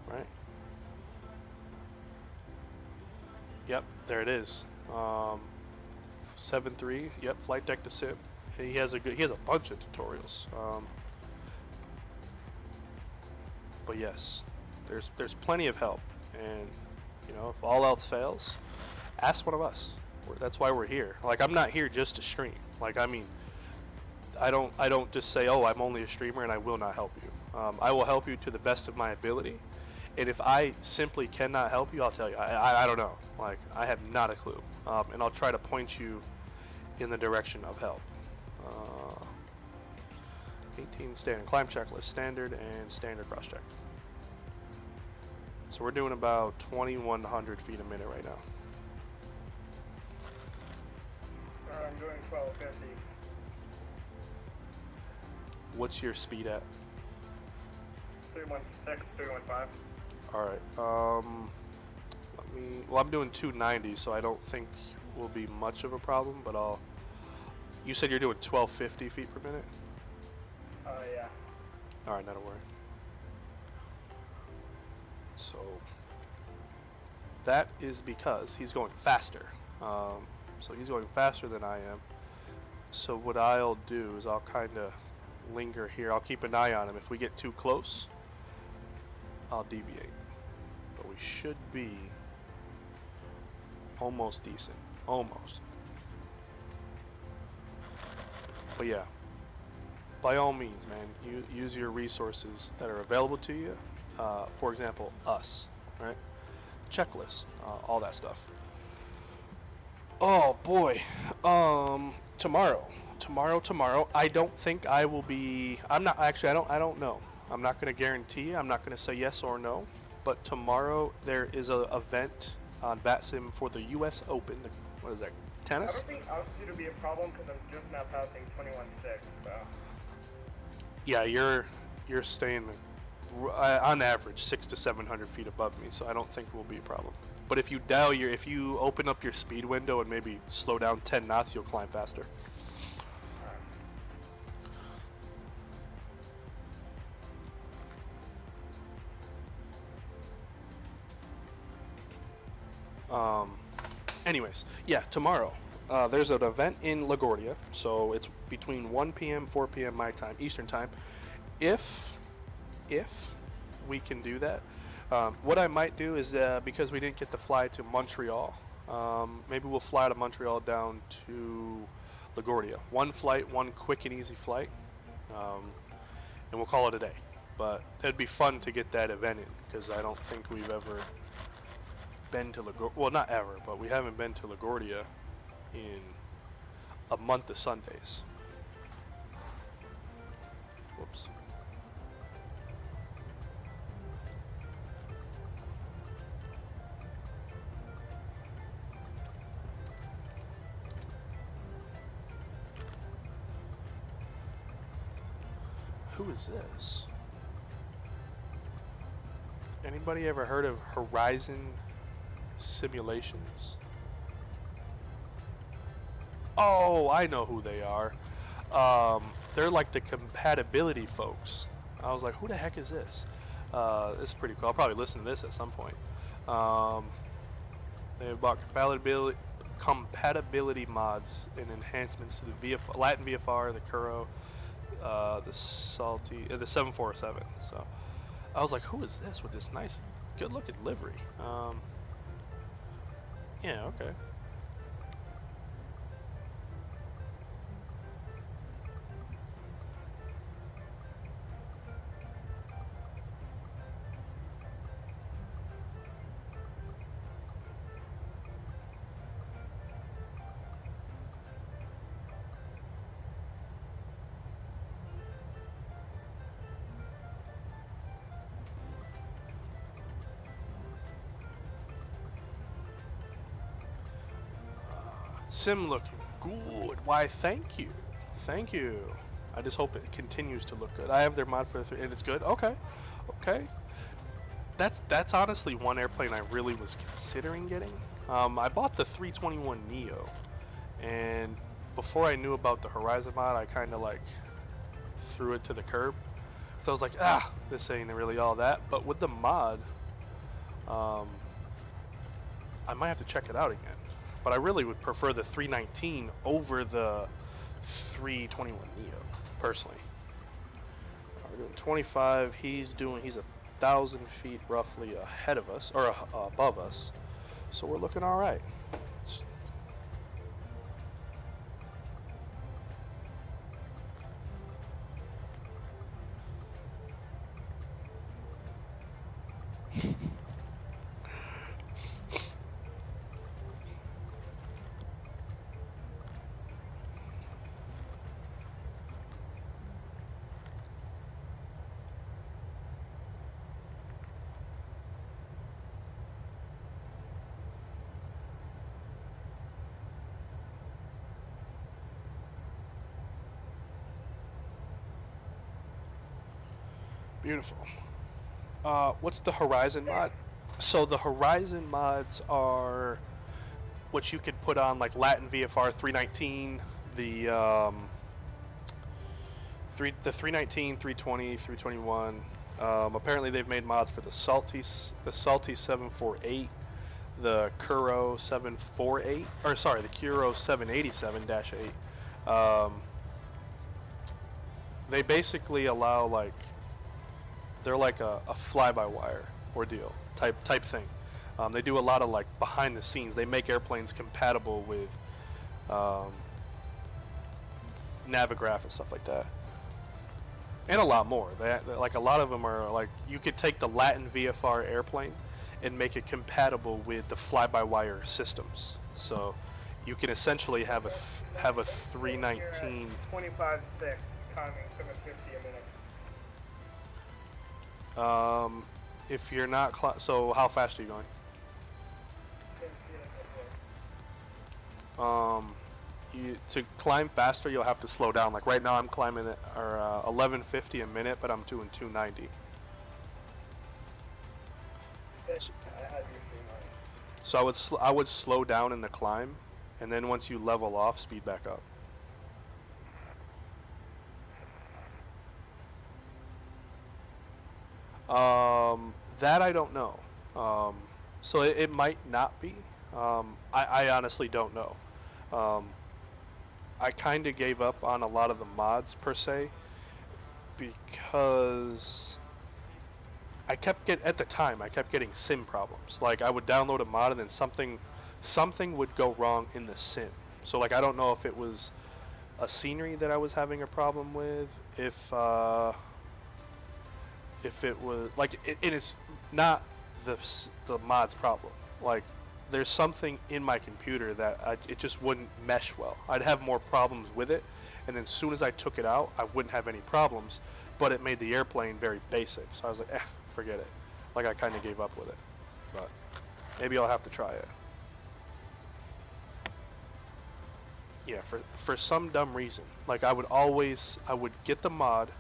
right? Yep, there it is. 7.3. Yep, flight deck to sim. He has a bunch of tutorials. But yes, there's plenty of help, and you know, if all else fails, ask one of us. That's why we're here. Like, I'm not here just to stream. Like, I mean, I don't just say, oh, I'm only a streamer and I will not help you. I will help you to the best of my ability, and if I simply cannot help you, I'll tell you. I don't know. Like, I have not a clue, and I'll try to point you in the direction of help. 18 standard climb checklist, standard and standard cross check. So we're doing about 2,100 feet a minute right now. I'm doing 1250. What's your speed at? 316, 315. All right. Well, I'm doing 290, so I don't think will be much of a problem. But You said you're doing 1,250 feet per minute. Yeah. All right, not a worry. So that is because he's going faster. So he's going faster than I am. So what I'll do is I'll kind of linger here. I'll keep an eye on him. If we get too close, I'll deviate. But we should be almost decent. Almost. But yeah, by all means, man, you use your resources that are available to you. For example, us, right? Checklist, all that stuff. Oh boy, tomorrow. I don't think I will be. I'm not actually. I don't know. I'm not going to guarantee. I'm not going to say yes or no. But tomorrow there is an event on VATSIM for the U.S. Open. What is that? Tennis? I don't think altitude would be a problem because I'm just now passing 21.6. So. Yeah, you're staying on average 600 to 700 feet above me, so I don't think will be a problem. But if you open up your speed window and maybe slow down 10 knots, you'll climb faster. Anyways, yeah, tomorrow there's an event in LaGuardia, so it's between 1 p.m. 4 p.m. my time, Eastern time. If we can do that, what I might do is because we didn't get to fly to Montreal, maybe we'll fly to Montreal down to LaGuardia. One flight, one quick and easy flight, and we'll call it a day. But it'd be fun to get that event in because I don't think we've ever been to LaGuardia. Well, not ever, but we haven't been to LaGuardia in a month of Sundays. Whoops. Who is this? Anybody ever heard of Horizon Simulations? Oh, I know who they are. They're like the compatibility folks. I was like, who the heck is this? This is pretty cool. I'll probably listen to this at some point. They bought compatibility mods and enhancements to the Latin VFR, the Kuro, the Salty, the 747. So I was like, who is this with this nice, good-looking livery? Yeah, okay. Sim looking good. Why, thank you. Thank you. I just hope it continues to look good. I have their mod for the 3, and it's good? Okay. Okay. That's honestly one airplane I really was considering getting. I bought the 321 Neo, and before I knew about the Horizon mod, I kind of like threw it to the curb. So I was like, this ain't really all that. But with the mod, I might have to check it out again. But I really would prefer the 319 over the 321 Neo, personally. We're doing 25. He's 1,000 feet roughly ahead of us, or above us. So we're looking all right. Beautiful. What's the Horizon mod? So the Horizon mods are what you could put on like Latin VFR 319, the 319, 320, 321. Apparently they've made mods for the Salty 748, the Kuro 748, or sorry, the Kuro 787-8. They basically allow like, they're like a fly-by-wire ordeal type thing. They do a lot of like behind the scenes. They make airplanes compatible with Navigraph and stuff like that, and a lot more. Like a lot of them are like, you could take the Latin VFR airplane and make it compatible with the fly-by-wire systems. So you can essentially have a 319. 25.6, timing 750 a minute. If you're not, so how fast are you going? To climb faster, you'll have to slow down. Like right now, I'm climbing at 1150 a minute, but I'm doing 290. So I would slow down in the climb, and then once you level off, speed back up. That I don't know. So it might not be. I honestly don't know. I kind of gave up on a lot of the mods per se because at the time I kept getting sim problems. Like I would download a mod and then something would go wrong in the sim. So like I don't know if it was a scenery that I was having a problem with, if it was like it is not the mod's problem. Like there's something in my computer that it just wouldn't mesh well. I'd have more problems with it, and then as soon as I took it out, I wouldn't have any problems, but it made the airplane very basic. So I was like, forget it. Like I kind of gave up with it, but maybe I'll have to try it. Yeah, for some dumb reason, like I would get the mod,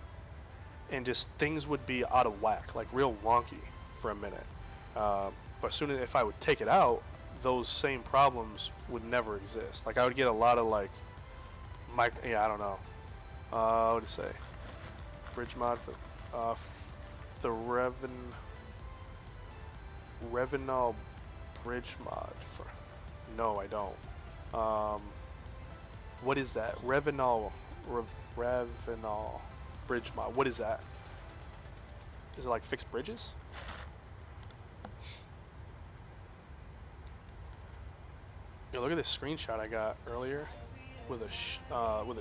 and just things would be out of whack, like real wonky for a minute. But soon as if I would take it out, those same problems would never exist. Like I would get a lot of like, I don't know. What do you say? Bridge mod for the Revenal bridge mod for. No, I don't. What is that? Revenal bridge mod. What is that? Is it like fixed bridges? Yo, look at this screenshot I got earlier with a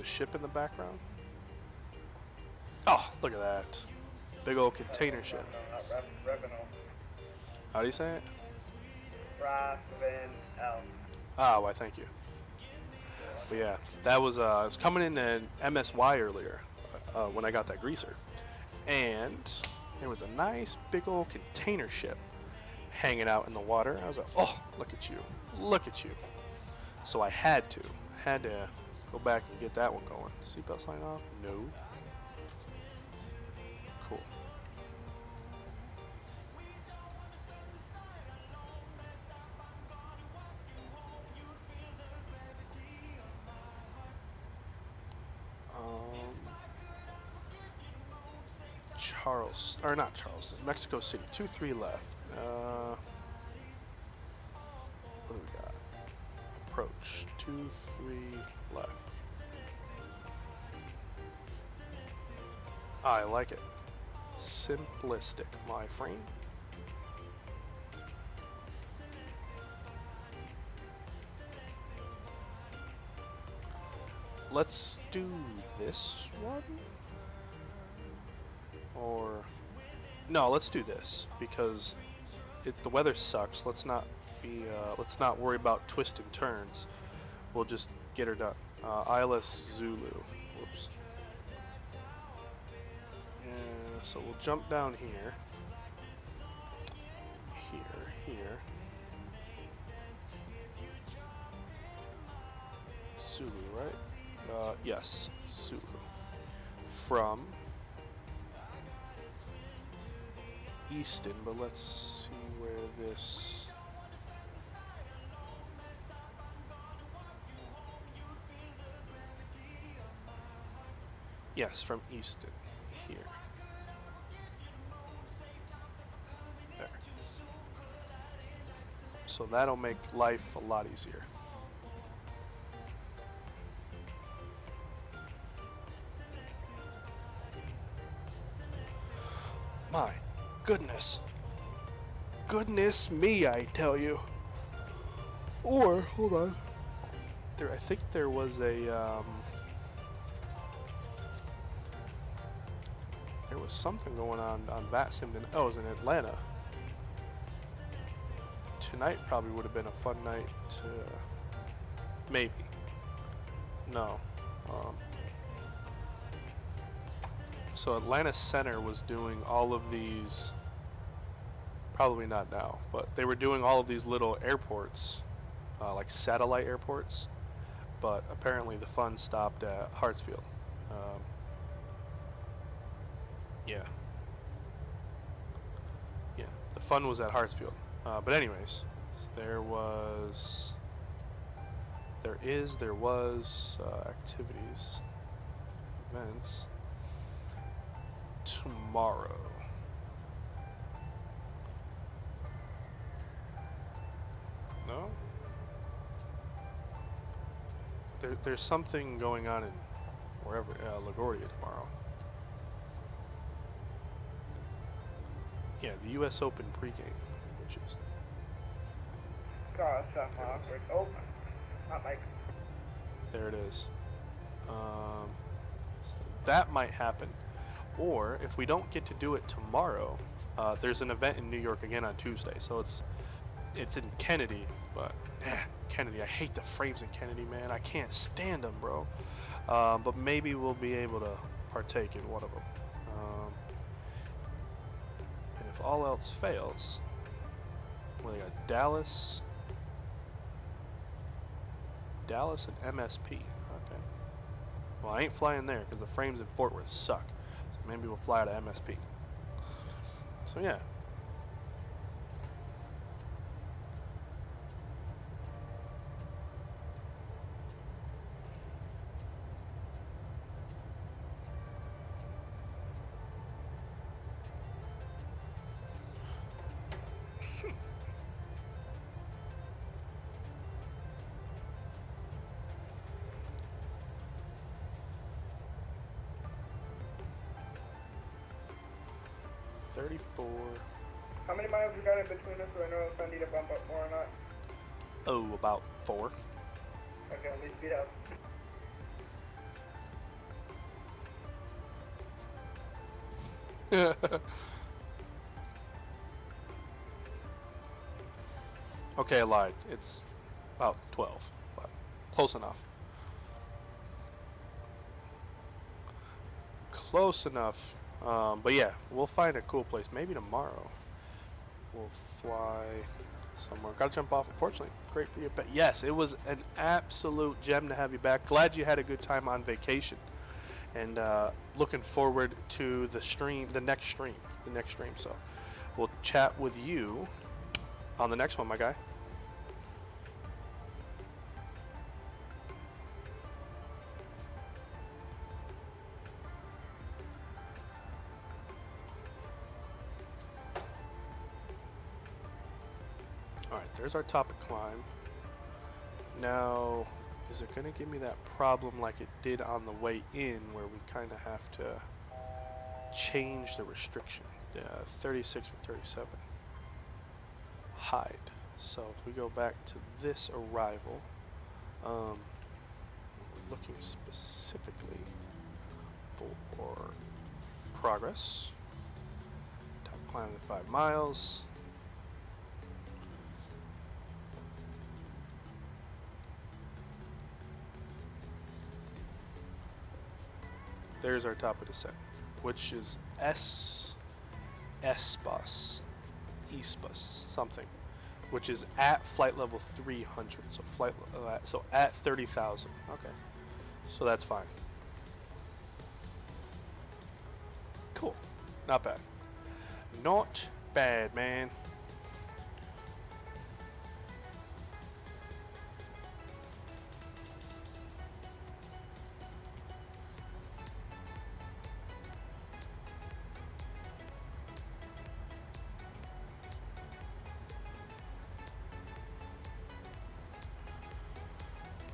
ship in the background. Oh, look at that. Big old container ship. No, not Revenal. How do you say it? Ravenel. Ah, why thank you. But yeah, that was I was coming in an MSY earlier when I got that greaser, and there was a nice big old container ship hanging out in the water. I was like, oh, look at you, look at you. So I had to go back and get that one going. Seatbelt sign off? No. Cool. Not Charleston, Mexico City. 2-3 left. What do we got? Approach. 2-3 left. I like it. Simplistic, my friend. Let's do this one. Or no, let's do this because the weather sucks. Let's not worry about twists and turns. We'll just get her done. ILS Zulu. Whoops. So we'll jump down here. Here. Zulu, right? Yes, Zulu. From Easton, but let's see where this. Yes, from Easton here. There. So that'll make life a lot easier. My goodness. Goodness me, I tell you. Or, hold on. I think there was a, there was something going on VATSIM. Oh, it was in Atlanta. Tonight probably would have been a fun night to, maybe. No. So Atlanta Center was doing all of these, probably not now, but they were doing all of these little airports, like satellite airports, but apparently the fun stopped at Hartsfield. Yeah, the fun was at Hartsfield. But anyways, There was activities, events tomorrow. No? There's something going on in wherever, LaGuardia tomorrow. Yeah, the U.S. Open pregame, which is... God, that's awkward. Oh, not Mike. There it is. That might happen. Or, if we don't get to do it tomorrow, there's an event in New York again on Tuesday. So it's in Kennedy, but Kennedy, I hate the frames in Kennedy, man. I can't stand them, bro. But maybe we'll be able to partake in one of them. And if all else fails, well, they got Dallas and MSP. Okay. Well, I ain't flying there because the frames in Fort Worth suck. So maybe we'll fly to MSP. So yeah. How many miles we got in between us so I know if I need to bump up more or not? Oh, about 4. Okay, let me speed up. Okay, I lied. It's about 12, but close enough. Close enough. But yeah, we'll find a cool place. Maybe tomorrow we'll fly somewhere. Gotta jump off, unfortunately. Great for you. But yes, it was an absolute gem to have you back. Glad you had a good time on vacation. And looking forward to the next stream. So we'll chat with you on the next one, my guy. Alright, there's our topic climb. Now, is it going to give me that problem like it did on the way in where we kind of have to change the restriction? 36 for 37. Hide. So if we go back to this arrival, we're looking specifically for progress. Top climb the 5 miles. There's our top of descent, which is ESPUS, something, which is at flight level 300. So so at 30,000. Okay, so that's fine. Cool, not bad, not bad, man.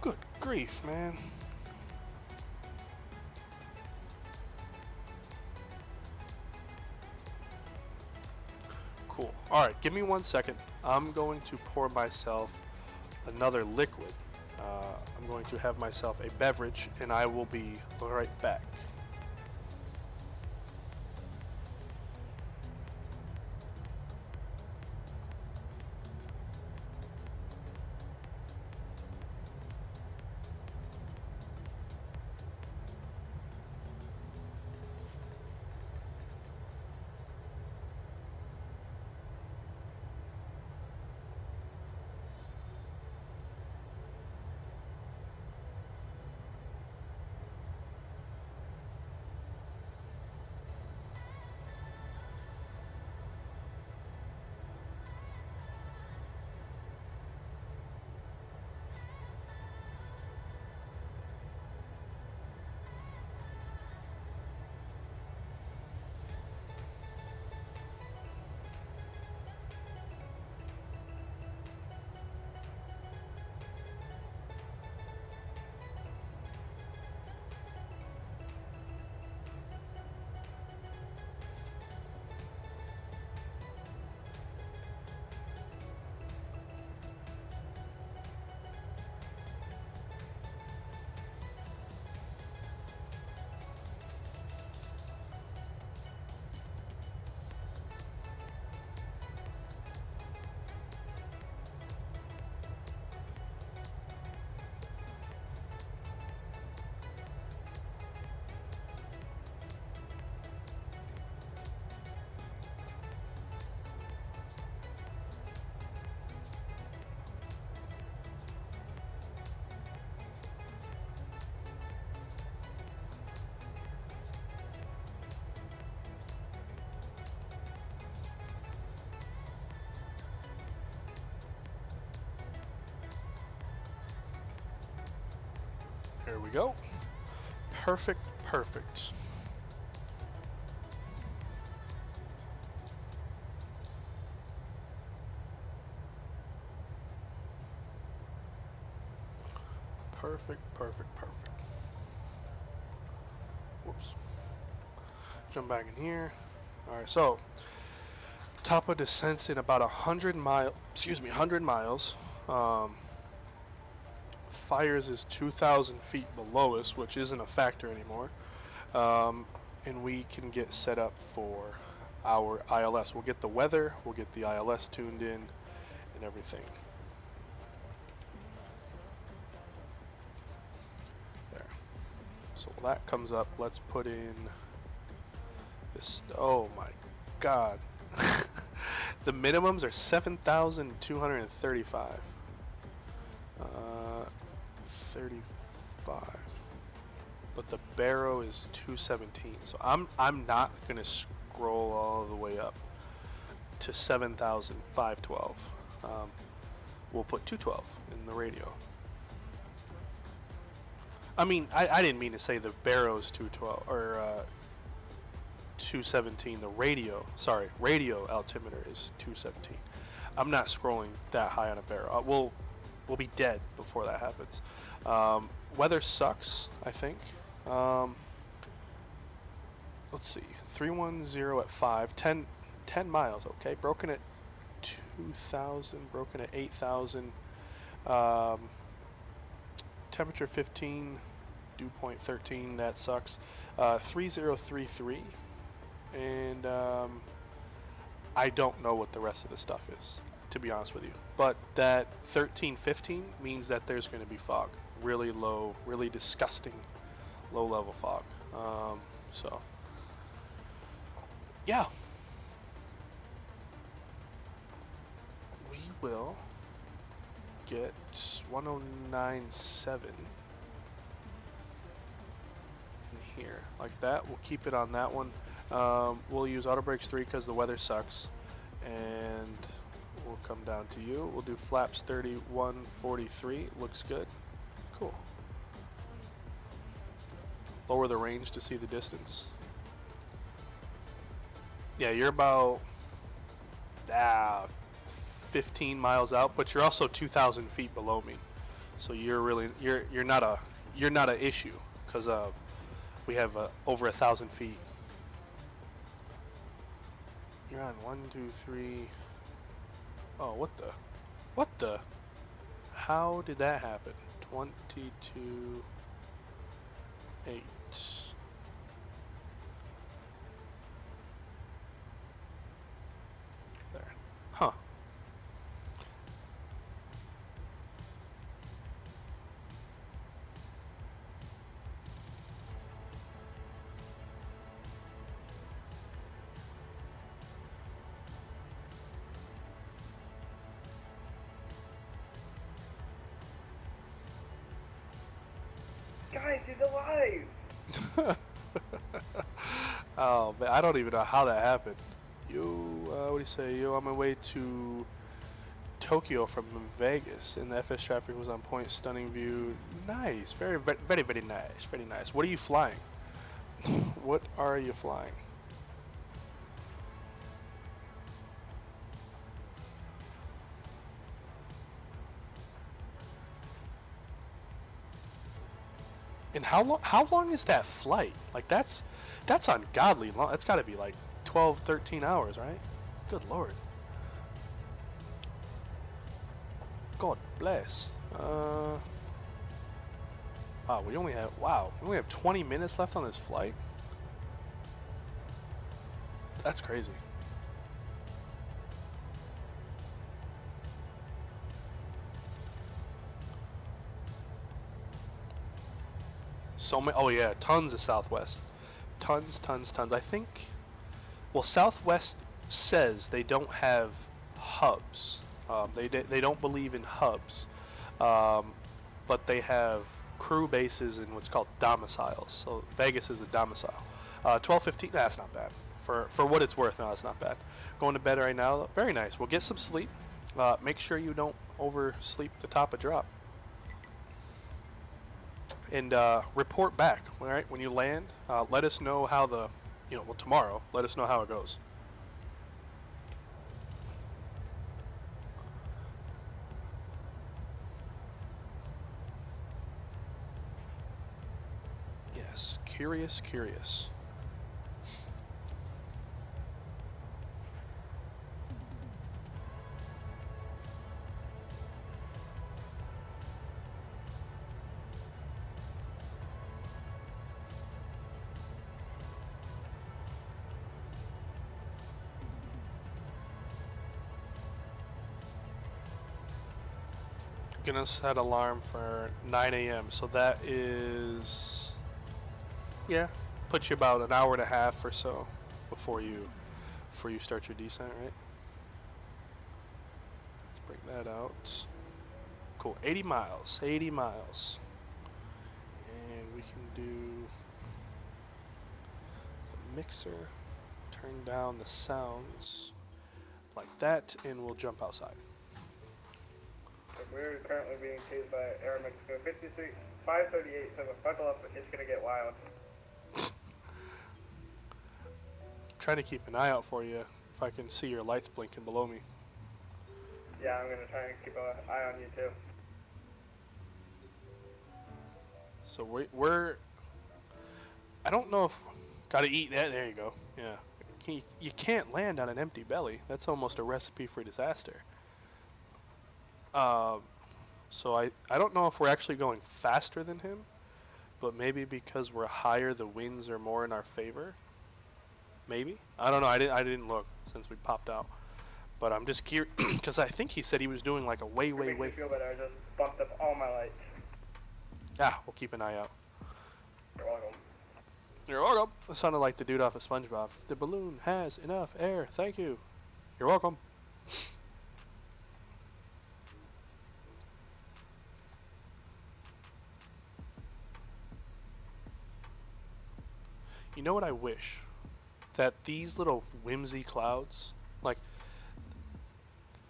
Good grief, man. Cool. Alright, give me 1 second. I'm going to pour myself another liquid. I'm going to have myself a beverage, and I will be right back. There we go. Perfect, perfect. Perfect, perfect, perfect. Whoops. Jump back in here. All right, so top of descent's in about 100 miles. Fires is 2,000 feet below us, which isn't a factor anymore. And we can get set up for our ILS. We'll get the weather, we'll get the ILS tuned in, and everything. There. So while that comes up, let's put in this. Oh my God. The minimums are 7,235. 35. But the barrow is 217. So I'm not gonna scroll all the way up to 7,512. We'll put 212 in the radio. I mean, I didn't mean to say the barrow's 212 or 217. The radio, sorry, radio altimeter is 217. I'm not scrolling that high on a barrow. We'll be dead before that happens. Weather sucks, I think. Let's see, 310 at 5, 10 miles, okay, broken at 2,000, broken at 8,000, temperature 15, dew point 13, that sucks, 3033, and I don't know what the rest of the stuff is, to be honest with you, but that 1315 means that there's going to be fog, really low, really disgusting low level fog. So yeah, we will get 1097 in here like that. We'll keep it on that one. We'll use auto brakes 3 because the weather sucks, and we'll come down to you. We'll do flaps 3143. Looks good. Cool. Lower the range to see the distance. Yeah, you're about 15 miles out, but you're also 2,000 feet below me. So you're really you're not a issue because we have over 1,000 feet. You're on 1, 2, 3. Oh, what the? How did that happen? 22, 8. There. Huh. Guys, he's alive! Oh, man, I don't even know how that happened. Yo, what do you say? Yo, on my way to Tokyo from Vegas, and the FS traffic was on point. Stunning view. Nice. Very, very, very, very nice. Very nice. What are you flying? What are you flying? And how long is that flight? Like that's ungodly long. That's got to be like 12, 13 hours, right? Good Lord. God bless. Wow, we only have 20 minutes left on this flight. That's crazy. So many, oh yeah, tons of Southwest. Tons. I think, well, Southwest says they don't have hubs. They don't believe in hubs, but they have crew bases in what's called domiciles. So Vegas is a domicile. 12:15. That's not bad for what it's worth. No, that's not bad. Going to bed right now. Very nice. We'll get some sleep. Make sure you don't oversleep the top of drop. and report back. All right, when you land, let us know how the, well, tomorrow. Let us know how it goes. Yes, curious, curious. Gonna set alarm for 9 a.m. So that is, yeah, puts you about an hour and a half or so before you start your descent, right? Let's bring that out. Cool, 80 miles, 80 miles. And we can do the mixer, turn down the sounds like that, and we'll jump outside. We're currently being chased by AeroMexico 538, so buckle up, it's gonna get wild. Trying to keep an eye out for you if I can see your lights blinking below me. Yeah, I'm gonna try and keep an eye on you too. So we're I don't know if, gotta eat that, there you go, yeah. You can't land on an empty belly. That's almost a recipe for disaster. So I don't know if we're actually going faster than him, but maybe because we're higher, the winds are more in our favor. Maybe, I don't know. I didn't look since we popped out, but I'm just curious because I think he said he was doing like a way. Feel better. I just bumped up all my lights. Yeah, we'll keep an eye out. You're welcome. You're welcome. It sounded like the dude off of SpongeBob. The balloon has enough air. Thank you. You're welcome. You know what I wish? That these little whimsy clouds, like,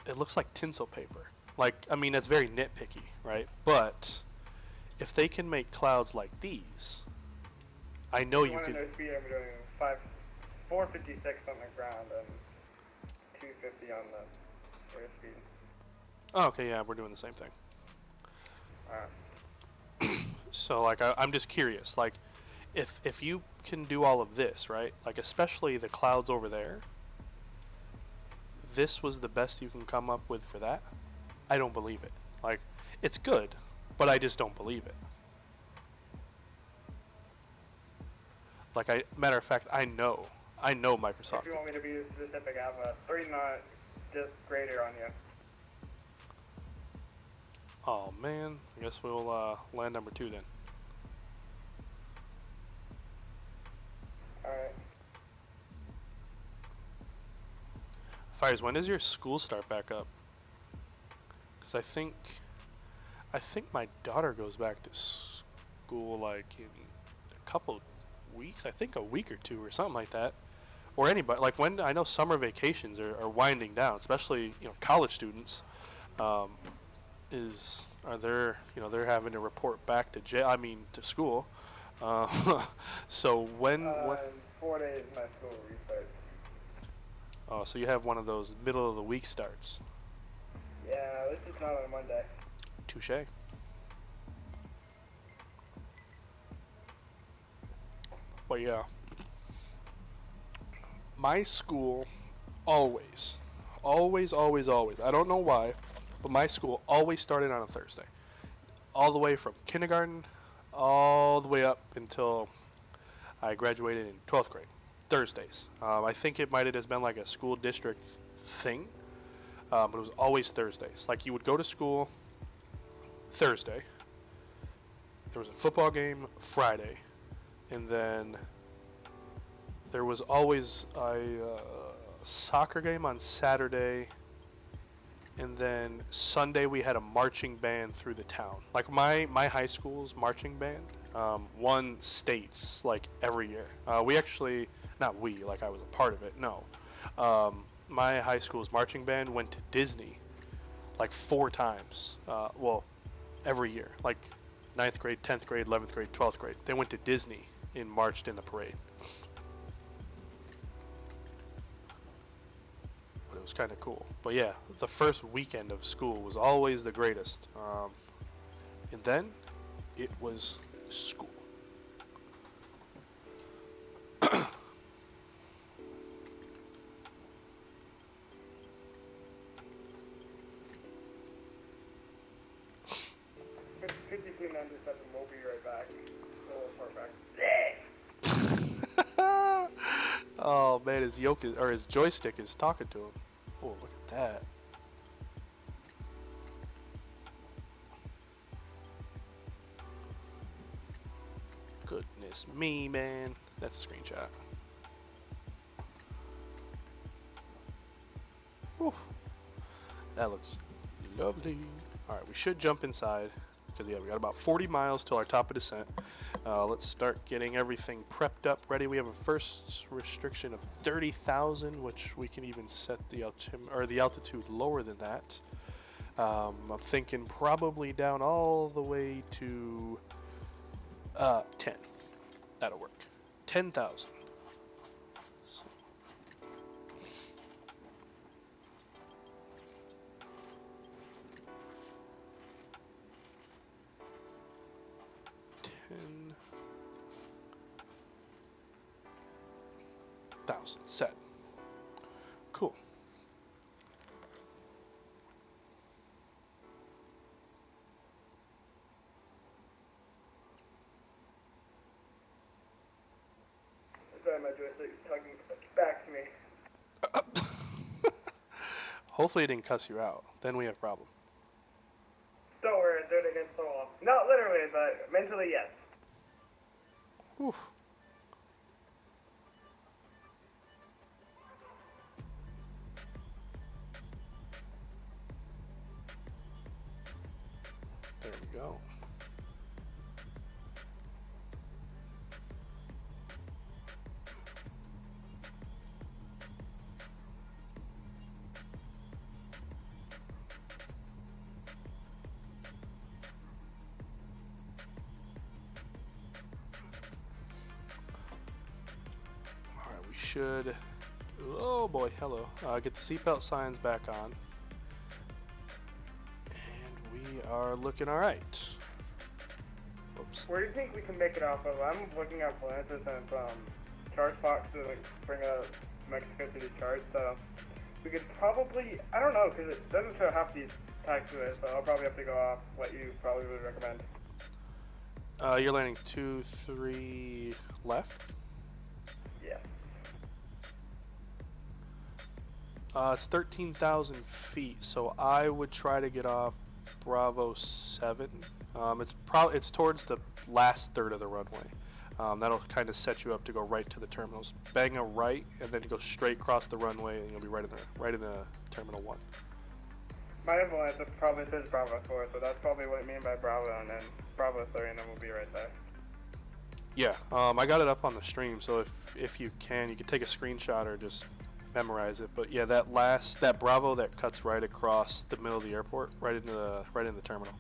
it looks like tinsel paper. Like, I mean, that's very nitpicky, right? But if they can make clouds like these, I know you could. I'm doing 456 on the ground and 250 on the airspeed. Oh, okay, yeah, we're doing the same thing. So, like, I'm just curious, like, if you can do all of this, right? Like, especially the clouds over there, this was the best you can come up with for that? I don't believe it. Like, it's good, but I just don't believe it. Like, matter of fact, I know Microsoft. If you want me to be specific, I have a 3-knot just greater on you. Oh man, I guess we'll land number 2 then. Alright. Fires, when does your school start back up? Because I think my daughter goes back to school like in a couple weeks. I think a week or 2 or something like that. Or anybody, like when I know summer vacations are winding down, especially college students. They're having to report back to school. So when in 4 days my school restarts. Oh, so you have one of those middle of the week starts. Yeah, this is not on Monday. Touché. But yeah, my school always, I don't know why, but my school always started on a Thursday. All the way from kindergarten, all the way up until I graduated in 12th grade. Thursdays. I think it might have just been like a school district thing, but it was always Thursdays. Like, you would go to school Thursday, there was a football game Friday, and then there was always a soccer game on Saturday, and then Sunday we had a marching band through the town. Like, my high school's marching band won states like every year. We actually, not we, like I was a part of it, no. My high school's marching band went to Disney like 4 times, well, every year. Like, 9th grade, 10th grade, 11th grade, 12th grade. They went to Disney and marched in the parade. But it was kind of cool. But yeah, the first weekend of school was always the greatest. And then it was school. We'll be right back. A little far back. Oh man, his yoke is, or his joystick is talking to him. Oh, look at that. Goodness me, man. That's a screenshot. Woof. That looks lovely. Alright, we should jump inside. Because yeah, we got about 40 miles till our top of descent. Let's start getting everything prepped up, ready. We have a first restriction of 30,000, which we can even set the altitude lower than that. I'm thinking probably down all the way to 10. That'll work. 10,000. So. 10,000 set. Cool. Sorry, my joystick's tugging back to me. Hopefully it didn't cuss you out. Then we have a problem. Don't worry, do it against the wall. Not literally, but mentally, yes. Oof. There we go. Alright, we should, oh boy, hello, get the seatbelt signs back on. We are looking all right. Oops. Where do you think we can make it off of? I'm looking at Vallarta and charge box to like bring a Mexico City charge, so we could probably, I don't know, because it doesn't show half these tags to it, so I'll probably have to go off what you probably would recommend. You're landing 2-3 left. Yeah. It's 13,000 feet, so I would try to get off Bravo 7. It's towards the last third of the runway. That'll kind of set you up to go right to the terminals. Bang a right, and then go straight across the runway, and you'll be right in the Terminal 1. My influence probably says Bravo 4, so that's probably what I mean by Bravo, and then Bravo 3, and then we'll be right there. Yeah, I got it up on the stream, so if you can take a screenshot or just memorize it. But yeah, that Bravo that cuts right across the middle of the airport, right in the terminal.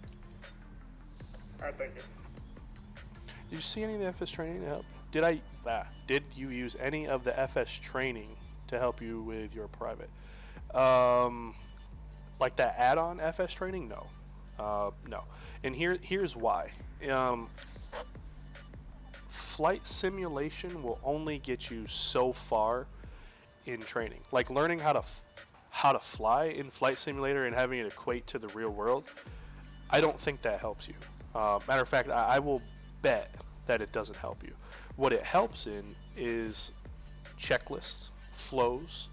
Alright, thank you. Did you see any of the FS training to help? Did you use any of the FS training to help you with your private? Like that add-on FS training? No. No. And here's why. Flight simulation will only get you so far in training. Like learning how to fly in Flight Simulator and having it equate to the real world, I don't think that helps you. Matter of fact, I will bet that it doesn't help you. What it helps in is checklists, flows,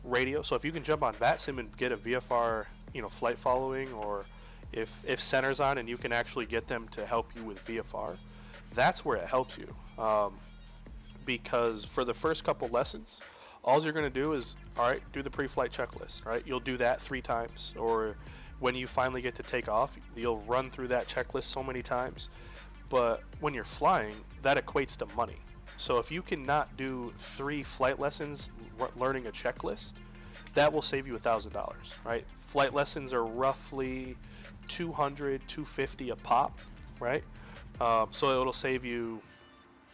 radio. So if you can jump on that sim and get a VFR, flight following, or if center's on and you can actually get them to help you with VFR, that's where it helps you. Because for the first couple lessons, all you're going to do is, do the pre-flight checklist, right? You'll do that 3 times, or when you finally get to take off, you'll run through that checklist so many times. But when you're flying, that equates to money. So if you cannot do 3 flight lessons learning a checklist, that will save you $1,000, right? Flight lessons are roughly $200, $250 a pop. right? So it'll save you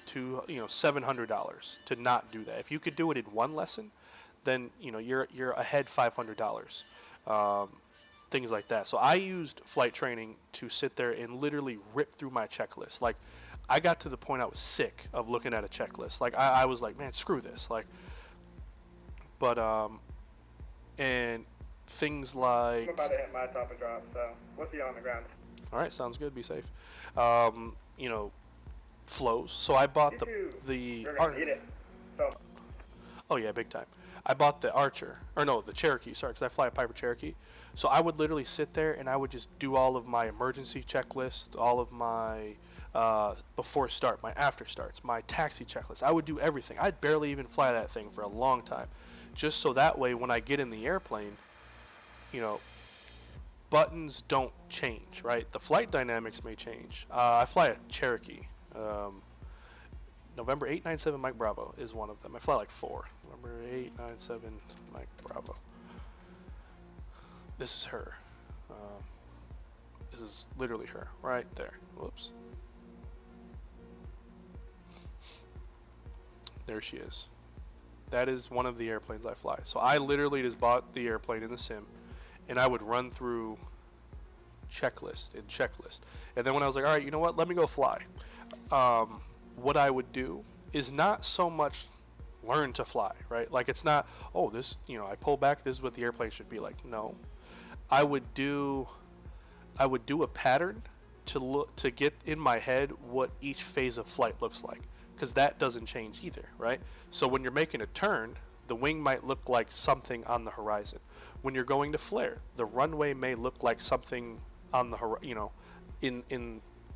to $700 to not do that. If you could do it in one lesson, then you're ahead $500. Things like that. So I used flight training to sit there and literally rip through my checklist. Like, I got to the point I was sick of looking at a checklist. Like, I was like, man, screw this. Like, but and things like. I'm about to hit my top and drop, so we'll see you on the ground. All right, sounds good. Be safe. Flows. So I bought the. You're gonna need it. So. Oh yeah, big time. I bought the Archer, or no, the Cherokee. Sorry, because I fly a Piper Cherokee. So I would literally sit there and I would just do all of my emergency checklist, all of my before start, my after starts, my taxi checklist. I would do everything. I'd barely even fly that thing for a long time, just so that way when I get in the airplane, buttons don't change, right? The flight dynamics may change. I fly a Cherokee. November 897 Mike Bravo is one of them. I fly like 4. November 897 Mike Bravo. This is her. This is literally her right there. Whoops. There she is. That is one of the airplanes I fly. So I literally just bought the airplane in the sim, and I would run through checklist and checklist. And then when I was like, all right, you know what? Let me go fly. What I would do is not so much learn to fly, right? Like, it's not, oh, this, I pull back, this is what the airplane should be like. No. I would do a pattern to get in my head what each phase of flight looks like, because that doesn't change either, right? So when you're making a turn, the wing might look like something on the horizon. When you're going to flare, the runway may look like something on the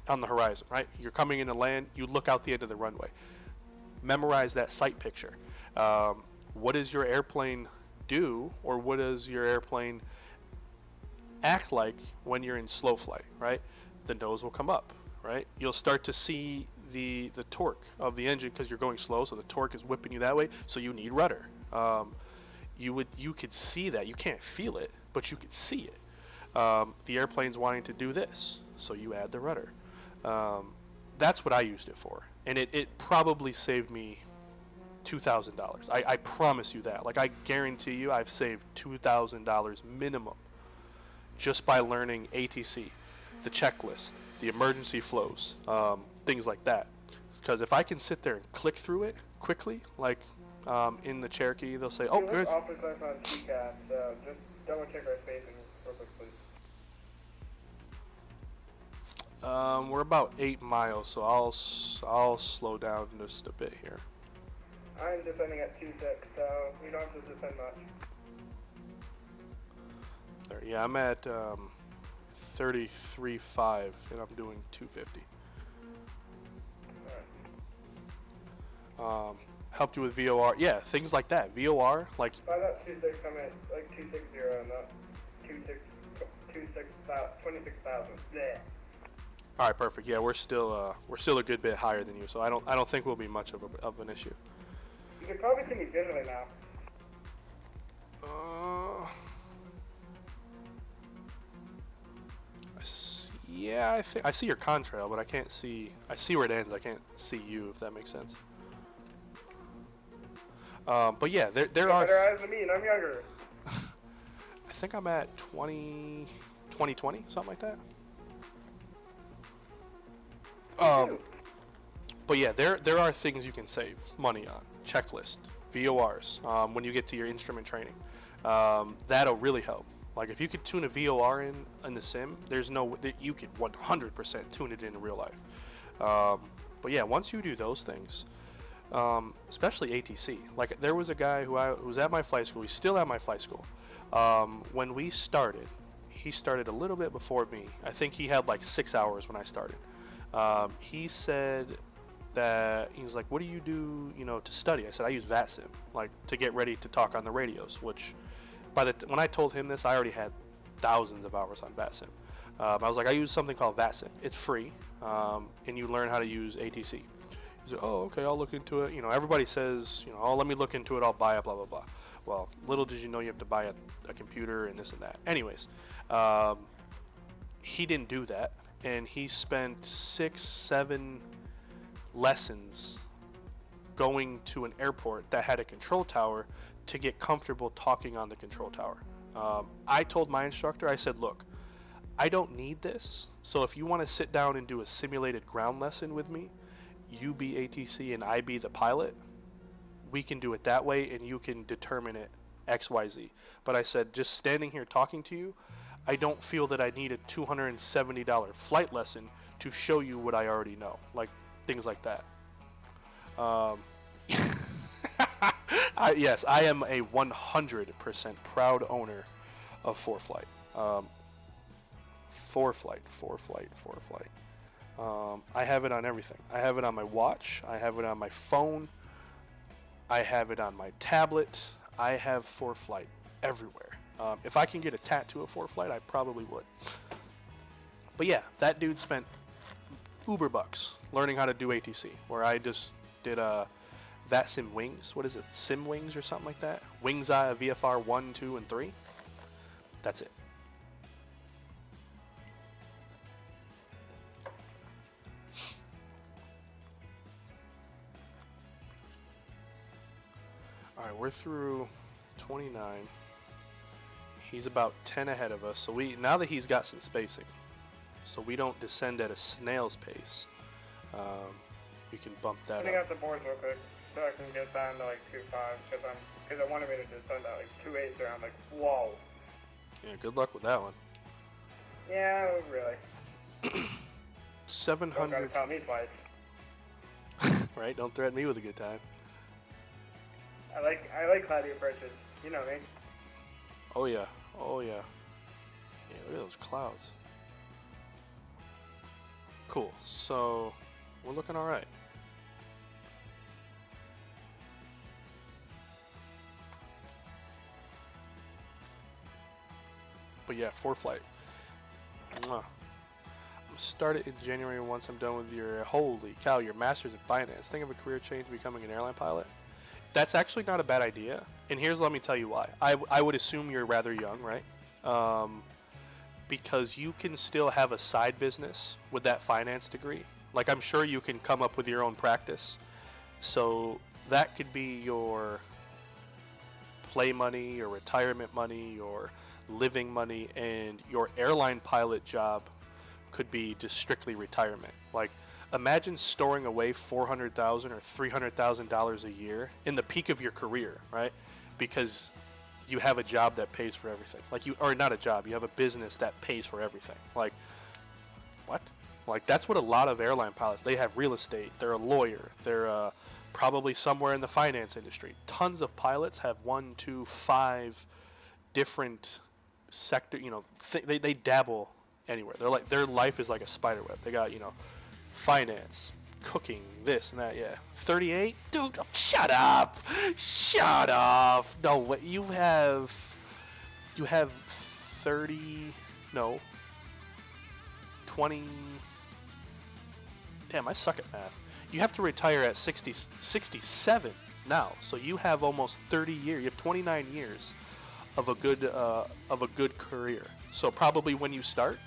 on the horizon, right? You're coming in to land, you look out the end of the runway. Memorize that sight picture. What does your airplane do, or what does your airplane act like when you're in slow flight, right? The nose will come up, right? You'll start to see the torque of the engine because you're going slow, so the torque is whipping you that way, so you need rudder. You could see that. You can't feel it, but you could see it. The airplane's wanting to do this, so you add the rudder. That's what I used it for, and it probably saved me $2,000. I promise you that. Like, I guarantee you I've saved $2,000 minimum just by learning ATC, the checklist, the emergency flows, things like that. Because if I can sit there and click through it quickly, like in the Cherokee, they'll say, oh, good. Office us on TCAS, so just double check our spacing real quick, please. We're about 8 miles, so I'll slow down just a bit here. I'm descending at 2.6, so we don't have to descend much. There, yeah, I'm at 33.5, and I'm doing 250. Alright. Helped you with VOR, yeah, things like that. VOR, like. By that 2.6, I'm at like 260, not 26,000. Yeah. All right, perfect. Yeah, we're still a good bit higher than you, so I don't think we'll be much of an issue. You can probably see me visually now. Yeah, I see your contrail, but I can't see. I see where it ends. I can't see you, if that makes sense. But yeah, there are. Better eyes than me, and I'm younger. I think I'm at 20, something like that. But yeah, there are things you can save money on. Checklist, VORs, when you get to your instrument training. That'll really help. Like, if you could tune a VOR in the sim, there's no that you could 100% tune it in real life. But yeah, once you do those things, especially ATC. Like, there was a guy who was at my flight school. He's still at my flight school. When we started, he started a little bit before me. I think he had like 6 hours when I started. He said that he was like, "What do you do, to study?" I said, "I use VATSIM, like, to get ready to talk on the radios." Which, when I told him this, I already had thousands of hours on VATSIM. I was like, "I use something called VATSIM. It's free, and you learn how to use ATC." He said, "Oh, okay, I'll look into it." Everybody says, "Oh, let me look into it. I'll buy it." Blah blah blah. Well, little did you know you have to buy a computer and this and that. Anyways, he didn't do that. and he spent 6-7 lessons going to an airport that had a control tower to get comfortable talking on the control tower. I told my instructor, I said, look, I don't need this, so if you want to sit down and do a simulated ground lesson with me, you be ATC and I be the pilot, we can do it that way and you can determine it XYZ. But I said, just standing here talking to you, I don't feel that I need a $270 flight lesson to show you what I already know, like things like that. Yes, I am a 100% proud owner of 4Flight. 4Flight. I have it on everything. I have it on my watch. I have it on my phone. I have it on my tablet. I have 4Flight everywhere. If I can get a tattoo of 4Flight, I probably would. But yeah, that dude spent uber bucks learning how to do ATC, where I just did that Sim Wings. What is it? Sim Wings or something like that? Wings Eye VFR 1, 2, and 3. That's it. Alright, we're through 29. He's about 10 ahead of us. So now that he's got some spacing, so we don't descend at a snail's pace, we can bump that Putting up. out the boards real quick so I can get down to like 2.5 because I wanted me to descend at like 2.8 there. I'm like, whoa. Yeah, good luck with that one. Yeah, really. 700. Don't gotta tell me twice. Right? Don't threaten me with a good time. I like cloudy approaches. You know me. Oh yeah. Oh yeah. Yeah, look at those clouds. Cool. So we're looking all right. But yeah, 4Flight. Mwah. I'm gonna start it in January once I'm done with your holy cow, your master's in finance. Think of a career change becoming an airline pilot. That's actually not a bad idea, and let me tell you why. I would assume you're rather young, right? Because you can still have a side business with that finance degree. Like, I'm sure you can come up with your own practice. So that could be your play money, your retirement money, your living money, and your airline pilot job could be just strictly retirement. Like, imagine storing away $400,000 or $300,000 a year in the peak of your career, right? Because you have a job that pays for everything. Or not a job, you have a business that pays for everything. Like, what? Like, that's what a lot of airline pilots, they have real estate, they're a lawyer, they're probably somewhere in the finance industry. Tons of pilots have 1, 2, 5 different sector, they dabble anywhere. Their life is like a spider web. They got, finance, cooking, this and that. Yeah, 38, dude. Oh, shut up. No, what you have 30, no, 20. Damn, I suck at math. You have to retire at 67 now, so you have almost 30 years. You have 29 years of a good career. So probably when you start,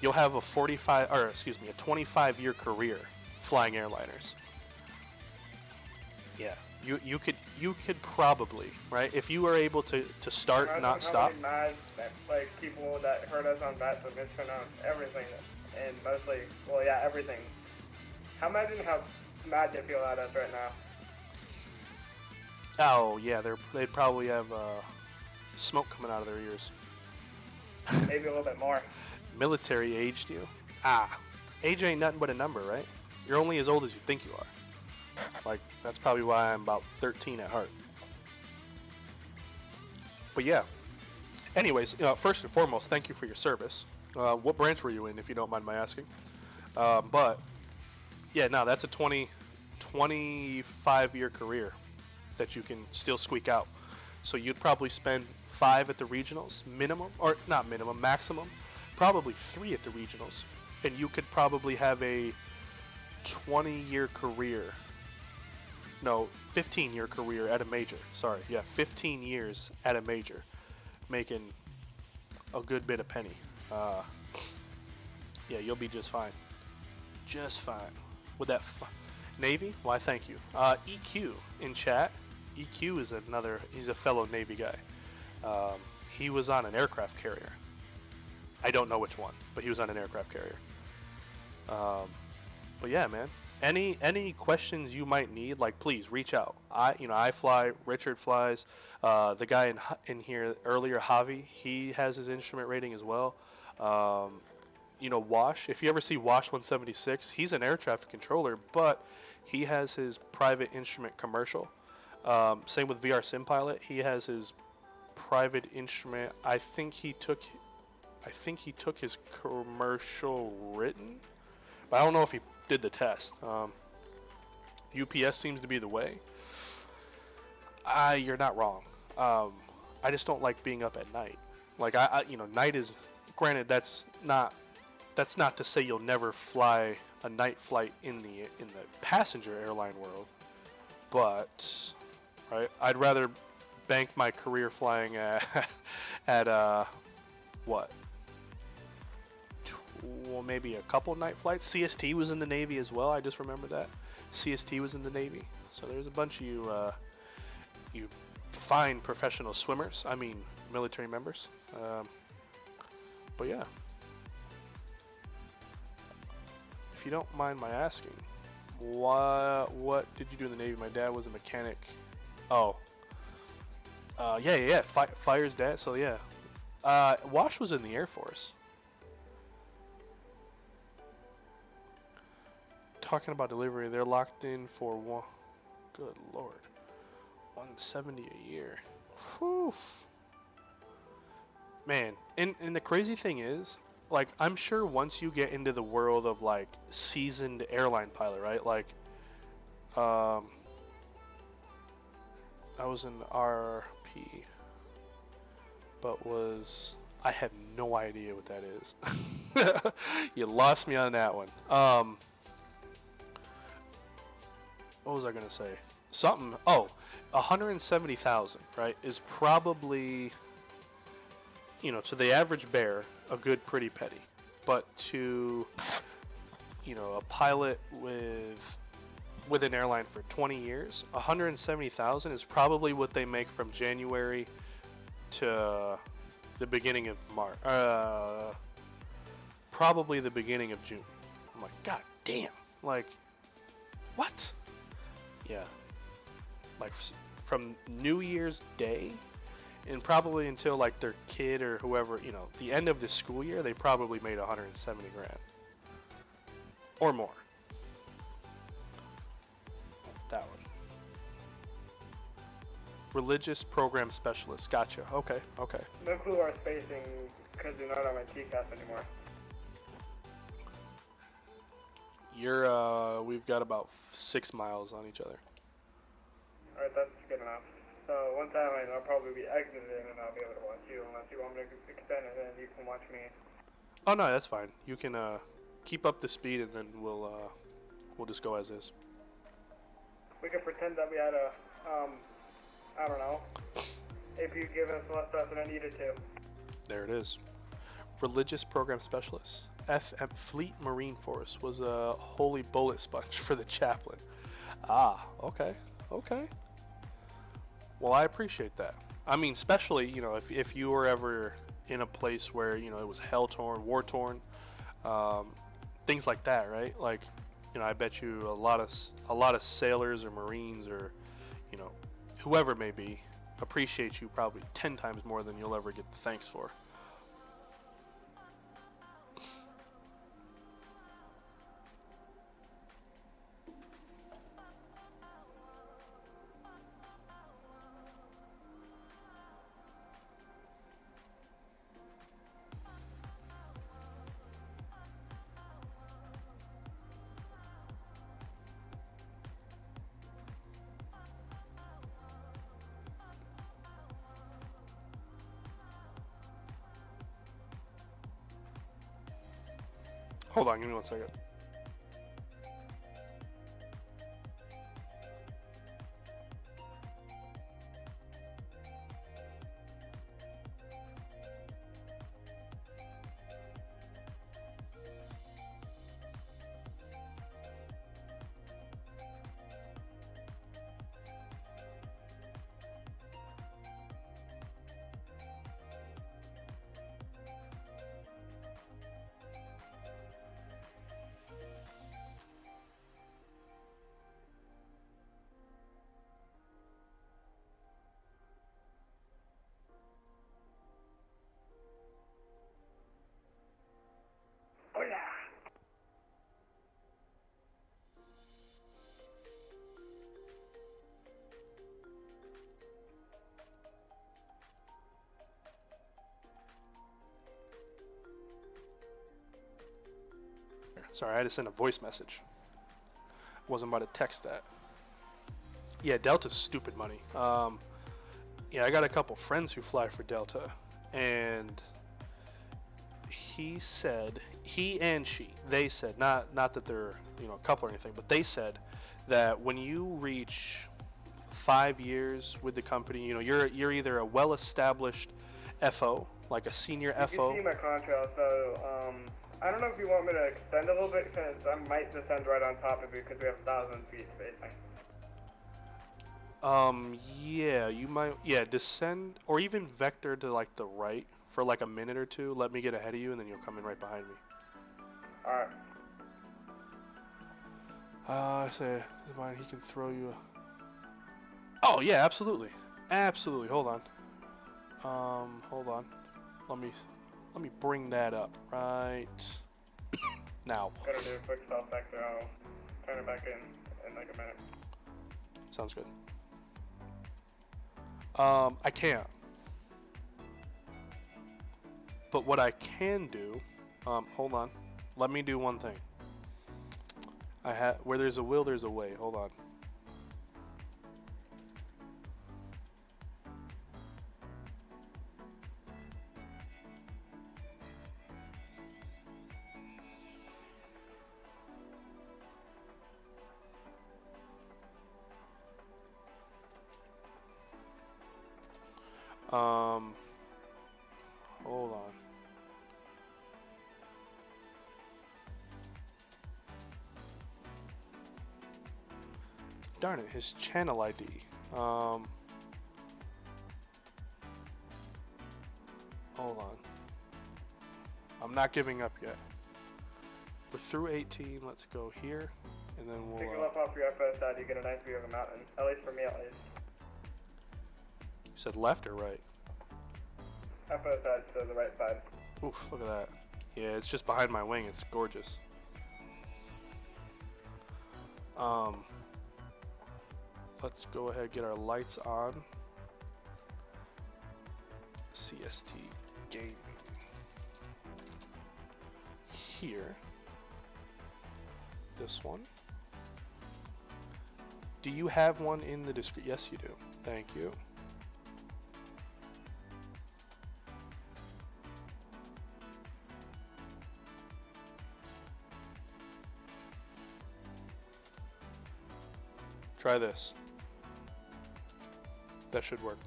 you'll have a 25-year career flying airliners. Yeah, you could probably, right, if you were able to start and not stop. Mad that, like, people that heard us on bat submission on everything, and mostly, well, yeah, everything. Imagine how mad they feel at us right now. Oh yeah, they'd probably have smoke coming out of their ears. Maybe a little bit more. Military aged you? Age ain't nothing but a number, right? You're only as old as you think you are. Like, that's probably why I'm about 13 at heart. But yeah. Anyways, first and foremost, thank you for your service. What branch were you in, if you don't mind my asking? But yeah, no, that's a 25-year career that you can still squeak out. So you'd probably spend 5 at the regionals, minimum, or not minimum, maximum, probably 3 at the regionals. And you could probably have a 20-year career. No, 15-year career at a major. Sorry, yeah, 15 years at a major, making a good bit of penny. Yeah, you'll be just fine. Just fine. With that Navy? Why, thank you. EQ in chat. EQ is he's a fellow Navy guy. He was on an aircraft carrier. I don't know which one, but he was on an aircraft carrier. But yeah, man. Any questions you might need, like, please reach out. I fly. Richard flies. The guy in here earlier, Javi, he has his instrument rating as well. Wash. If you ever see Wash 176, he's an air traffic controller, but he has his private instrument commercial. Same with VR Sim Pilot. He has his private instrument. I think he took his commercial written, but I don't know if he did the test. UPS seems to be the way. You're not wrong. I just don't like being up at night. Like night is, granted, that's not to say you'll never fly a night flight in the passenger airline world, but right, I'd rather bank my career flying at maybe a couple night flights. CST was in the Navy as well. I just remember that CST was in the Navy. So there's a bunch of you fine professional swimmers. I mean military members. But yeah. If you don't mind my asking, what did you do in the Navy? My dad was a mechanic. Oh. Yeah. Fire's dad. So yeah. Wash was in the Air Force. Talking about delivery, they're locked in for one. Good lord, 170 a year. Whew. Man, and the crazy thing is, like, I'm sure once you get into the world of like seasoned airline pilot, right? Like, I was in RP, but I have no idea what that is. You lost me on that one. What was I gonna say? Something. Oh, 170,000, right? Is probably, to the average bear, a good pretty petty. But to, a pilot with an airline for 20 years, 170,000 is probably what they make from January to the beginning of March. Probably the beginning of June. I'm like, God damn. Like, what? Yeah. Like, from New Year's Day and probably until like their kid or whoever, the end of the school year, they probably made 170 grand or more. That one. Religious program specialist. Gotcha. Okay. No clue our spacing because you're not on my TCAS anymore. We've got about 6 miles on each other. Alright, that's good enough. So one time I'll probably be exiting and I'll be able to watch you unless you want me to extend it and you can watch me. Oh no, that's fine. You can keep up the speed and then we'll just go as is. We can pretend that we had a I don't know, if you give us less stuff than I needed to. There it is. Religious program specialist. FM Fleet Marine Force was a holy bullet sponge for the chaplain. Ah, okay. Well, I appreciate that. I mean, especially, if you were ever in a place where, it was hell-torn, war-torn, things like that, right? Like, I bet you a lot of sailors or Marines or, whoever it may be, appreciate you probably 10 times more than you'll ever get the thanks for. Hold on, give me 1 second. Sorry, I had to send a voice message. Wasn't about to text that. Yeah, Delta's stupid money. Yeah, I got a couple friends who fly for Delta, and he said, he and she, they said, not that they're, you know, a couple or anything, but they said that when you reach 5 years with the company, you know, you're either a well-established FO, like a senior FO. You can see my contrail, so I don't know if you want me to extend a little bit, because I might descend right on top of you because we have 1,000 feet spacing. Yeah, you might, yeah, descend or even vector to like the right for like a minute or two. Let me get ahead of you, and then you'll come in right behind me. All right. I say, does mind he can throw you a... Oh yeah, absolutely, absolutely. Hold on. Hold on. Let me bring that up right now. Gotta do a quick self vector. I'll turn it back in like a minute. Sounds good. I can't. But what I can do, hold on. Let me do one thing. Where there's a will, there's a way. Hold on. Hold on. Darn it, his channel ID. Hold on. I'm not giving up yet. We're through 18, let's go here, and then we'll... Pick him up off your FO side, you get a nice view of the mountain. At least for me, at least. You said left or right? FO side, so the right side. Oof, look at that. Yeah, it's just behind my wing. It's gorgeous. Let's go ahead and get our lights on. CST Gaming. Here. This one. Do you have one in the description? Yes, you do. Thank you. Try this. That should work.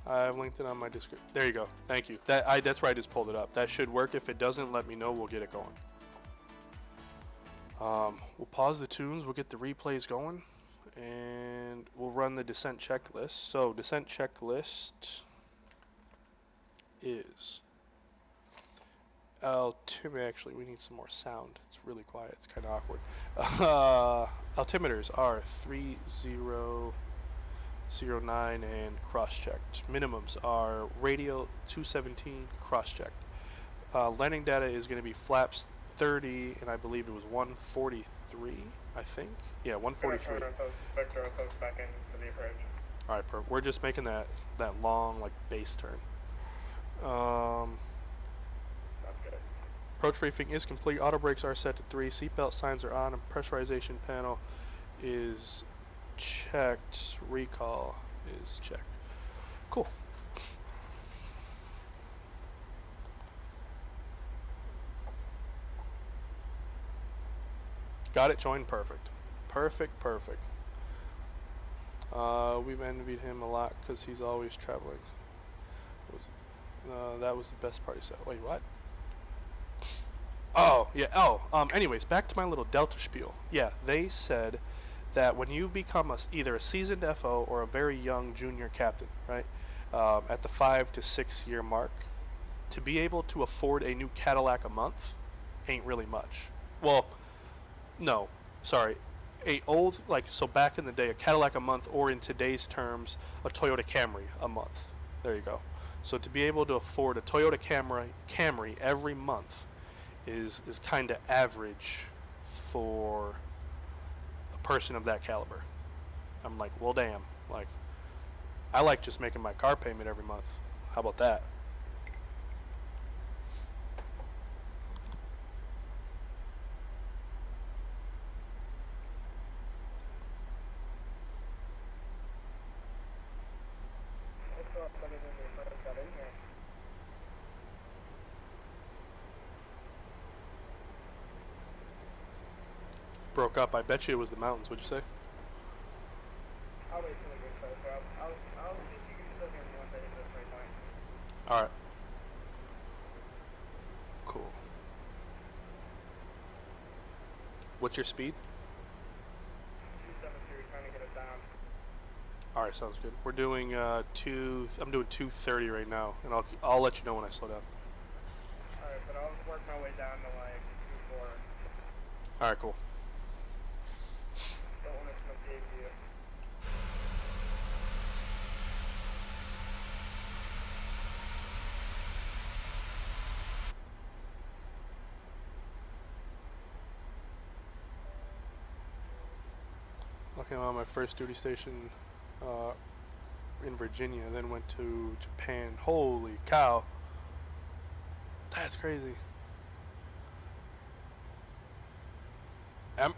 I've linked it on my description. There you go. Thank you. That's where I just pulled it up. That should work. If it doesn't, let me know. We'll get it going. We'll pause the tunes. We'll get the replays going, and we'll run the descent checklist. So descent checklist is actually, we need some more sound. It's really quiet. It's kind of awkward. Altimeters are 3009 and cross-checked. Minimums are radio 217 cross-checked. Landing data is going to be flaps 30, and I believe it was 143, I think. Yeah, 143. Vector back in for the approach. All right, we're just making that long, like, base turn. Sounds good. Approach briefing is complete. Auto brakes are set to 3. Seatbelt signs are on, and pressurization panel is checked. Recall is checked. Cool. Got it joined. Perfect. Perfect. We've envied him a lot because he's always traveling. That was the best part he said. Wait, what? Oh, yeah. Oh, anyways, back to my little Delta spiel. Yeah, they said that when you become either a seasoned FO or a very young junior captain, right, at the 5 to 6 year mark, to be able to afford a new Cadillac a month ain't really much. Well, no, sorry. So back in the day, a Cadillac a month, or in today's terms, a Toyota Camry a month. There you go. So to be able to afford a Toyota Camry every month is kind of average for a person of that caliber. I'm like, well, damn. Like, I like just making my car payment every month. How about that? broke up. I bet you it was the mountains. What'd you say? I'll wait till it gets closer. I'll see if you can still hear me once I hit this right line. All right. Cool. What's your speed? 273, trying to get it down. All right, sounds good. We're doing I'm doing 230 right now, and I'll let you know when I slow down. Alright, but I'll work my way down to like 2-4. All right, cool. Don't want to misbehave you. Okay, I'm on my first duty station in Virginia, then went to Japan. Holy cow. That's crazy.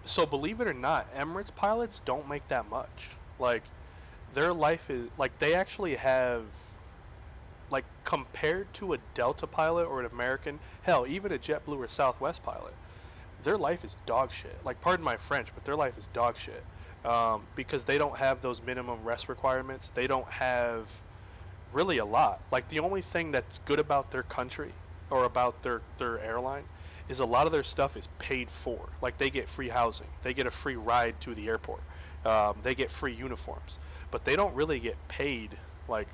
So believe it or not, Emirates pilots don't make that much. Like, their life is, like, they actually have, like, compared to a Delta pilot or an American, hell, even a JetBlue or Southwest pilot, their life is dog shit. Like, pardon my French, but their life is dog shit. Because they don't have those minimum rest requirements. They don't have really a lot. Like, the only thing that's good about their country or about their airline is a lot of their stuff is paid for. Like, they get free housing. They get a free ride to the airport. They get free uniforms. But they don't really get paid, like,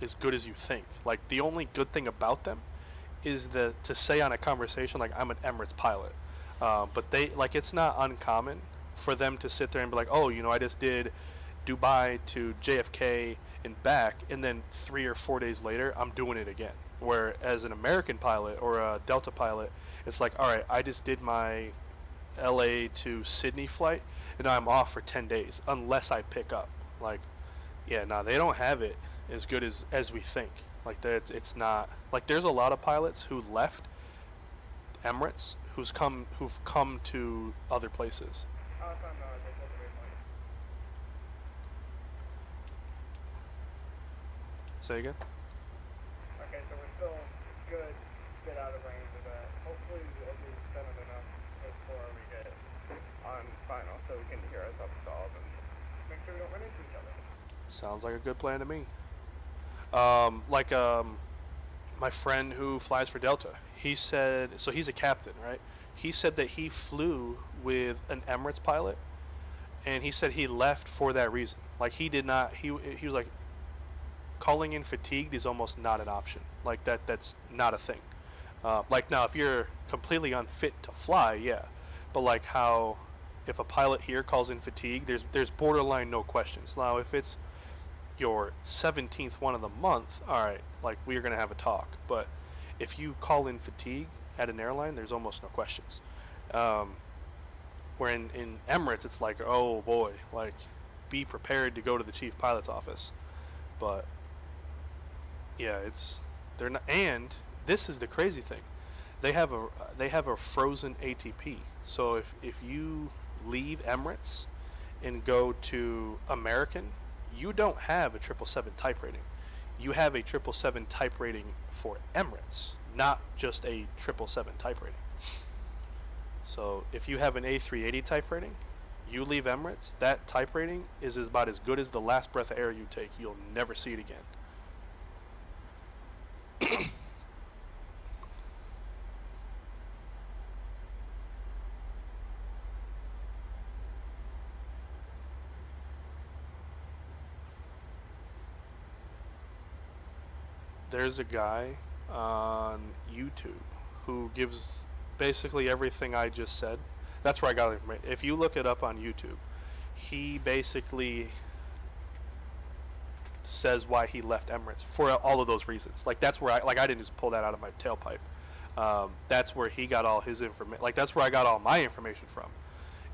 as good as you think. Like, the only good thing about them is to say on a conversation, like, I'm an Emirates pilot. But they, like, it's not uncommon for them to sit there and be like, oh, you know, I just did Dubai to JFK and back, and then 3 or 4 days later, I'm doing it again. Where as an American pilot or a Delta pilot, it's like, all right, I just did my LA to Sydney flight, and now I'm off for 10 days, unless I pick up. Like, yeah, no, they don't have it as good as we think. Like, it's not, like, there's a lot of pilots who left Emirates who've come to other places. Oh, it's on the waypoint. Say again? Okay, so we're still good bit out of range of that. Hopefully at least done it enough before we get on final so we can hear us upstalled and make sure we don't run into each other. Sounds like a good plan to me. My friend who flies for Delta, he said, so he's a captain, right? He said that he flew with an Emirates pilot, and he said he left for that reason. Like, he did not, he was like, calling in fatigued is almost not an option. Like, that's not a thing. Like, now, if you're completely unfit to fly, yeah. But, like, how, if a pilot here calls in fatigue, there's borderline no questions. Now, if it's your 17th one of the month, all right, like, we're going to have a talk. But if you call in fatigue at an airline, there's almost no questions. Where in Emirates, it's like, oh boy, like, be prepared to go to the chief pilot's office. But yeah, they're not, and this is the crazy thing, they have a frozen ATP. So if you leave Emirates and go to American, you don't have a 777 type rating. You have a 777 type rating for Emirates, not just a 777 type rating. So if you have an A380 type rating, you leave Emirates, that type rating is about as good as the last breath of air you take. You'll never see it again. There's a guy on YouTube who gives basically everything I just said. That's where I got the information. If you look it up on YouTube, he basically says why he left Emirates for all of those reasons. Like, that's where I didn't just pull that out of my tailpipe. That's where he got all his information. Like, that's where I got all my information from.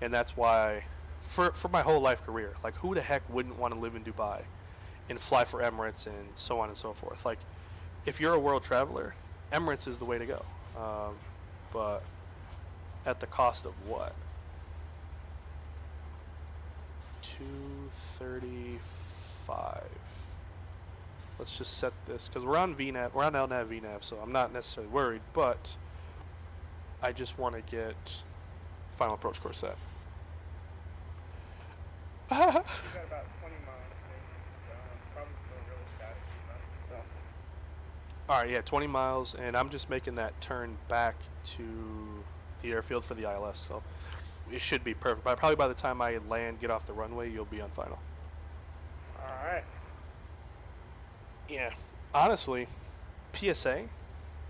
And that's why, for my whole life career, like, who the heck wouldn't want to live in Dubai and fly for Emirates and so on and so forth? Like, if you're a world traveler, Emirates is the way to go. But at the cost of what? 235. Let's just set this, because we're on VNAV, we're on LNAV VNAV, so I'm not necessarily worried, but I just want to get final approach course set. He's got about 20 miles. Probably still really fast. So. All right, yeah, 20 miles, and I'm just making that turn back to the airfield for the ILS, so it should be perfect. But probably by the time I land, get off the runway, you'll be on final. All right. Yeah, honestly, PSA,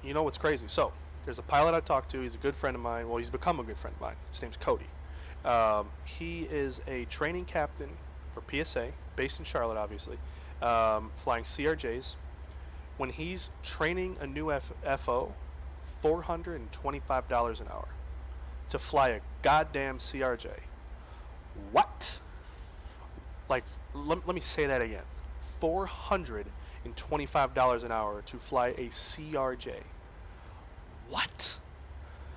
you know what's crazy? So, there's a pilot I talked to. He's a good friend of mine. Well, he's become a good friend of mine. His name's Cody. He is a training captain for PSA, based in Charlotte, obviously, flying CRJs. When he's training a new FO, $425 an hour to fly a goddamn CRJ. What? Like, let me say that again. $425 an hour to fly a CRJ. What?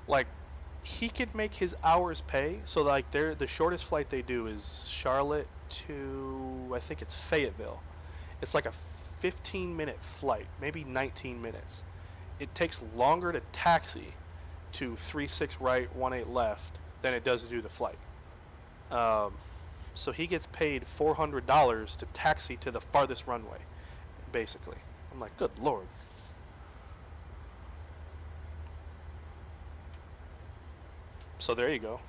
Like, he could make his hours pay. So, like, the shortest flight they do is Charlotte to, I think it's Fayetteville. It's like a 15-minute flight, maybe 19 minutes. It takes longer to taxi to 36 right, 18 left than it does to do the flight. So he gets paid $400 to taxi to the farthest runway, basically. I'm like, good Lord. So there you go.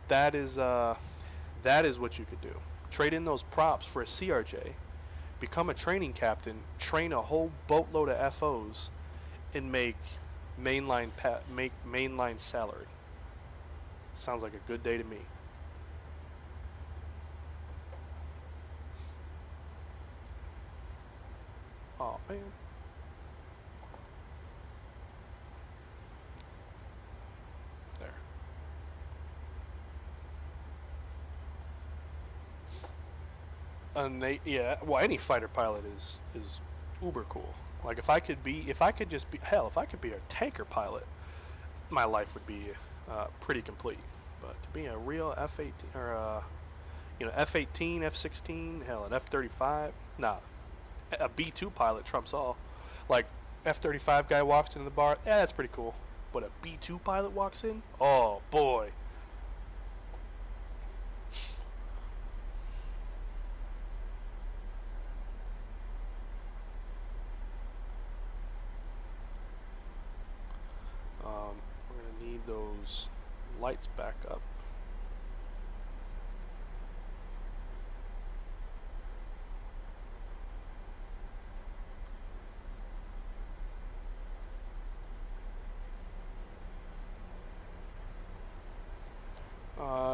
That is what you could do. Trade in those props for a CRJ, become a training captain, train a whole boatload of FOs, and make mainline salary. Sounds like a good day to me. Oh man. There. Yeah, well, any fighter pilot is uber cool. Like if I could be a tanker pilot, my life would be pretty complete. But to be a real F-18 or F-18, F-16, hell, an F-35, nah, a B-2 pilot trumps all. Like F-35 guy walks into the bar, yeah, that's pretty cool. But a B-2 pilot walks in, oh boy. We're gonna need those lights back up.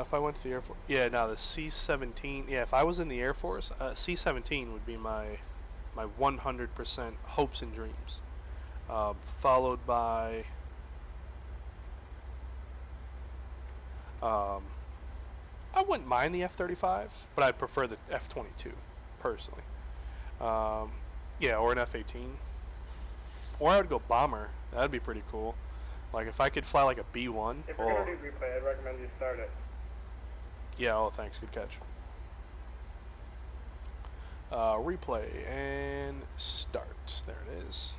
If I went to the Air Force, yeah, now the C-17, yeah, if I was in the Air Force, C-17 would be my 100% hopes and dreams, followed by I wouldn't mind the F-35, but I'd prefer the F-22 personally. Yeah, or an F-18, or I would go bomber. That'd be pretty cool. Like if I could fly like a B-1. If you're gonna do replay, I'd recommend you start it. Yeah, oh thanks, good catch. Replay and start. There it is.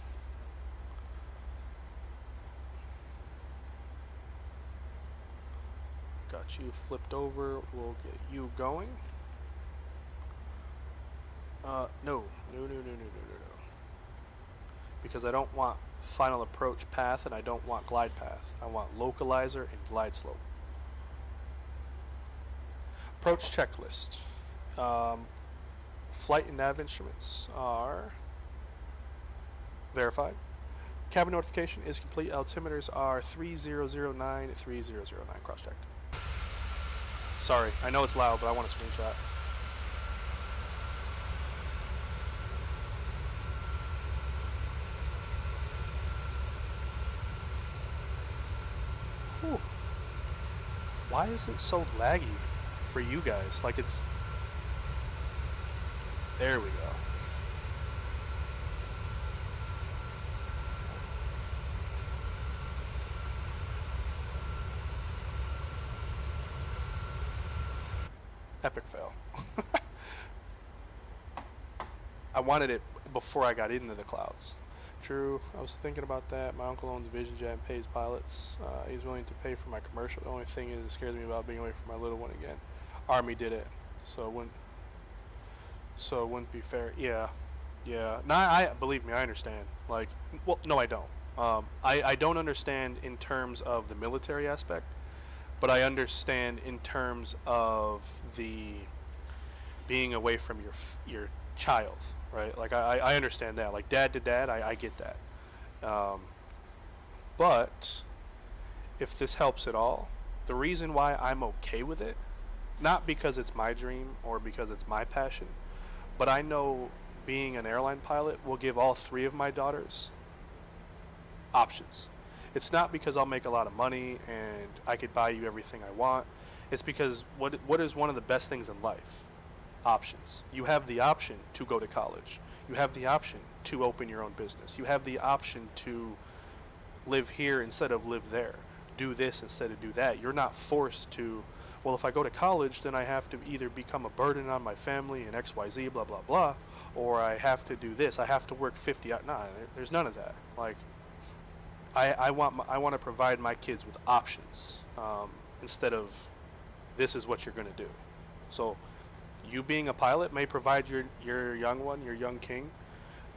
Got you flipped over. We'll get you going. No. Because I don't want final approach path and I don't want glide path. I want localizer and glide slope. Approach checklist. Flight and nav instruments are verified. Cabin notification is complete. Altimeters are 3009, 3009. Cross-checked. Sorry, I know it's loud, but I want a screenshot. Whew. Why is it so laggy for you guys? Like it's... There we go. Epic fail. I wanted it before I got into the clouds. True, I was thinking about that. My uncle owns Vision Jet and pays pilots. He's willing to pay for my commercial. The only thing is it scares me about being away from my little one again. Army did it. So it wouldn't be fair. Yeah, yeah. No, I believe me, I understand. Like, well, no, I don't. I don't understand in terms of the military aspect, but I understand in terms of the being away from your child, right? Like I understand that. Like dad to dad, I get that. But if this helps at all, the reason why I'm okay with it, not because it's my dream or because it's my passion, but I know being an airline pilot will give all three of my daughters options. It's not because I'll make a lot of money and I could buy you everything I want. It's because what is one of the best things in life? Options. You have the option to go to college. You have the option to open your own business. You have the option to live here instead of live there. Do this instead of do that. You're not forced to, well, if I go to college, then I have to either become a burden on my family and XYZ, blah, blah, blah, or I have to do this. I have to work 50 hours. Nah, there's none of that. Like, I want to provide my kids with options instead of this is what you're going to do. So you being a pilot may provide your young one, your young king,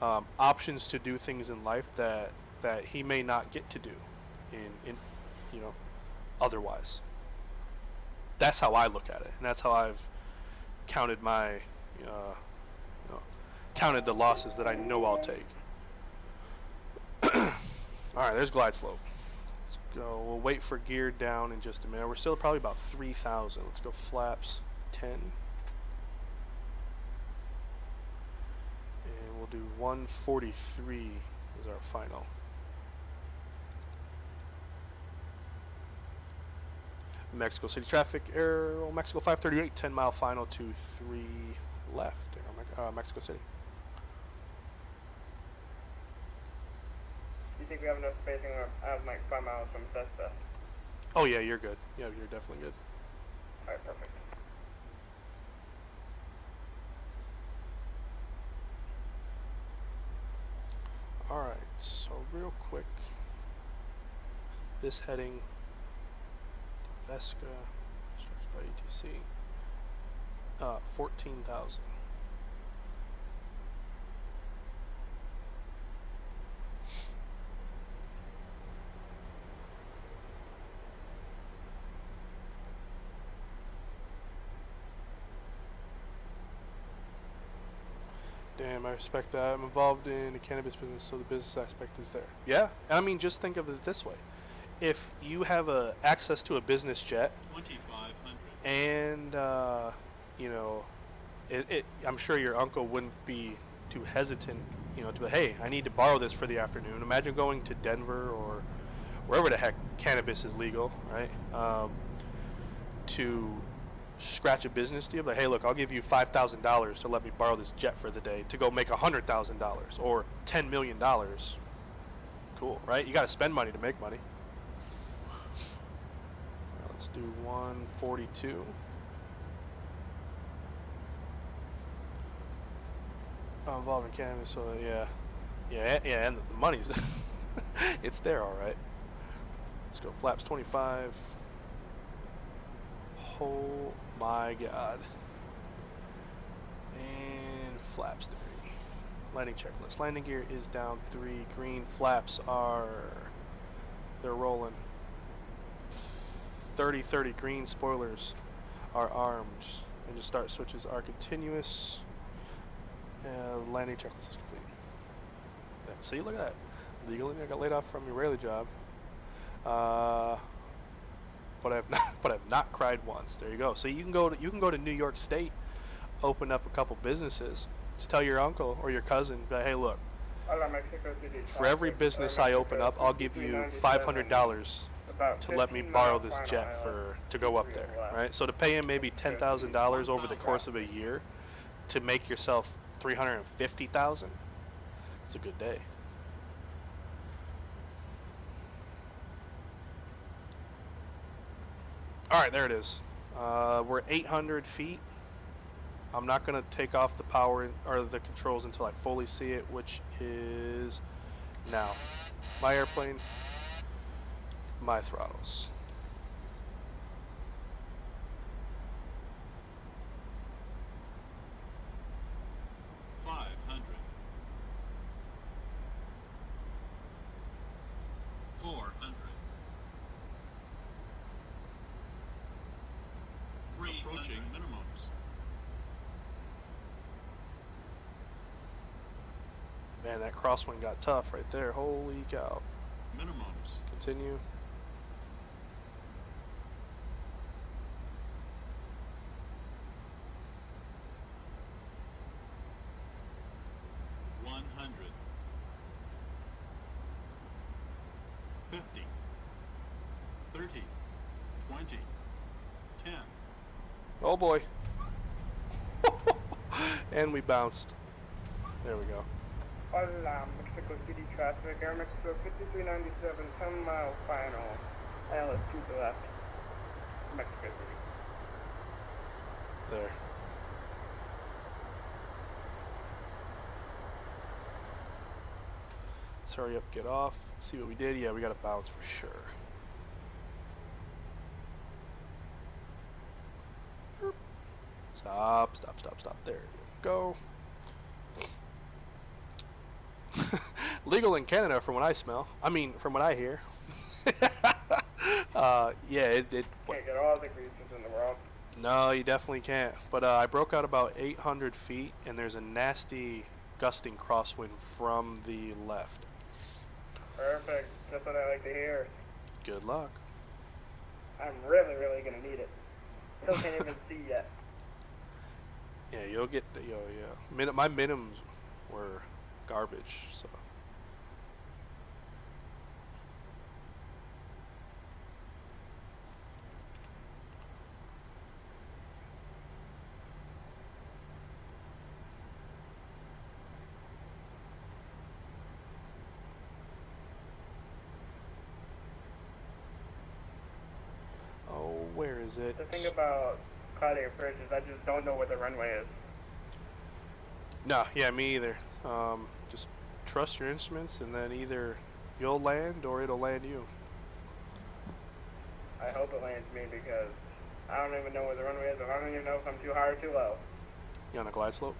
options to do things in life that he may not get to do in otherwise. That's how I look at it, and that's how I've counted my counted the losses that I know I'll take. All right, there's glide slope. Let's go. We'll wait for gear down in just a minute. We're still probably about 3,000. Let's go flaps 10. And we'll do 143 as our final. Mexico City traffic, AeroMexico 538, 10-mile final to 3 left, Mexico City. Do you think we have enough spacing? I have like 5 miles from Cesta. Oh yeah, you're good. Yeah, you're definitely good. Alright, perfect. Alright, so real quick, this heading, Vesca, starts by ETC, 14,000. Damn, I respect that. I'm involved in the cannabis business, so the business aspect is there. Yeah, and I mean, just think of it this way. If you have access to a business jet, 2,500. and, I'm sure your uncle wouldn't be too hesitant, to, hey, I need to borrow this for the afternoon. Imagine going to Denver or wherever the heck cannabis is legal, right, to scratch a business deal, like, hey, look, I'll give you $5,000 to let me borrow this jet for the day to go make $100,000 or $10 million. Cool, right? You got to spend money to make money. Let's do 142. I'm involved in cannabis, so yeah, and the money's it's there, all right. Let's go flaps 25. Oh my god. And flaps 3. Landing checklist. Landing gear is down 3. Green flaps they're rolling. 30-30 green spoilers are armed. Engine start switches are continuous. Landing checklist is complete. Yeah, see, look at that. Legally, I got laid off from your Israeli job. But I've not cried once. There you go. So you can go to New York State, open up a couple businesses. Just tell your uncle or your cousin, hey, look, for every business I open up, I'll give you $500 to let me borrow this jet to go up there, right? So to pay him maybe $10,000 over the course of a year to make yourself $350,000, it's a good day. All right, there it is. We're 800 feet. I'm not going to take off the power or the controls until I fully see it, which is now. My airplane, my throttles. approaching minimums. Man, that crosswind got tough right there. Holy cow. Minimums. Continue. $100. 50. 30. 20. 10. Oh boy. And we bounced. There we go. Hola, Mexico City traffic, AeroMexico 5397, 10-mile final, LS to the left, Mexico City. There. Let's hurry up, get off, see what we did. Yeah, we got to bounce for sure. Stop, stop, stop, stop. There you go. Legal in Canada from what I smell. I mean, from what I hear. Yeah, it Can't get all the greases in the world. No, you definitely can't. But I broke out about 800 feet, and there's a nasty gusting crosswind from the left. Perfect, just what I like to hear. Good luck. I'm really, really gonna need it. Still can't even see yet. Yeah, you'll get the, yeah. My minims were garbage, so. Oh, where is it? The thing about Claudia Bridge is I just don't know where the runway is. No, yeah, me either. Just trust your instruments, and then either you'll land or it'll land you. I hope it lands me because I don't even know where the runway is, and I don't even know if I'm too high or too low. You on a glide slope?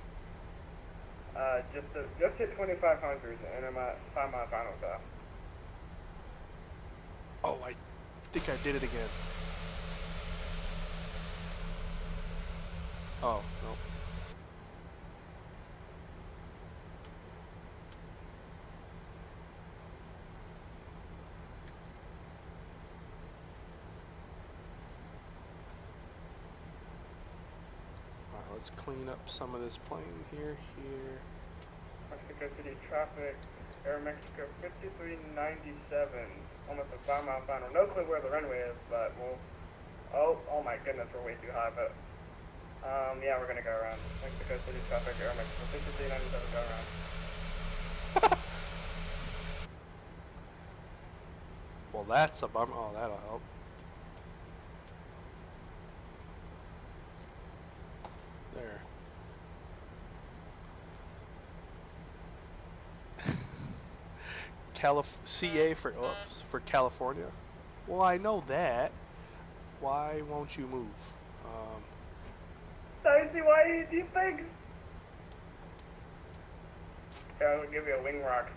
Just hit 2500 and I'm at 5-mile final stop. Oh, I think I did it again. Oh, no. Alright, let's clean up some of this plane here. Mexico City traffic, AeroMexico 5397, almost a 5-mile final. No clue where the runway is, but we'll. Oh my goodness, we're way too high, but. Yeah, we're gonna go around. Mexico City traffic, AeroMexico 5397, go around. Well, that's a bummer. Oh, that'll help. There. CA for California. Well, I know that. Why won't you move? Stacy, why are you deep things? Yeah, I'll give you a wing rock.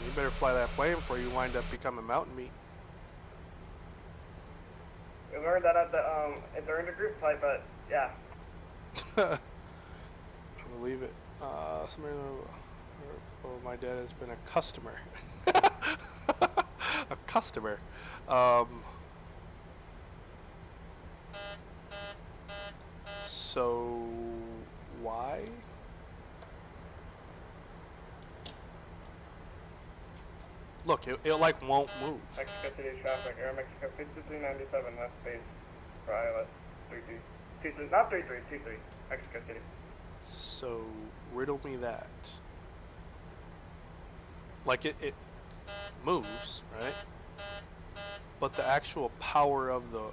You better fly that plane before you wind up becoming mountain meat. We learned that at the during the group flight, but yeah. I believe it. Somebody, oh, my dad has been a customer. A customer. So why? Look, it like won't move. Mexico City traffic, AeroMexico 5397, left base for ILS 33, not 33, 23, Mexico City. So riddle me that. Like it moves, right? But the actual power of the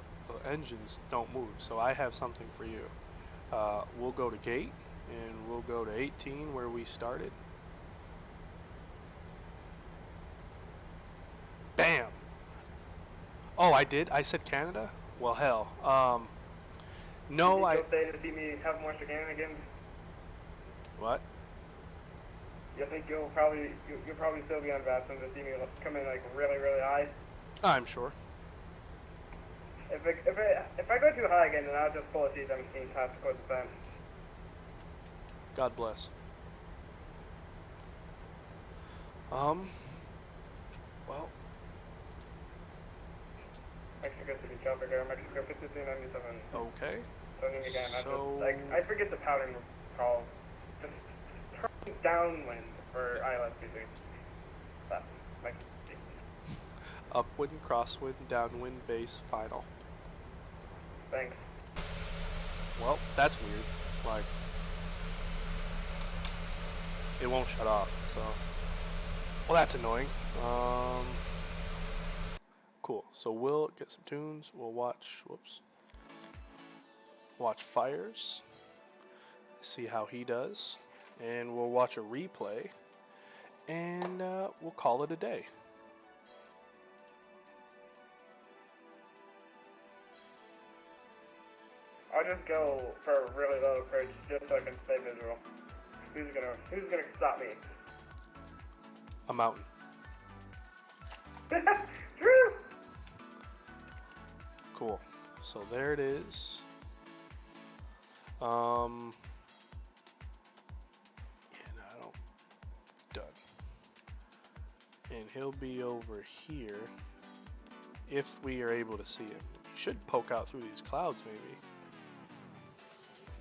engines don't move. So I have something for you. We'll go to gate and we'll go to 18 where we started. Bam! Oh, I did? I said Canada? Well, hell. No, you think you'll stay to see me have more shenanigans? What? You think you'll probably still be on Vastin to see me come in like really, really high? I'm sure. If I go too high again, then I'll just pull a C-17 tactical defense. God bless. Well, Mexico City traffic, AeroMexico 5397. okay. Turning again. So- I forget the pattern call. Just turn downwind for ILS 23. That's Mexico City. Upwind, crosswind, downwind, base, final. Thanks. Well, that's weird. Like, it won't shut off, so. Well, that's annoying. Cool. So we'll get some tunes. We'll watch, watch Fires. See how he does. And we'll watch a replay. And we'll call it a day. I'll just go for a really low approach just so I can stay visual. Who's gonna stop me? A mountain. True! Cool. So there it is. Yeah, no, I don't. Done. And he'll be over here if we are able to see him. He should poke out through these clouds, maybe.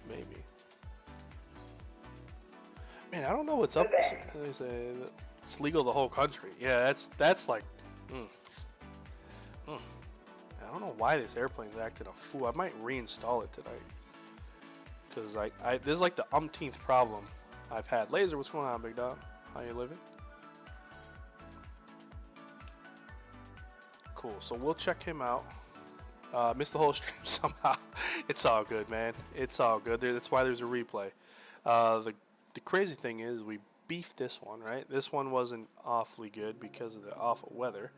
Maybe. Man, I don't know what's up. They say it's legal the whole country. Yeah, that's like. I don't know why this airplane's acting a fool. I might reinstall it tonight. Because this is like the umpteenth problem I've had. Laser, what's going on, big dog? How you living? Cool. So we'll check him out. Missed the whole stream somehow. It's all good, man. It's all good. That's why there's a replay. The crazy thing is we beefed this one, right? This one wasn't awfully good because of the awful weather.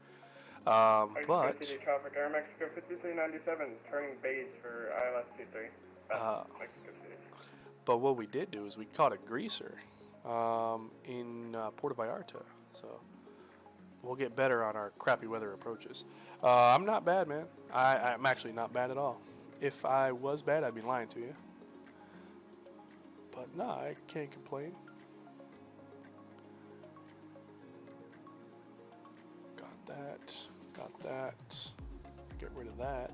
But City traffic, AeroMexico 5397, turning base for ILS 23. Mexico City. But what we did do is we caught a greaser in Puerto Vallarta. So we'll get better on our crappy weather approaches. I'm not bad, man. I'm actually not bad at all. If I was bad, I'd be lying to you. But no, I can't complain. Got that. Got that. Get rid of that.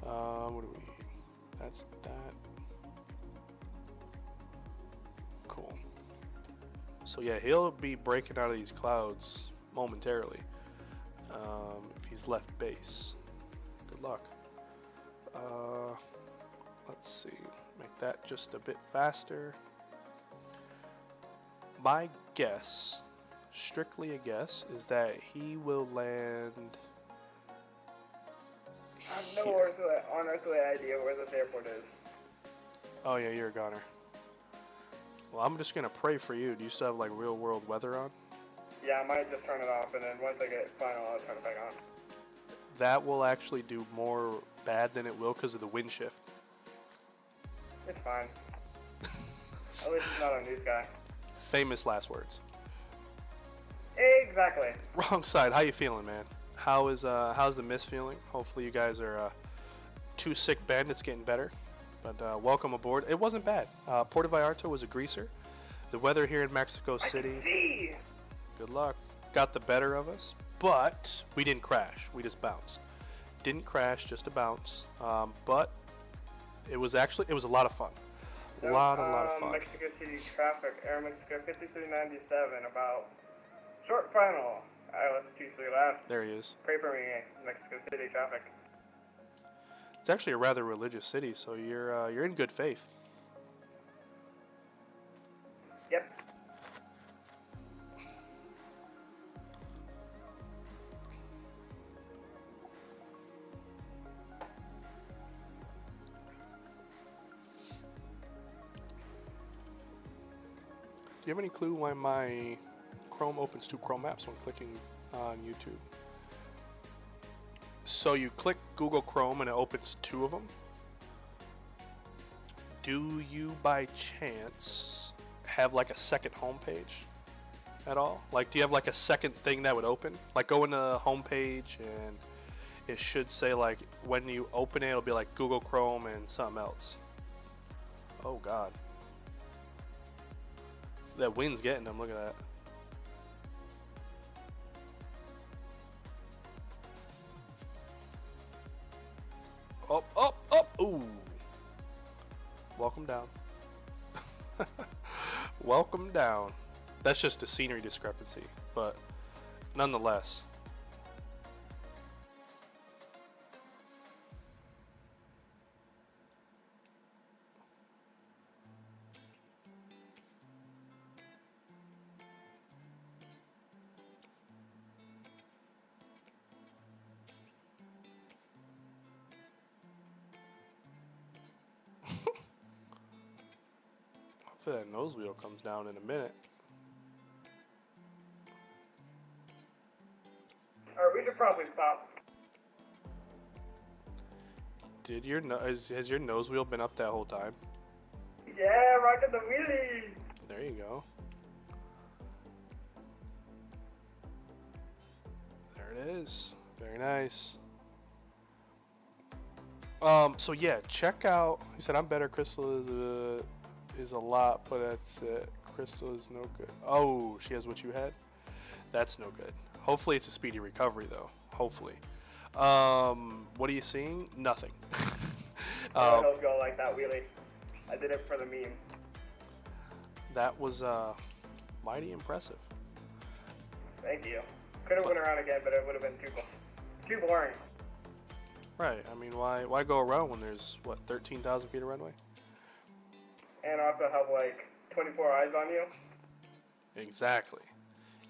What do we? That's that. Cool. So yeah, he'll be breaking out of these clouds momentarily. If he's left base. Good luck. Let's see. Make that just a bit faster. My guess, strictly a guess, is that he will land. I have no unearthly idea where this airport is. Oh yeah, you're a goner. Well, I'm just gonna pray for you. Do you still have like real world weather on? Yeah, I might just turn it off, and then once I get final, I'll turn it back on. That will actually do more bad than it will because of the wind shift. It's fine. At least it's not a news guy. Famous last words. Exactly. Wrong side. How you feeling, man? How's the miss feeling? Hopefully you guys are two sick bandits getting better. But welcome aboard. It wasn't bad. Puerto Vallarta was a greaser. The weather here in Mexico City. See. Good luck. Got the better of us, but we didn't crash. We just bounced. Didn't crash, just a bounce. But it was a lot of fun. A lot of fun. Mexico City traffic, AeroMexico 5397, about short final. ILS 23 left. There he is. Pray for me, Mexico City traffic. It's actually a rather religious city, so you're in good faith. Yep. Do you have any clue why my Chrome opens two Chrome apps when clicking on YouTube? So you click Google Chrome and it opens two of them. Do you by chance have like a second home page at all? Like, do you have like a second thing that would open? Like go into the home page and it should say like when you open it, it'll be like Google Chrome and something else. Oh God, that wind's getting them. Look at that. Up, up, up. Ooh. Welcome down. Welcome down. That's just a scenery discrepancy, but nonetheless. Hopefully that nose wheel comes down in a minute. Alright, we should probably stop. Did your has your nose wheel been up that whole time? Yeah, rocking the wheelie. There you go. There it is. Very nice. So yeah, check out. He said I'm better. Crystal is a lot, but that's it. Crystal is no good. Oh, she has what you had? That's no good. Hopefully it's a speedy recovery though. Hopefully. What are you seeing? Nothing. I don't go like that wheelie. I did it for the meme. That was mighty impressive. Thank you. Could have went around again, but it would have been too boring. Right. I mean, why go around when there's what 13,000 feet of runway? And also have like 24 eyes on you. Exactly.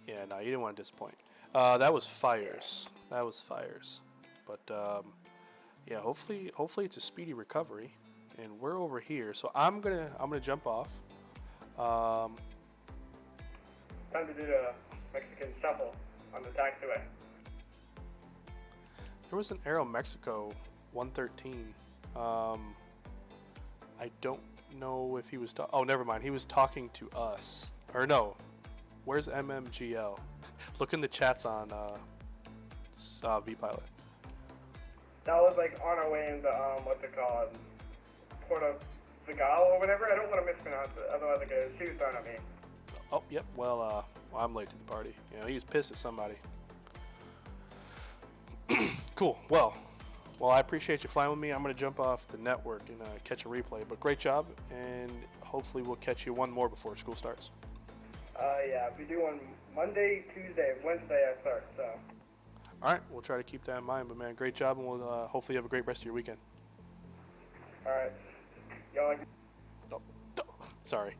Yeah. No, you didn't want to disappoint. That was fires. That was fires. But yeah. Hopefully it's a speedy recovery. And we're over here, so I'm gonna jump off. Time to do the Mexican shuffle on the taxiway. There was an AeroMexico 113. I don't know if he was. Oh, never mind. He was talking to us. Or no. Where's MMGL? Look in the chats on VPilot. That was like on our way into what's it called? Puerto or whatever. I don't want to mispronounce it. Otherwise, I get she was throwing at me. Oh, yep. Well, I'm late to the party. You know, he was pissed at somebody. Cool. Well, I appreciate you flying with me. I'm going to jump off the network and catch a replay. But great job, and hopefully we'll catch you one more before school starts. Yeah, we do on Monday, Tuesday, Wednesday I start, so. All right, we'll try to keep that in mind. But, man, great job, and we'll hopefully have a great rest of your weekend. All right. Y'all like... Oh, sorry.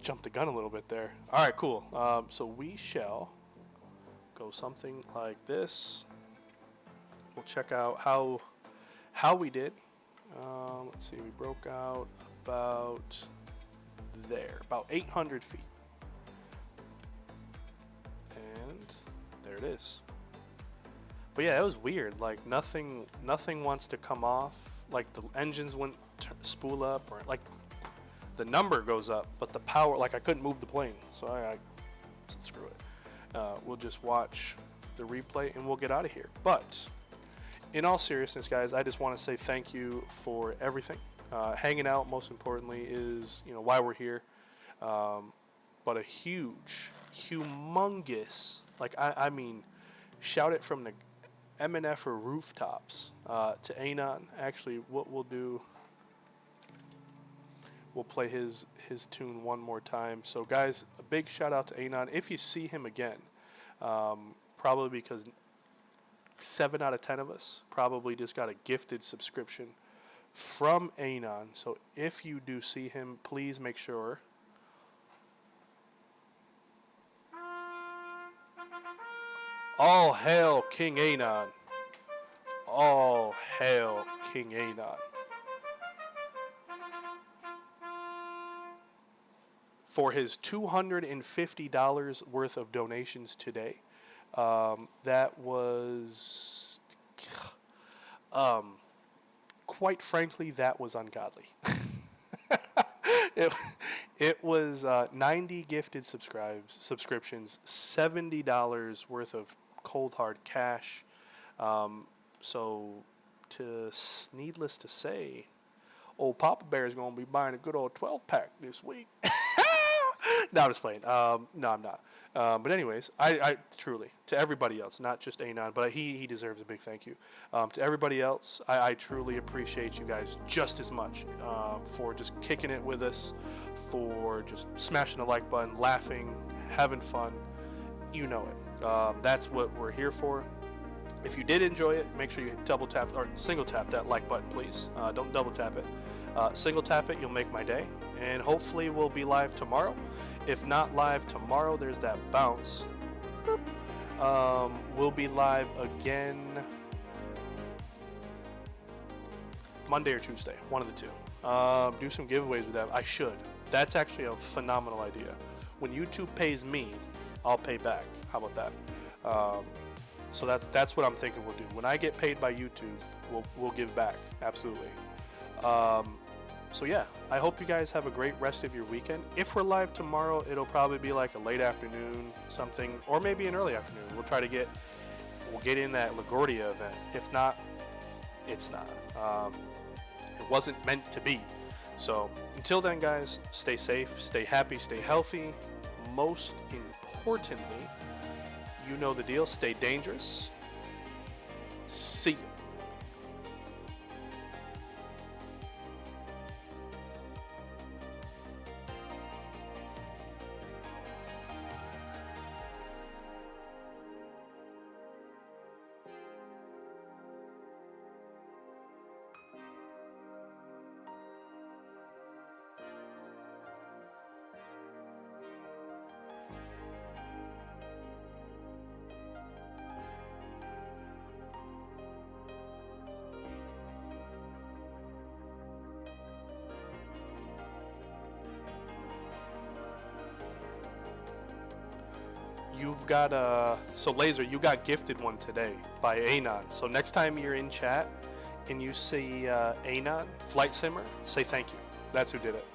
Jumped the gun a little bit there. All right, cool. So we shall go something like this. We'll check out how we did. Let's see, we broke out about there, about 800 feet. And there it is. But yeah, it was weird. Like nothing wants to come off. Like the engines wouldn't spool up, or like the number goes up, but the power, like I couldn't move the plane. So I said, screw it. We'll just watch the replay and we'll get out of here. But in all seriousness, guys, I just want to say thank you for everything. Hanging out, most importantly, is why we're here. But a humongous, like I mean, shout it from the MNF or rooftops to Anon. Actually, what we'll do, we'll play his tune one more time. So, guys, a big shout out to Anon. If you see him again, probably because 7 out of 10 of us probably just got a gifted subscription from Anon. So if you do see him, please make sure. All hail King Anon. All hail King Anon. For his $250 worth of donations today. That was, quite frankly, that was ungodly. It was 90 gifted subscriptions, $70 worth of cold hard cash. So, needless to say, old Papa Bear is going to be buying a good old 12-pack this week. No, I'm just playing. No, I'm not. But anyways, I truly, to everybody else, not just Anon, but he deserves a big thank you. To everybody else, I truly appreciate you guys just as much for just kicking it with us, for just smashing the like button, laughing, having fun. You know it. That's what we're here for. If you did enjoy it, make sure you double tap or single tap that like button, please. Don't double tap it. Single tap it, you'll make my day. And hopefully we'll be live tomorrow. If not live tomorrow, there's that bounce. We'll be live again Monday or Tuesday, one of the two. Do some giveaways with that. I should. That's actually a phenomenal idea. When YouTube pays me, I'll pay back. How about that? So that's what I'm thinking we'll do. When I get paid by YouTube, we'll give back. Absolutely. So yeah, I hope you guys have a great rest of your weekend. If we're live tomorrow, it'll probably be like a late afternoon something, or maybe an early afternoon. We'll get in that LaGuardia event. If not, it's not. It wasn't meant to be. So until then, guys, stay safe, stay happy, stay healthy. Most importantly, you know the deal. Stay dangerous. See you. You've got so Laser, you got gifted one today by Anon. So next time you're in chat and you see Anon Flight Simmer, say thank you. That's who did it.